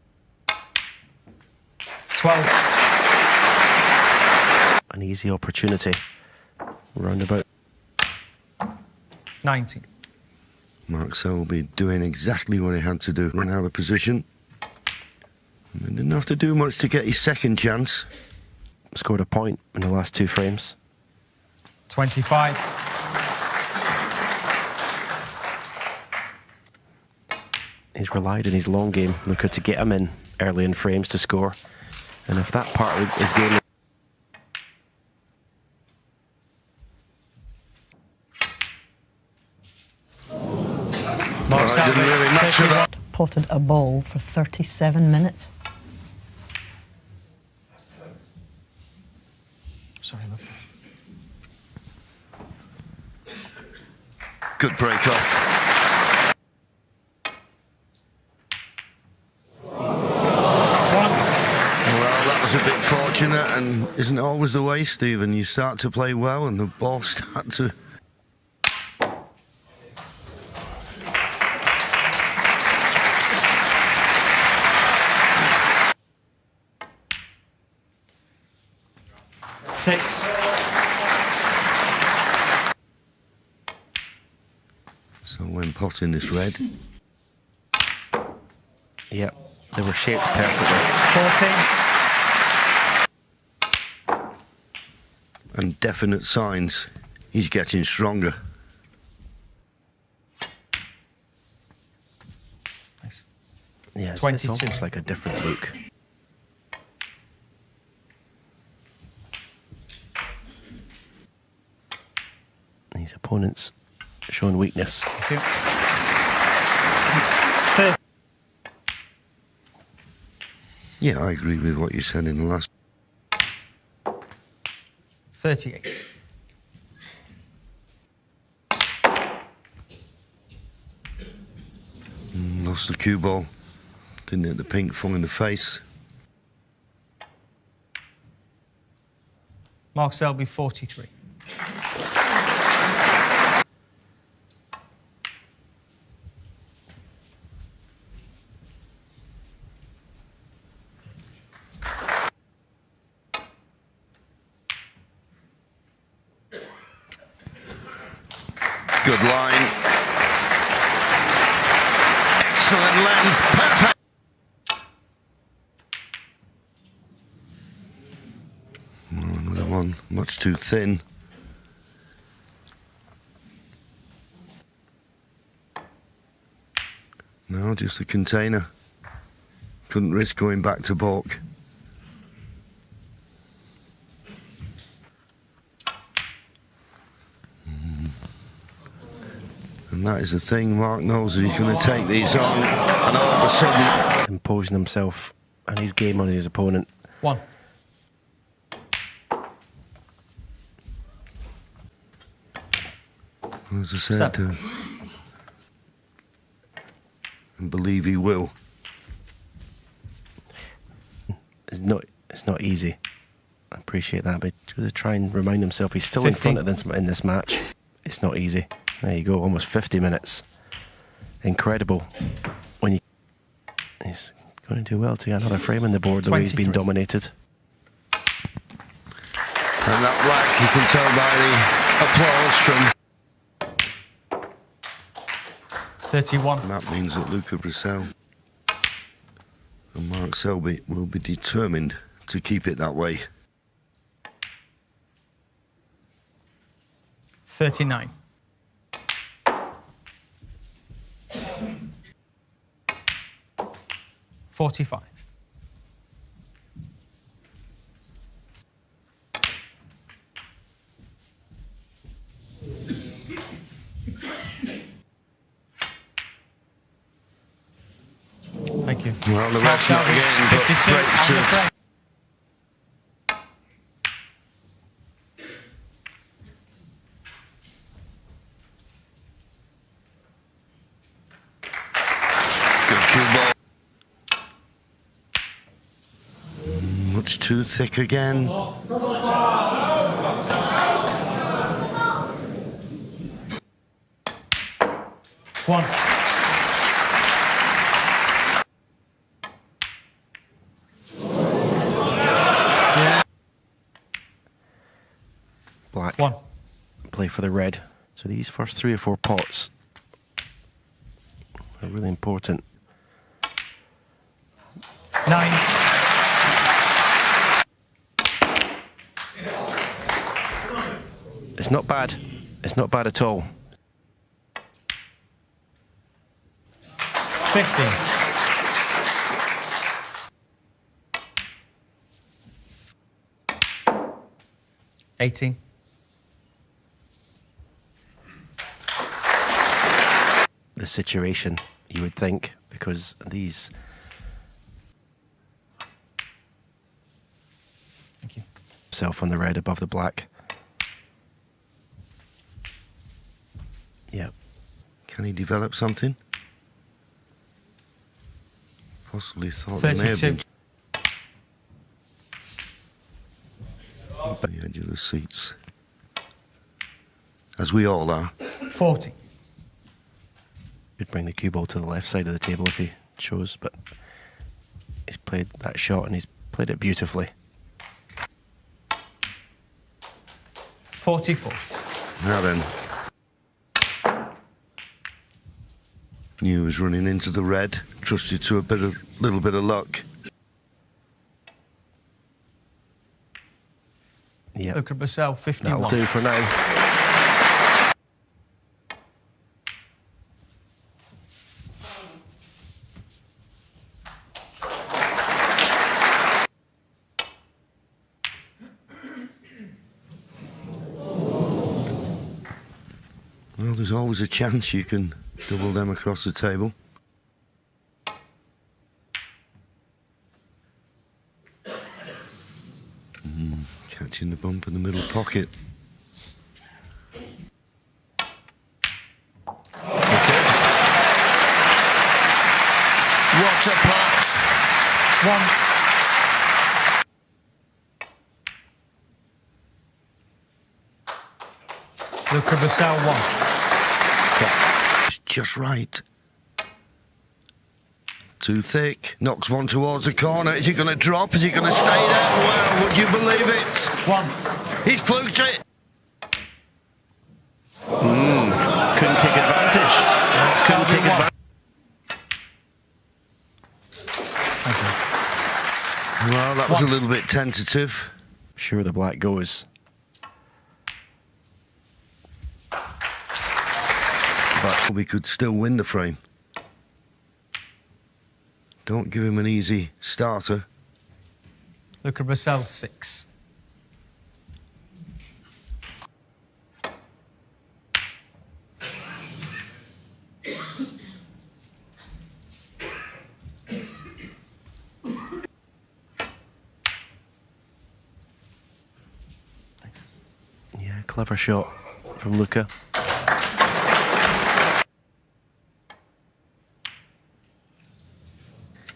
12. an easy opportunity. Roundabout. 19. Mark Selby doing exactly what he had to do. Run out of position. And didn't have to do much to get his second chance. Scored a point in the last 2 frames. 25. He's relied on his long game, Luca, to get him in early in frames to score. And if that part of his game... Mark Didn't really match with that. Potted a ball for 37 minutes. Sorry, look. Good break off. Well, that was a bit fortunate, and isn't it always the way, Stephen? You start to play well and the ball starts to... Six. So when potting this red, Yep, they were shaped perfectly. 14. and definite signs he's getting stronger. Nice. Yeah, it's 22. almost like a different look. His opponent's showing weakness. Thank you. 30. Yeah, I agree with what you said in the last. 38. Lost the cue ball. Didn't hit the pink, full in the face. Mark Selby, 43. Good line. Excellent lens. Perfect. Another one, much too thin. No, just a container. Couldn't risk going back to balk. And that is the thing, Mark knows that he's going to take these on, and all of a sudden... Imposing himself and his game on his opponent. 1. As I said, 7. and believe he will. It's not easy. I appreciate that, but to try and remind himself he's still in front of this in this match. It's not easy. There you go, almost 50 minutes. Incredible. He's going to do well to get another frame on the board the way he's been dominated. And that black, you can tell by the applause from 31. And that means that Luca Bercel and Mark Selby will be determined to keep it that way. 39. $45. Thank you. Well, the ref's not getting, but 52 great on the frame. Good cue ball. Much too thick again. One. Black. One. Play for the red. So these first 3 or 4 pots are really important. 9. It's not bad. It's not bad at all. 50. $18. The situation, you would think, because these Thank you. self on the red above the black. Yeah. Can he develop something? Possibly thought there may have 32. been the edge of the seats, as we all are. 40. Could bring the cue ball to the left side of the table if he chose, but he's played that shot and he's played it beautifully. 44. Now then. Knew he was running into the red, trusted to a little bit of luck. Yeah, Luca Bercel, 51. that'll do for now. Well, there's always a chance you can double them across the table. Catching the bump in the middle pocket. What a pot! 1. Luca Bercel, 1. It's just right. Too thick. Knocks one towards the corner. Is he going to drop? Is he going to stay there? Well, would you believe it? 1. He's fluked it. Couldn't take advantage. Couldn't take advantage. Well, that was a little bit tentative. Sure, the black goes. But we could still win the frame. Don't give him an easy starter. Luca Bercel, 6. Yeah, clever shot from Luca.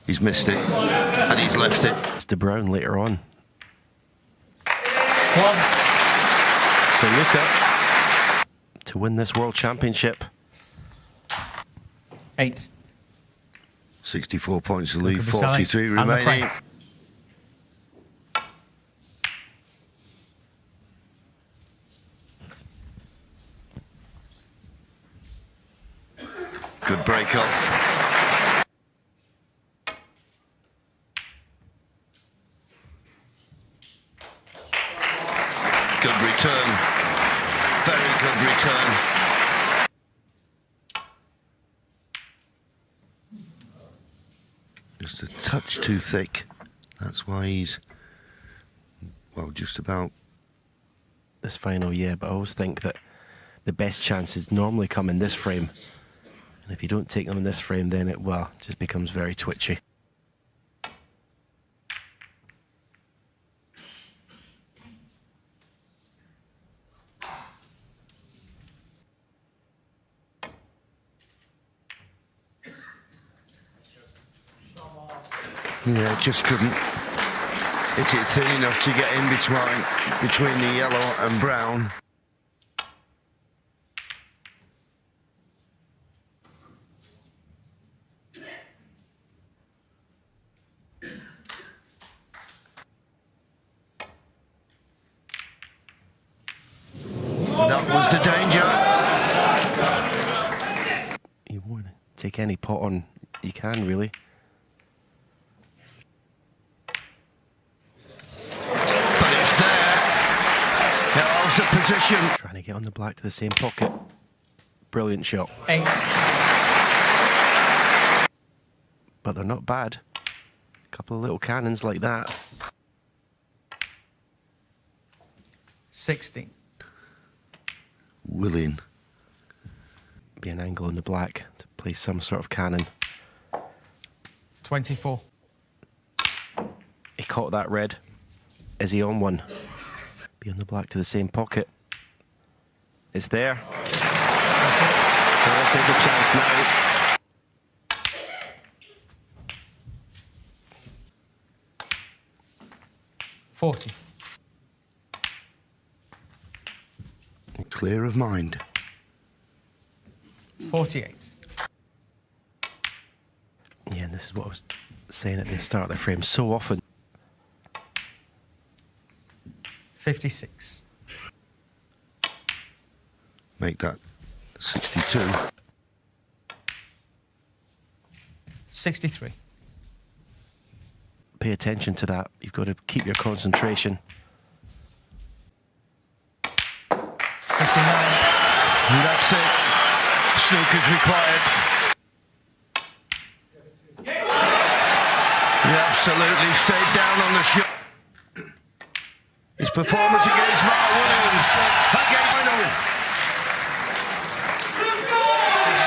He's missed it, and he's left it. It's De Bruyne later on. 1. So Luca to win this World Championship. 8. 64 points to lead, Bercel 43 and the remaining. frame. Good break off. Good return. Very good return. Just a touch too thick. That's why he's, well, just about. This final, yeah, but I always think that the best chances normally come in this frame. And if you don't take them in this frame, then it, well, just becomes very twitchy. Yeah, just couldn't hit it thin enough to get in between the yellow and brown. That was the danger. You want to take any pot on you can, really. But it's there. How's the position? Trying to get on the black to the same pocket. Brilliant shot. 8. But they're not bad. A couple of little cannons like that. 16. Willing. Be an angle on the black to place some sort of cannon. 24. He caught that red. Is he on one? Be on the black to the same pocket. It's there. So this is a chance now. $40. Clear of mind. 48. Yeah, and this is what I was saying at the start of the frame. So often. 56. Make that 62. 63. Pay attention to that. You've got to keep your concentration. 69. And that's it. Snooker's required. He absolutely stayed down on the shot. His performance against Mark Williams. Against final.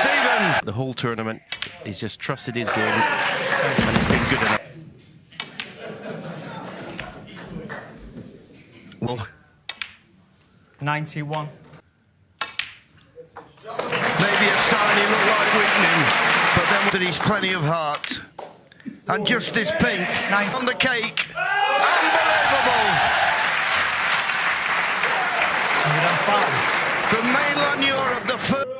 Stephen. The whole tournament, he's just trusted his game and he's been good enough. Well, 91. maybe a sign he looked like weakening, but then that he's plenty of heart. And Justice Pink on the cake. Unbelievable. 105. From mainland Europe, the first.